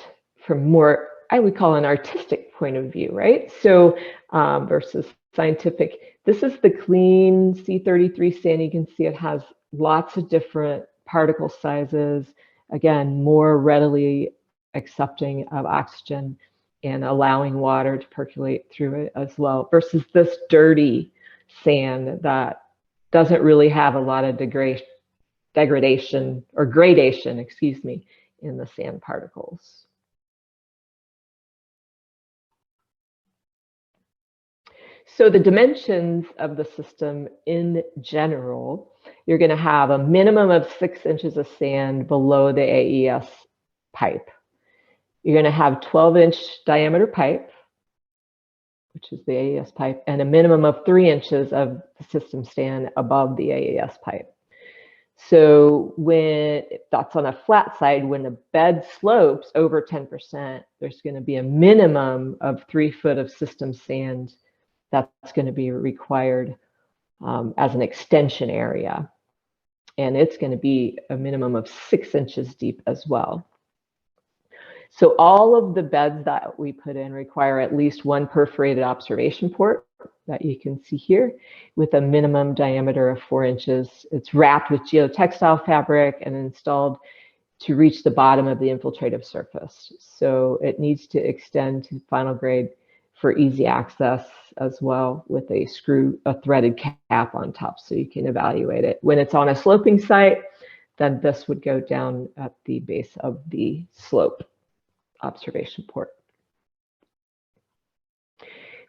from more, I would call an artistic point of view, right? So versus scientific. This is the clean C33 sand. You can see it has lots of different particle sizes. Again, more readily accepting of oxygen and allowing water to percolate through it as well, versus this dirty sand that doesn't really have a lot of degradation or gradation, excuse me, in the sand particles. So the dimensions of the system in general, you're going to have a minimum of 6 inches of sand below the AES pipe. You're going to have 12-inch diameter pipe, which is the AES pipe, and a minimum of 3 inches of the system sand above the AES pipe. So when that's on a flat side, when the bed slopes over 10%, there's going to be a minimum of 3 foot of system sand that's going to be required as an extension area. And it's going to be a minimum of 6 inches deep as well. So all of the beds that we put in require at least 1 perforated observation port that you can see here with a minimum diameter of 4 inches. It's wrapped with geotextile fabric and installed to reach the bottom of the infiltrative surface. So it needs to extend to final grade for easy access as well, with a threaded cap on top so you can evaluate it. When it's on a sloping site, then this would go down at the base of the slope observation port.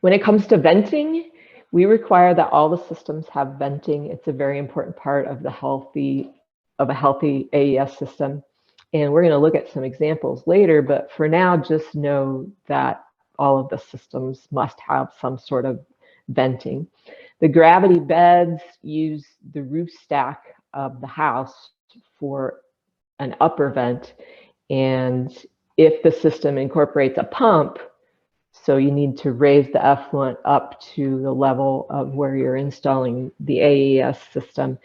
When it comes to venting, we require that all the systems have venting. It's a very important part of a healthy AES system. And we're going to look at some examples later, but for now, just know that all of the systems must have some sort of venting. The gravity beds use the roof stack of the house for an upper vent. And if the system incorporates a pump, so you need to raise the effluent up to the level of where you're installing the AES system,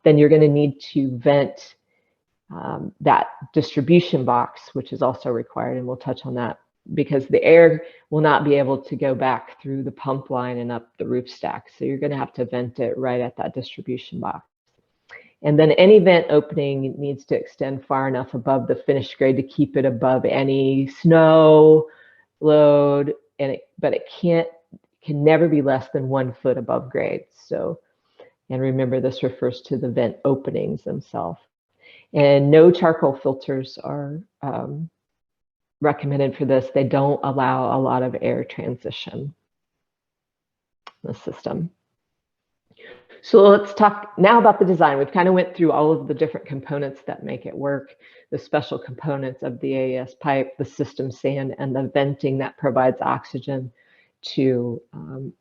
then you're going to need to vent that distribution box, which is also required, and we'll touch on that, because the air will not be able to go back through the pump line and up the roof stack. So you're going to have to vent it right at that distribution box. And then any vent opening needs to extend far enough above the finished grade to keep it above any snow load, but it can never be less than 1 foot above grade. So, and remember, this refers to the vent openings themselves. And no charcoal filters are recommended for this. They don't allow a lot of air transition in the system. So let's talk now about the design. We've kind of went through all of the different components that make it work, the special components of the AES pipe, the system sand, and the venting that provides oxygen to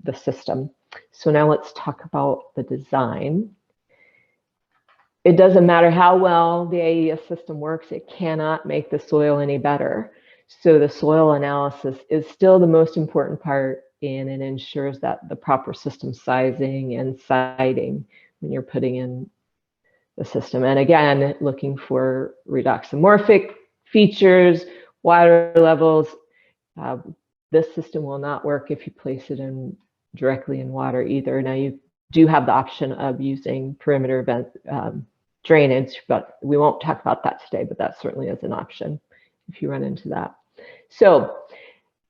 the system. So now let's talk about the design. It doesn't matter how well the AES system works, it cannot make the soil any better. So the soil analysis is still the most important part, and it ensures that the proper system sizing and siting when you're putting in the system. And again, looking for redoxamorphic features, water levels. This system will not work if you place it in directly in water either. Now you do have the option of using perimeter vent drainage, but we won't talk about that today, but that certainly is an option if you run into that. So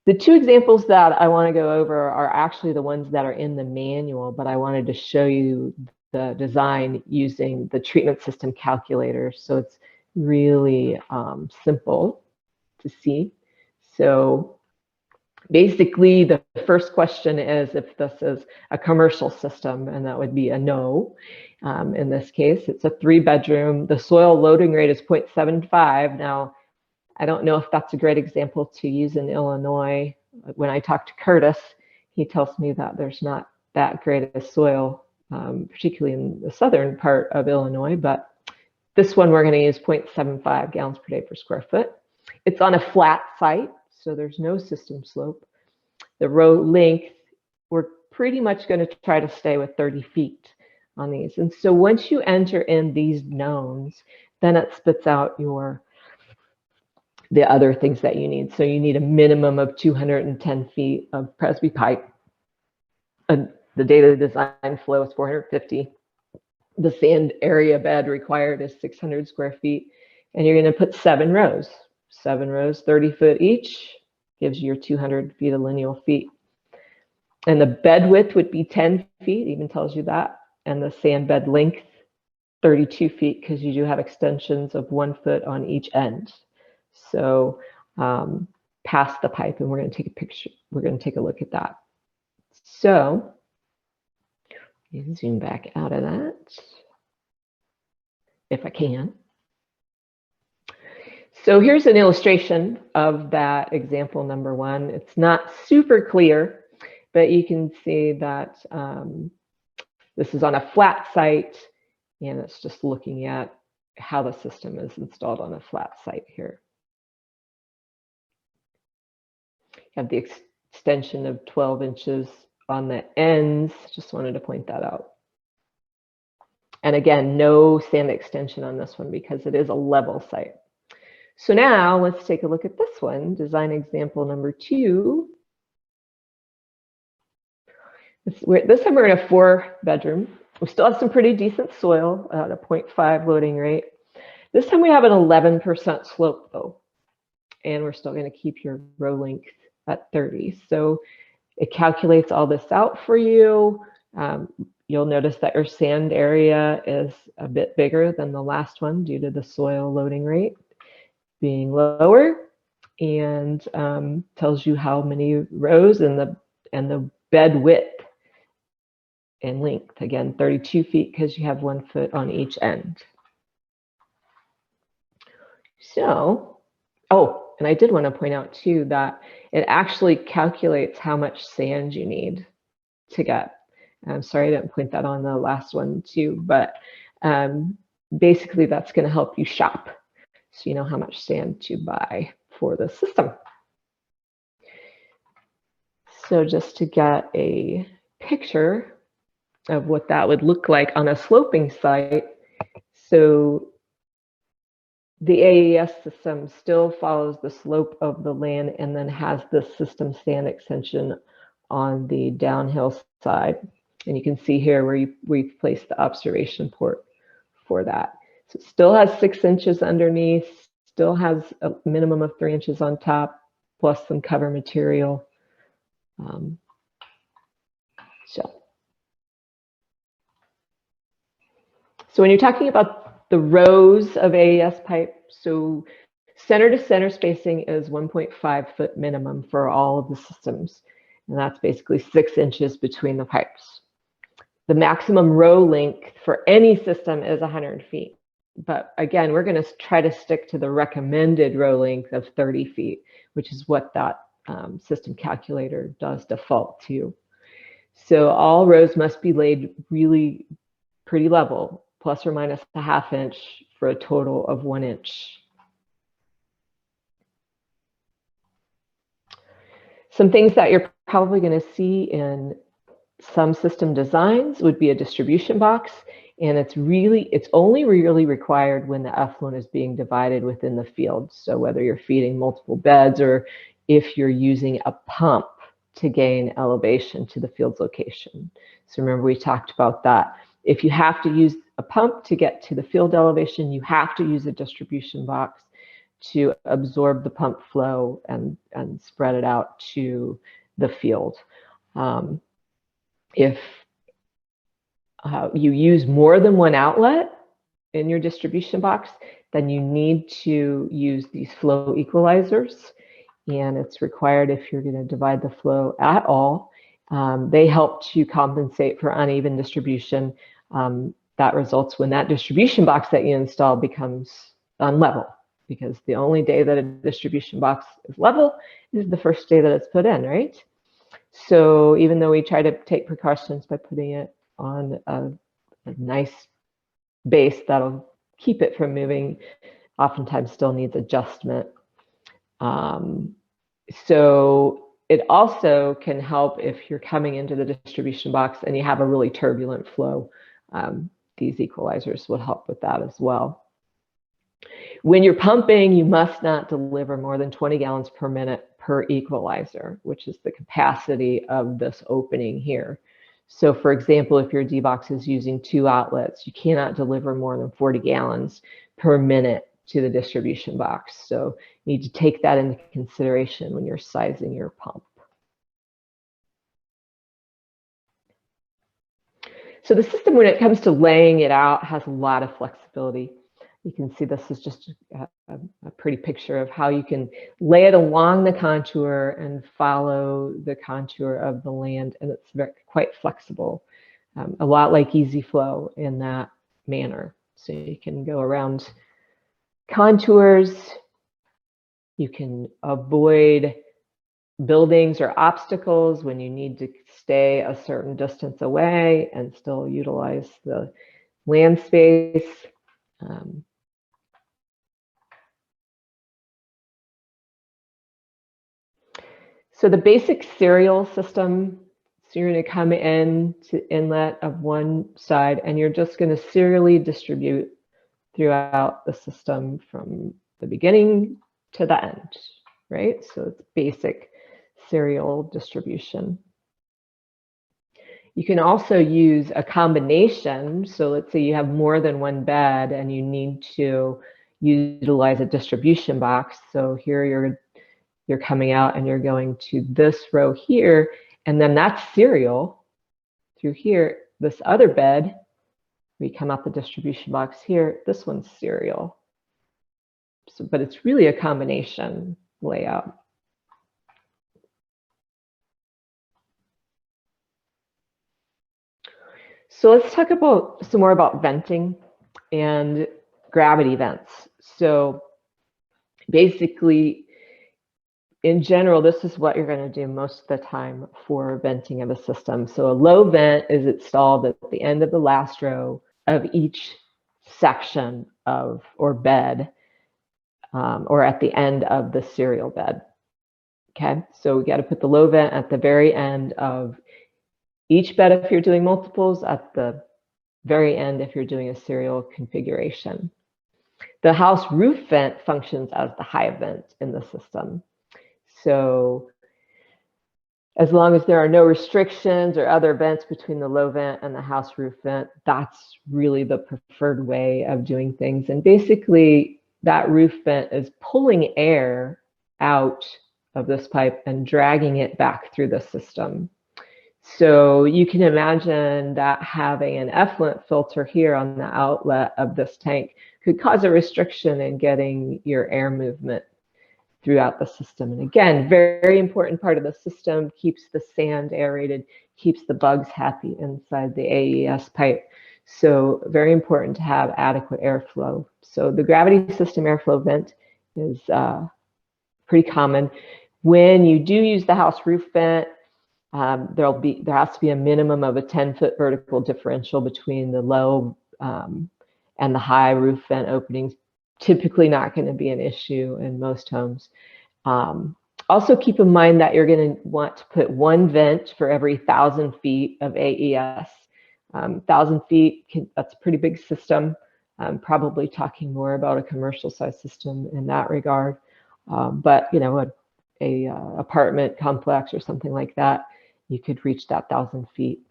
the 2 examples that I want to go over are actually the ones that are in the manual, but I wanted to show you the design using the treatment system calculator. So it's really simple to see. So basically, the first question is if this is a commercial system, and that would be a no. In this case, it's a 3-bedroom. The soil loading rate is 0.75. Now, I don't know if that's a great example to use in Illinois. When I talk to Curtis, he tells me that there's not that grade of soil, particularly in the southern part of Illinois, but this one we're going to use 0.75 gallons per day per square foot. It's on a flat site, so there's no system slope. The row length, we're pretty much going to try to stay with 30 feet on these. And so once you enter in these knowns, then it spits out the other things that you need. So you need a minimum of 210 feet of Presby pipe. The data design flow is 450. The sand area bed required is 600 square feet. And you're going to put 7 rows. 7 rows, 30 foot each, gives you your 200 feet of lineal feet. And the bed width would be 10 feet, even tells you that. And the sand bed length, 32 feet, because you do have extensions of 1 foot on each end. So past the pipe, and we're going to take a picture. We're going to take a look at that. So you can zoom back out of that, if I can. So here's an illustration of that example number 1. It's not super clear, but you can see that this is on a flat site, and it's just looking at how the system is installed on a flat site here. You have the extension of 12 inches on the ends. Just wanted to point that out. And again, no sand extension on this one because it is a level site. So now let's take a look at this one, design example number 2. This time we're in a 4-bedroom. We still have some pretty decent soil at a 0.5 loading rate. This time we have an 11% slope though, and we're still going to keep your row length at 30. So it calculates all this out for you. You'll notice that your sand area is a bit bigger than the last one due to the soil loading rate being lower, and tells you how many rows and the bed width and length. Again, 32 feet because you have 1 foot on each end. So, oh, and I did want to point out too that it actually calculates how much sand you need to get. I'm sorry I didn't point that on the last one too, but basically that's going to help you shop so you know how much sand to buy for the system. So just to get a picture of what that would look like on a sloping site. So the AES system still follows the slope of the land and then has the system sand extension on the downhill side. And you can see here where we've placed the observation port for that. So it still has 6 inches underneath, still has a minimum of 3 inches on top, plus some cover material. So when you're talking about the rows of AES pipe, so center to center spacing is 1.5 foot minimum for all of the systems. And that's basically 6 inches between the pipes. The maximum row length for any system is 100 feet. But again, we're going to try to stick to the recommended row length of 30 feet, which is what that system calculator does default to. So all rows must be laid really pretty level, plus or minus a ½ inch for a total of 1 inch. Some things that you're probably going to see in some system designs would be a distribution box, and it's only really required when the effluent is being divided within the field. So whether you're feeding multiple beds or if you're using a pump to gain elevation to the field's location. So remember we talked about that. If you have to use a pump to get to the field elevation, you have to use a distribution box to absorb the pump flow and spread it out to the field. If you use more than one outlet in your distribution box, then you need to use these flow equalizers. And it's required if you're going to divide the flow at all. They help to compensate for uneven distribution. That results when that distribution box that you install becomes unlevel, because the only day that a distribution box is level is the first day that it's put in, right? So even though we try to take precautions by putting it on a nice base that'll keep it from moving, oftentimes still needs adjustment. So it also can help if you're coming into the distribution box and you have a really turbulent flow. These equalizers will help with that as well. When you're pumping, you must not deliver more than 20 gallons per minute per equalizer, which is the capacity of this opening here. So for example, if your D-box is using 2 outlets, you cannot deliver more than 40 gallons per minute to the distribution box. So you need to take that into consideration when you're sizing your pump. So the system, when it comes to laying it out, has a lot of flexibility. You can see this is just a pretty picture of how you can lay it along the contour and follow the contour of the land, and it's quite flexible, a lot like Easy Flow in that manner. So you can go around contours, you can avoid buildings or obstacles when you need to stay a certain distance away and still utilize the land space. So the basic serial system, so you're going to come in to inlet of one side and you're just going to serially distribute throughout the system from the beginning to the end, right? So it's basic serial distribution. You can also use a combination. So let's say you have more than one bed and you need to utilize a distribution box. So here you're coming out and you're going to this row here, and then that's serial through here. This other bed, we come out the distribution box here, this one's serial. So, but it's really a combination layout. So let's talk about some more about venting and gravity vents. So basically, in general, this is what you're going to do most of the time for venting of a system. So a low vent is installed at the end of the last row of each section of or bed, or at the end of the serial bed. Okay, so we got to put the low vent at the very end of each bed if you're doing multiples, at the very end if you're doing a serial configuration. The house roof vent functions as the high vent in the system. So as long as there are no restrictions or other vents between the low vent and the house roof vent, that's really the preferred way of doing things. And basically that roof vent is pulling air out of this pipe and dragging it back through the system. So you can imagine that having an effluent filter here on the outlet of this tank could cause a restriction in getting your air movement throughout the system. And again, very important part of the system, keeps the sand aerated, keeps the bugs happy inside the AES pipe. So very important to have adequate airflow. So the gravity system airflow vent is pretty common. When you do use the house roof vent, there has to be a minimum of a 10-foot vertical differential between the low and the high roof vent openings. Typically not going to be an issue in most homes. Also keep in mind that you're going to want to put one vent for every 1,000 feet of AES. 1,000 feet, that's a pretty big system. Probably talking more about a commercial size system in that regard. But you know, a apartment complex or something like that, you could reach that 1,000 feet.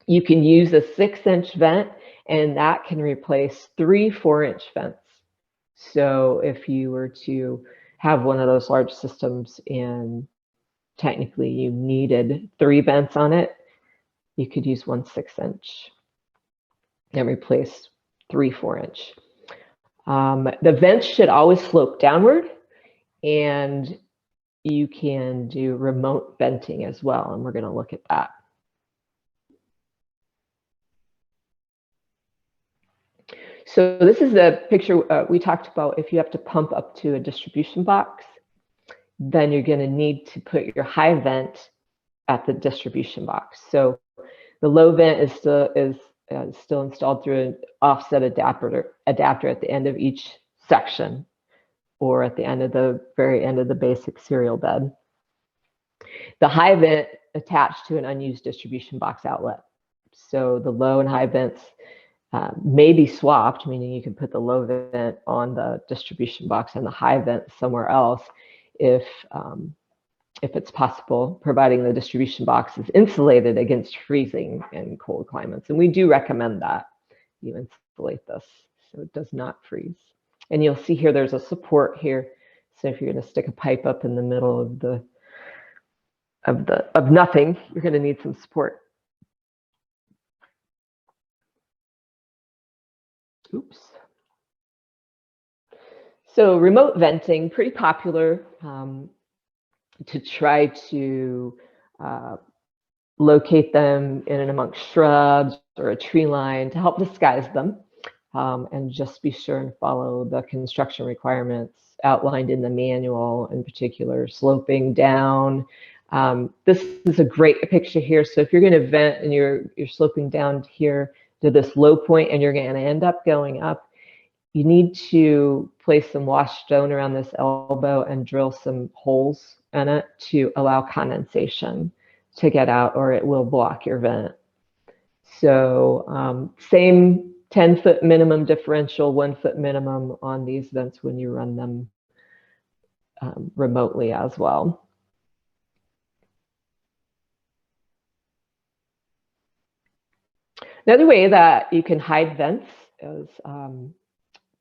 You can use a 6-inch vent, and that can replace 3 4-inch vents. So if you were to have one of those large systems and technically you needed 3 vents on it, you could use one 6-inch and replace 3 4-inch. The vents should always slope downward, and you can do remote venting as well, and we're going to look at that. So this is the picture we talked about. If you have to pump up to a distribution box, then you're going to need to put your high vent at the distribution box. So the low vent is still installed through an offset adapter at the end of each section, or at the very end of the basic serial bed. The high vent attached to an unused distribution box outlet. So the low and high vents may be swapped, meaning you can put the low vent on the distribution box and the high vent somewhere else if it's possible, providing the distribution box is insulated against freezing in cold climates. And we do recommend that you insulate this so it does not freeze. And you'll see here there's a support here. So if you're going to stick a pipe up in the middle of nothing, you're going to need some support. Oops. So remote venting, pretty popular to try to locate them in and amongst shrubs or a tree line to help disguise them. And just be sure and follow the construction requirements outlined in the manual, in particular, sloping down. This is a great picture here. So if you're going to vent and you're sloping down here to this low point and you're going to end up going up, you need to place some wash stone around this elbow and drill some holes in it to allow condensation to get out, or it will block your vent. So same 10-foot minimum differential, 1-foot minimum on these vents when you run them remotely as well. Another way that you can hide vents is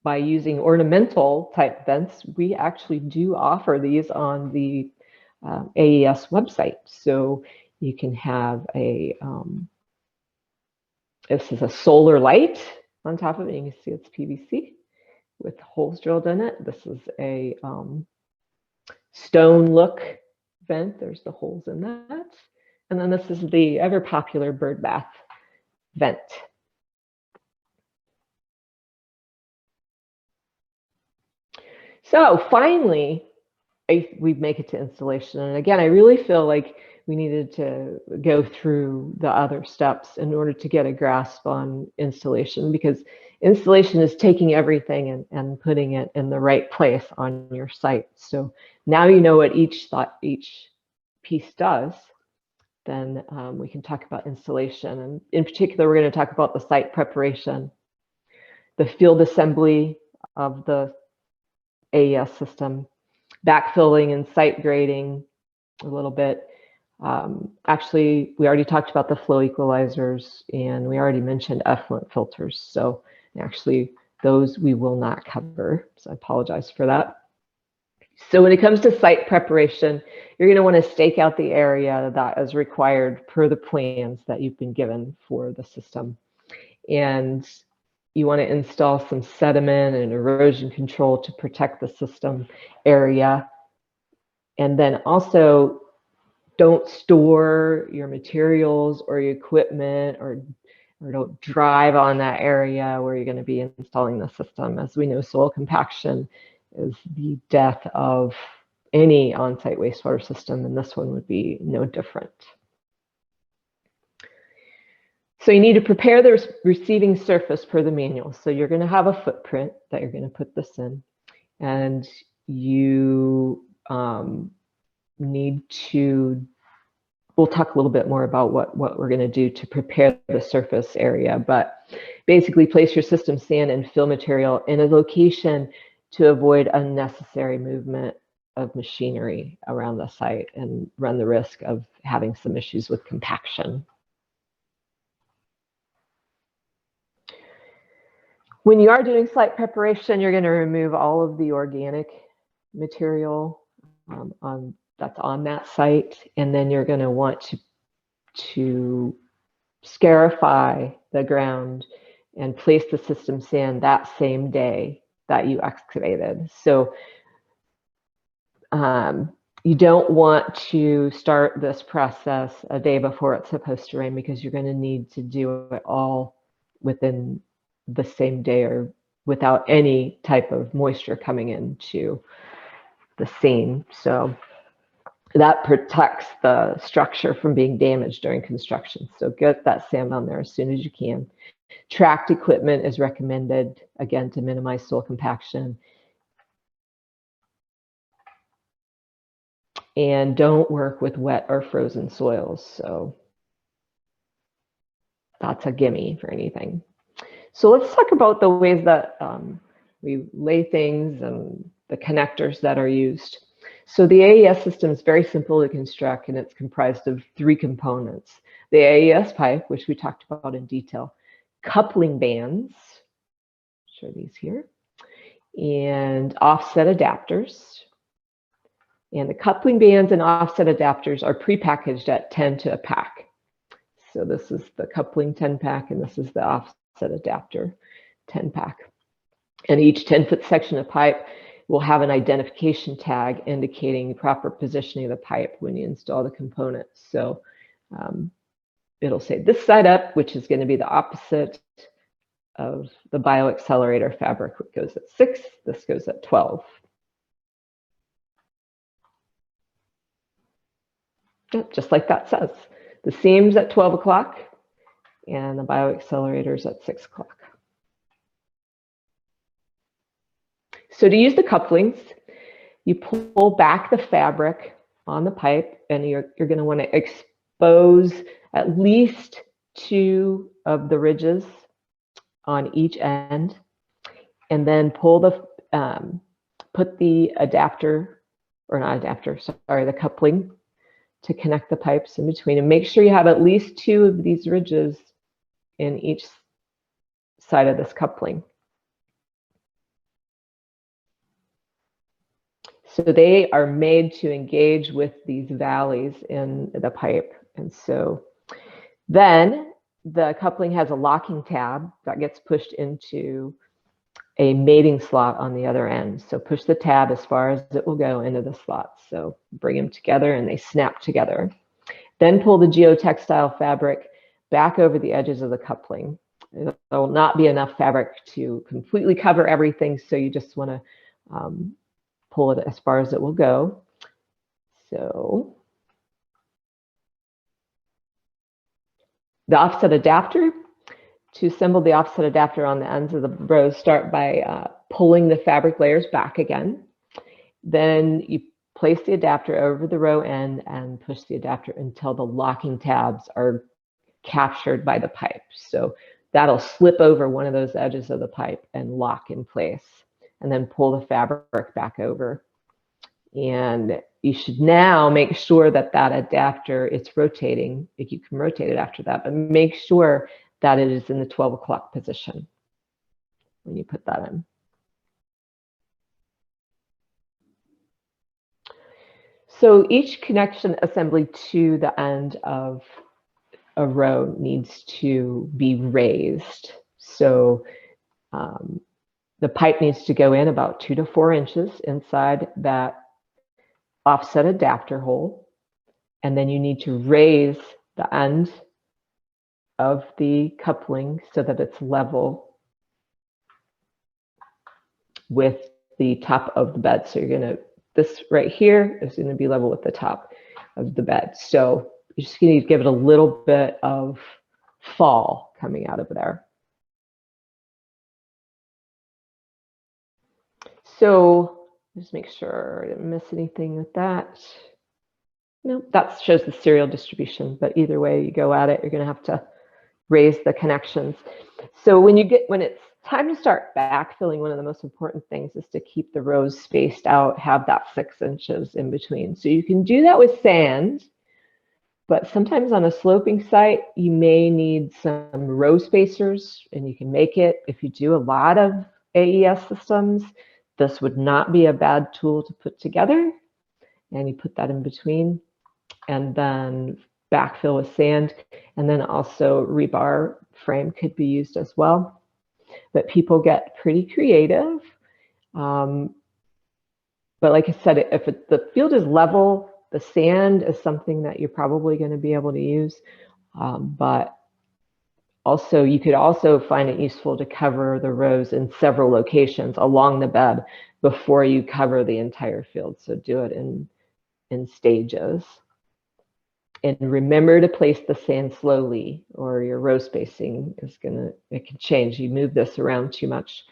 by using ornamental type vents. We actually do offer these on the AES website. So you can have this is a solar light on top of it. You can see it's PVC with holes drilled in it. This is a stone look vent. There's the holes in that. And then this is the ever popular bird bath vent. So finally, we make it to installation. And again, I really feel like we needed to go through the other steps in order to get a grasp on installation, because installation is taking everything and putting it in the right place on your site. So now you know what each piece does, then we can talk about installation. And in particular, we're going to talk about the site preparation, the field assembly of the AES system, backfilling and site grading a little bit. Actually, we already talked about the flow equalizers, and we already mentioned effluent filters. So actually, those we will not cover. So I apologize for that. So when it comes to site preparation, you're going to want to stake out the area that is required per the plans that you've been given for the system. And you want to install some sediment and erosion control to protect the system area. And then also, don't store your materials or your equipment, or don't drive on that area where you're going to be installing the system. As we know, soil compaction is the death of any on-site wastewater system, and this one would be no different. So you need to prepare the receiving surface per the manual. So you're going to have a footprint that you're going to put this in, and you need to, we'll talk a little bit more about what we're going to do to prepare the surface area, but basically place your system sand and fill material in a location to avoid unnecessary movement of machinery around the site and run the risk of having some issues with compaction. When you are doing site preparation, you're going to remove all of the organic material that's on that site, and then you're going to want to scarify the ground and place the system sand that same day that you excavated. So you don't want to start this process a day before it's supposed to rain, because you're going to need to do it all within the same day or without any type of moisture coming into the scene. So That protects the structure from being damaged during construction. So get that sand on there as soon as you can. Tracked equipment is recommended, again, to minimize soil compaction. And don't work with wet or frozen soils. So that's a gimme for anything. So let's talk about the ways that we lay things and the connectors that are used. So the AES system is very simple to construct, and it's comprised of 3 components. The AES pipe, which we talked about in detail, coupling bands, show these here, and offset adapters. And the coupling bands and offset adapters are prepackaged at 10 to a pack. So this is the coupling 10 pack, and this is the offset adapter 10 pack. And each 10-foot section of pipe will have an identification tag indicating proper positioning of the pipe when you install the components. So it'll say this side up, which is going to be the opposite of the bioaccelerator fabric, which goes at 6. This goes at 12. Just like that says. The seam's at 12 o'clock and the bioaccelerator's at 6 o'clock. So to use the couplings, you pull back the fabric on the pipe, and you're going to want to expose at least 2 of the ridges on each end, and then pull the put the adapter, or not adapter, sorry, the coupling to connect the pipes in between, and make sure you have at least 2 of these ridges in each side of this coupling. So they are made to engage with these valleys in the pipe. And so then the coupling has a locking tab that gets pushed into a mating slot on the other end. So push the tab as far as it will go into the slot. So bring them together and they snap together. Then pull the geotextile fabric back over the edges of the coupling. There will not be enough fabric to completely cover everything, so you just want to pull it as far as it will go. So the offset adapter, to assemble the offset adapter on the ends of the rows, start by pulling the fabric layers back again. Then you place the adapter over the row end and push the adapter until the locking tabs are captured by the pipe. So that'll slip over one of those edges of the pipe and lock in place. And then pull the fabric back over. And you should now make sure that that adapter, it's rotating. You can rotate it after that, but make sure that it is in the 12 o'clock position when you put that in. So each connection assembly to the end of a row needs to be raised. So the pipe needs to go in about 2 to 4 inches inside that offset adapter hole. And then you need to raise the end of the coupling so that it's level with the top of the bed. So you're going to, this right here is going to be level with the top of the bed. So you're just going to give it a little bit of fall coming out of there. So just make sure I didn't miss anything with that. No, that shows the serial distribution, but either way you go at it, you're going to have to raise the connections. So when it's time to start backfilling, one of the most important things is to keep the rows spaced out, have that 6 inches in between. So you can do that with sand, but sometimes on a sloping site, you may need some row spacers, and you can make it. If you do a lot of AES systems, this would not be a bad tool to put together. And you put that in between, and then backfill with sand. And then also rebar frame could be used as well. But people get pretty creative. But like I said, if the field is level, the sand is something that you're probably going to be able to use. But also, you could also find it useful to cover the rows in several locations along the bed before you cover the entire field. So do it in in stages. And remember to place the sand slowly, or your row spacing is it can change. You move this around too much,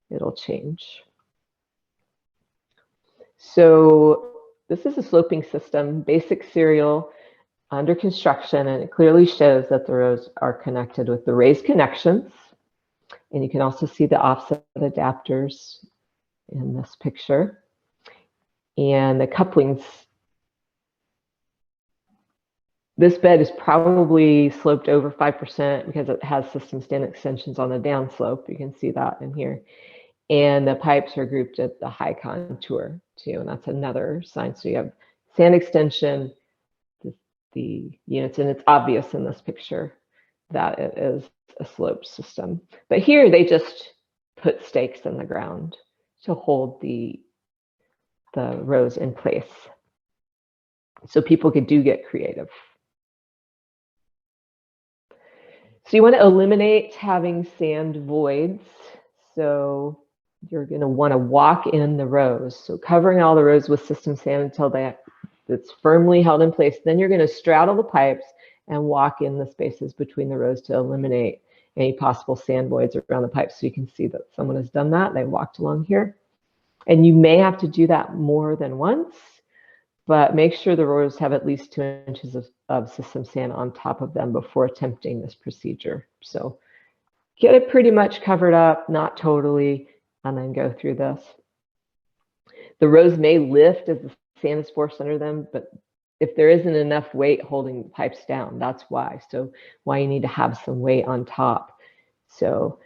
it'll change. So this is a sloping system, basic serial under construction, and it clearly shows that the rows are connected with the raised connections. And you can also see the offset adapters in this picture. And the couplings, this bed is probably sloped over 5% because it has system stand extensions on the downslope. You can see that in here. And the pipes are grouped at the high contour too, and that's another sign. So you have sand extension, the units, and it's obvious in this picture that it is a sloped system. But here they just put stakes in the ground to hold the rows in place. So people do get creative. So you want to eliminate having sand voids. So you're going to want to walk in the rows. So covering all the rows with system sand until it's firmly held in place. Then you're going to straddle the pipes and walk in the spaces between the rows to eliminate any possible sand voids around the pipes. So you can see that someone has done that. They walked along here. And you may have to do that more than once, but make sure the rows have at least 2 inches of system sand on top of them before attempting this procedure. So get it pretty much covered up, not totally, and then go through this. The rows may lift as the sand is forced under them, but if there isn't enough weight holding the pipes down, that's why. So why you need to have some weight on top. So,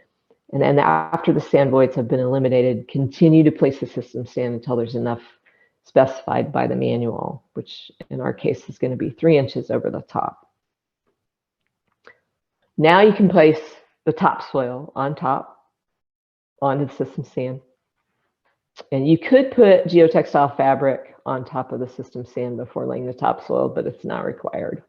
and then after the sand voids have been eliminated, continue to place the system sand until there's enough specified by the manual, which in our case is going to be 3 inches over the top. Now you can place the topsoil on top onto the system sand. And you could put geotextile fabric on top of the system sand before laying the topsoil, but it's not required.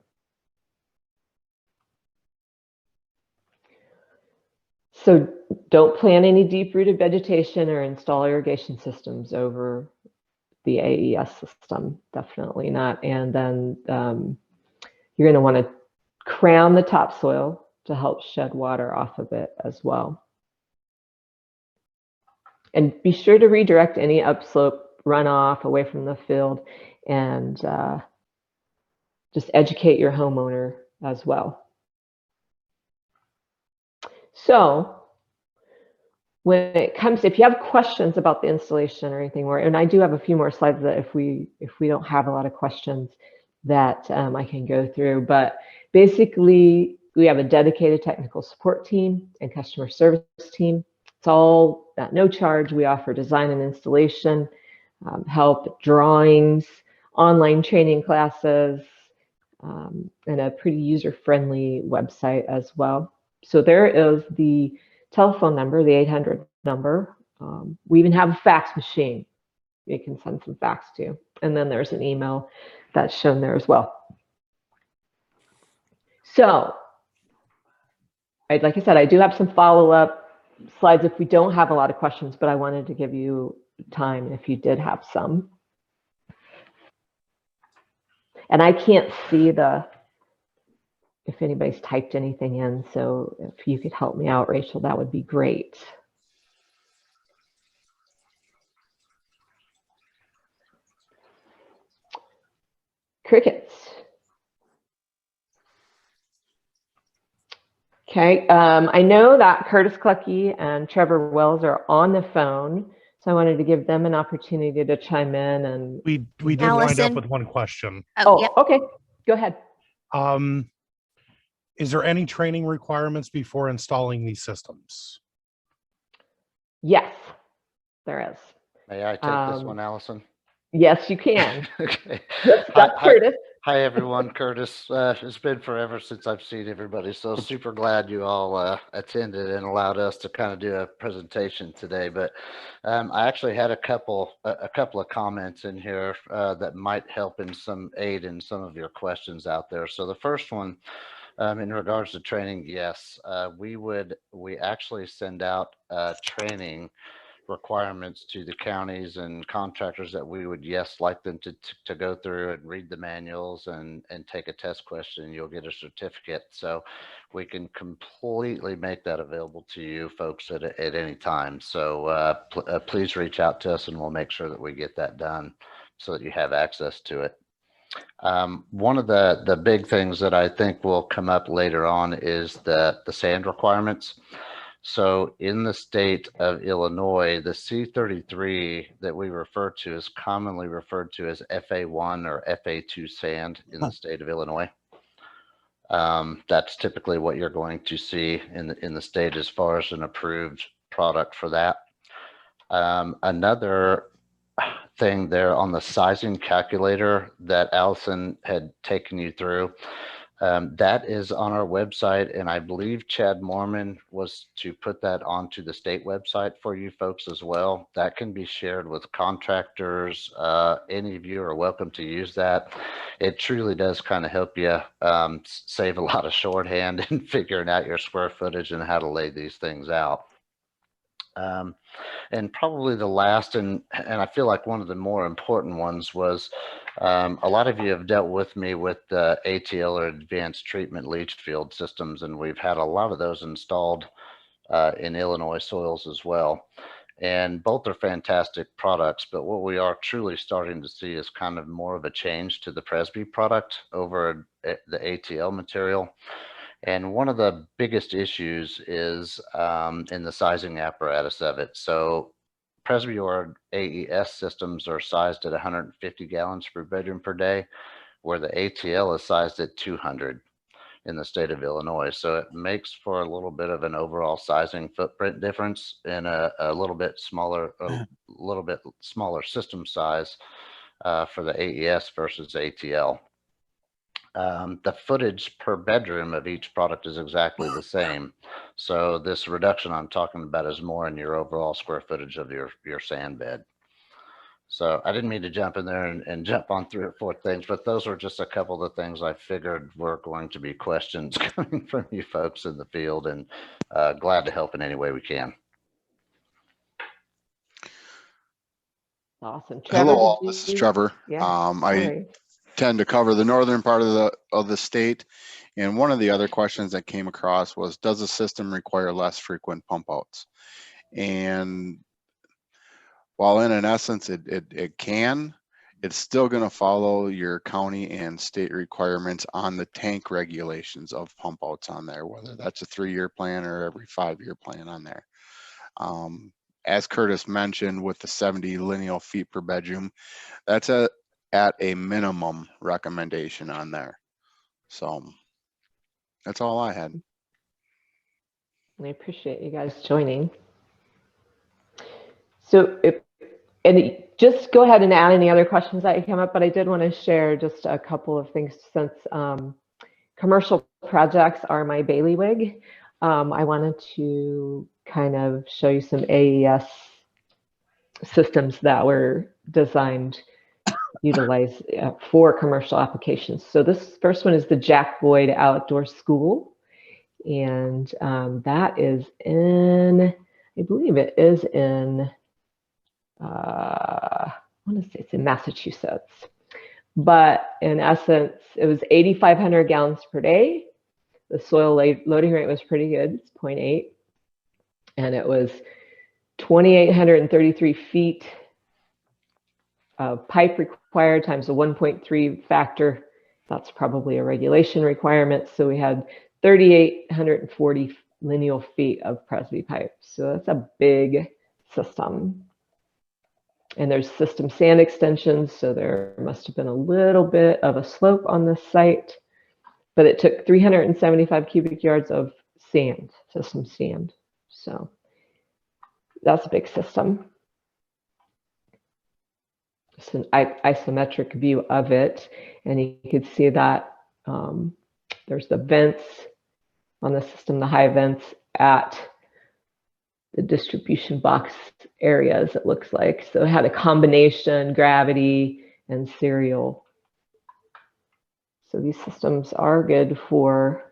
So don't plant any deep-rooted vegetation or install irrigation systems over the AES system, definitely not. And then you're going to want to crown the topsoil to help shed water off of it as well. And be sure to redirect any upslope runoff away from the field, and just educate your homeowner as well. So when it comes, if you have questions about the installation or anything more, and I do have a few more slides that if we don't have a lot of questions that I can go through, but basically we have a dedicated technical support team and customer service team. It's all at no charge. We offer design and installation help, drawings, online training classes, and a pretty user-friendly website as well. So there is the telephone number, the 800 number. We even have a fax machine you can send some fax to. And then there's an email that's shown there as well. So, like I said, I do have some follow-up slides if we don't have a lot of questions, but I wanted to give you time if you did have some. And I can't see if anybody's typed anything in, so if you could help me out, Rachel, that would be great. Crickets. Okay, I know that Curtis Clucky and Trevor Wells are on the phone, so I wanted to give them an opportunity to chime in. And we did wind up with one question. Oh, yep. Okay, go ahead. Is there any training requirements before installing these systems? Yes, there is. May I take this one, Allison? Yes, you can. Okay. That's Curtis. Hi, everyone. Curtis. It's been forever since I've seen everybody, so super glad you all attended and allowed us to kind of do a presentation today. But I actually had a couple of comments in here that might help in some aid in some of your questions out there. So the first one, in regards to training, yes, we actually send out training requirements to the counties and contractors that we would, yes, like them to go through and read the manuals and take a test question. You'll get a certificate. So we can completely make that available to you folks at any time. So please reach out to us and we'll make sure that we get that done so that you have access to it. One of the big things that I think will come up later on is the sand requirements. So in the state of Illinois, the C33 that we refer to is commonly referred to as FA1 or FA2 sand in the state of Illinois. That's typically what you're going to see in the state as far as an approved product for that. Another thing there on the sizing calculator that Allison had taken you through, that is on our website, and I believe Chad Mormon was to put that onto the state website for you folks as well. That can be shared with contractors. Any of you are welcome to use that. It truly does kind of help you save a lot of shorthand in figuring out your square footage and how to lay these things out. And probably the last, and I feel like one of the more important ones was, a lot of you have dealt with me with the ATL or advanced treatment leach field systems, and we've had a lot of those installed in Illinois soils as well. And both are fantastic products, but what we are truly starting to see is kind of more of a change to the Presby product over the ATL material. And one of the biggest issues is in the sizing apparatus of it. So Presby or AES systems are sized at 150 gallons per bedroom per day, where the ATL is sized at 200 in the state of Illinois. So it makes for a little bit of an overall sizing footprint difference in a little bit smaller system size for the AES versus ATL. The footage per bedroom of each product is exactly the same. So this reduction I'm talking about is more in your overall square footage of your sand bed. So I didn't mean to jump in there and jump on 3 or 4 things, but those were just a couple of the things I figured were going to be questions coming from you folks in the field, and glad to help in any way we can. Awesome. Trevor, hello all, this is Trevor. Yeah, I tend to cover the northern part of the state, and one of the other questions that came across was, does the system require less frequent pump outs? And while in essence it can, it's still going to follow your county and state requirements on the tank regulations of pump outs on there, whether that's a 3-year plan or every 5-year plan on there. As Curtis mentioned, with the 70 lineal feet per bedroom, that's at a minimum recommendation on there. So that's all I had. I appreciate you guys joining. So just go ahead and add any other questions that came up, but I did want to share just a couple of things since commercial projects are my bailiwick. I wanted to kind of show you some AES systems that were designed, utilized for commercial applications. So this first one is the Jack Boyd Outdoor School. And that is in, I believe it is in, I want to say it's in Massachusetts. But in essence, it was 8,500 gallons per day. The soil loading rate was pretty good, it's 0.8. And it was 2,833 feet of pipe required times a 1.3 factor. That's probably a regulation requirement. So we had 3,840 lineal feet of Presby pipe. So that's a big system. And there's system sand extensions. So there must have been a little bit of a slope on this site, but it took 375 cubic yards of sand, system sand. So that's a big system. It's an isometric view of it. And you could see that there's the vents on the system, the high vents at the distribution box areas, it looks like. So it had a combination, gravity and serial. So these systems are good for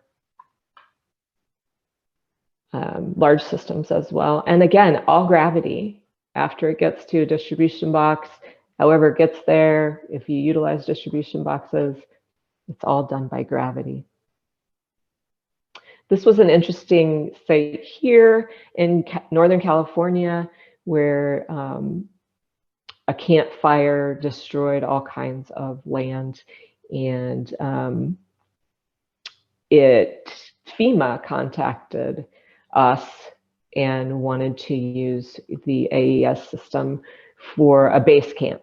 large systems as well. And again, all gravity. after it gets to a distribution box. However it gets there, if you utilize distribution boxes, it's all done by gravity. This was an interesting site here in Northern California where a campfire destroyed all kinds of land, and FEMA contacted us and wanted to use the AES system for a base camp,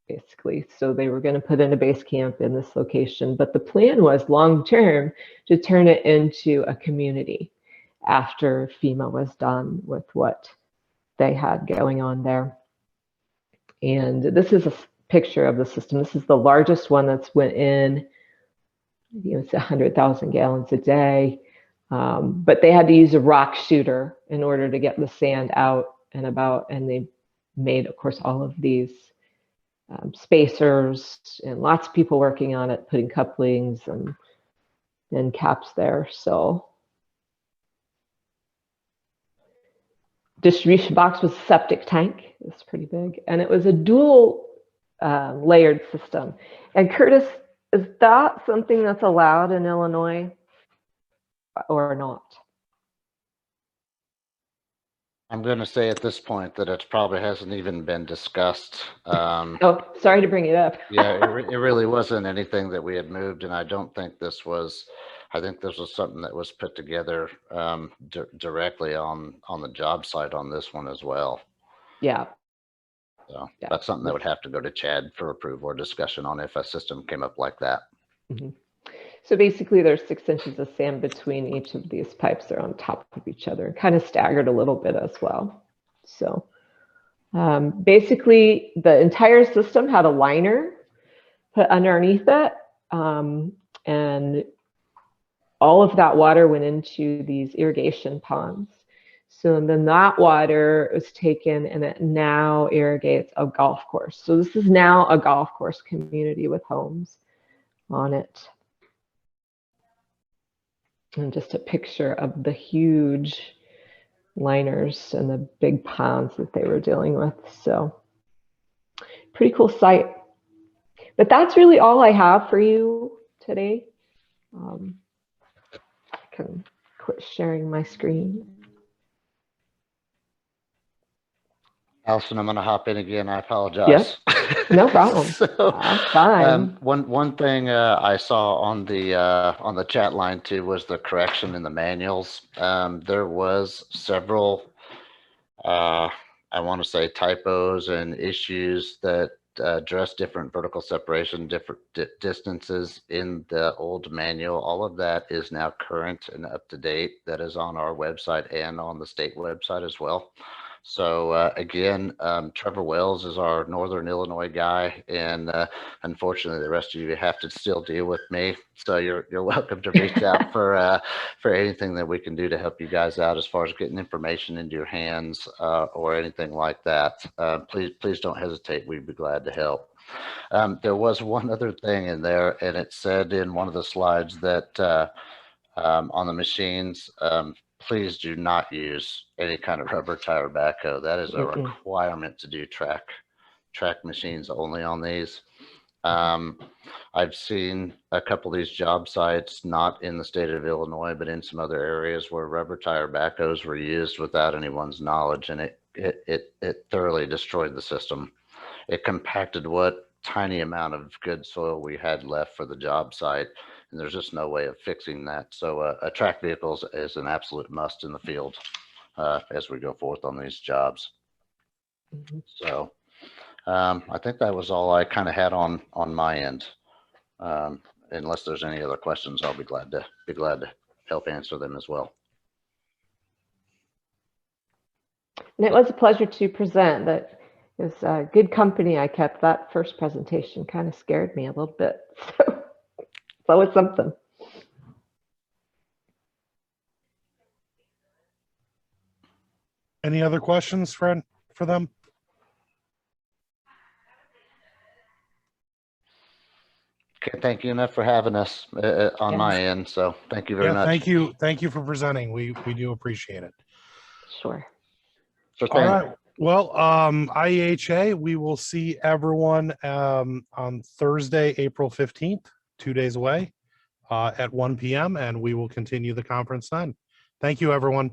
basically. So they were going to put in a base camp in this location, but the plan was long-term to turn it into a community after FEMA was done with what they had going on there. And this is a picture of the system. This is the largest one that's went in. It's 100,000 gallons a day. But they had to use a rock shooter in order to get the sand out and about. And they made, of course, all of these spacers, and lots of people working on it, putting couplings and caps there. So distribution box was a septic tank. It was pretty big, and it was a dual layered system. And Curtis, is that something that's allowed in Illinois or not? I'm going to say at this point that it probably hasn't even been discussed. Oh, sorry to bring it up. Yeah, it really wasn't anything that we had moved, and I don't think this was. I think this was something that was put together directly on the job site on this one as well. Yeah. So that's something that would have to go to Chad for approval or discussion on if a system came up like that. Mm-hmm. So basically there's 6 inches of sand between each of these pipes. They're on top of each other, kind of staggered a little bit as well. So basically the entire system had a liner put underneath it, and all of that water went into these irrigation ponds. So then that water was taken and it now irrigates a golf course. So this is now a golf course community with homes on it. And just a picture of the huge liners and the big ponds that they were dealing with. So pretty cool site. But that's really all I have for you today. I can quit sharing my screen. Allison, I'm going to hop in again. I apologize. Yes, no problem. So, that's fine. One thing I saw on the chat line too was the correction in the manuals. There was several, I want to say, typos and issues that address different vertical separation, different distances in the old manual. All of that is now current and up to date. That is on our website and on the state website as well. So again, Trevor Wells is our Northern Illinois guy, and unfortunately, the rest of you have to still deal with me. So you're welcome to reach out for anything that we can do to help you guys out as far as getting information into your hands or anything like that. Please don't hesitate. We'd be glad to help. There was one other thing in there, and it said in one of the slides that on the machines. Please do not use any kind of rubber tire backhoe. That is a requirement to do track machines only on these. I've seen a couple of these job sites, not in the state of Illinois, but in some other areas where rubber tire backhoes were used without anyone's knowledge, and it thoroughly destroyed the system. It compacted what tiny amount of good soil we had left for the job site. And there's just no way of fixing that. So a track vehicle is an absolute must in the field as we go forth on these jobs. So I think that was all I kind of had on my end. Unless there's any other questions, I'll be glad to help answer them as well. And it was a pleasure to present. That it was a good company I kept. That first presentation kind of scared me a little bit. So it's something. Any other questions, Fred, for them? Okay, thank you enough for having us on my end. So thank you very much. Thank you for presenting. We do appreciate it. Sure. Sure All thing. right. Well, IEHA, we will see everyone on Thursday, April 15th, 2 days away, at 1 p.m. and we will continue the conference then. Thank you, everyone.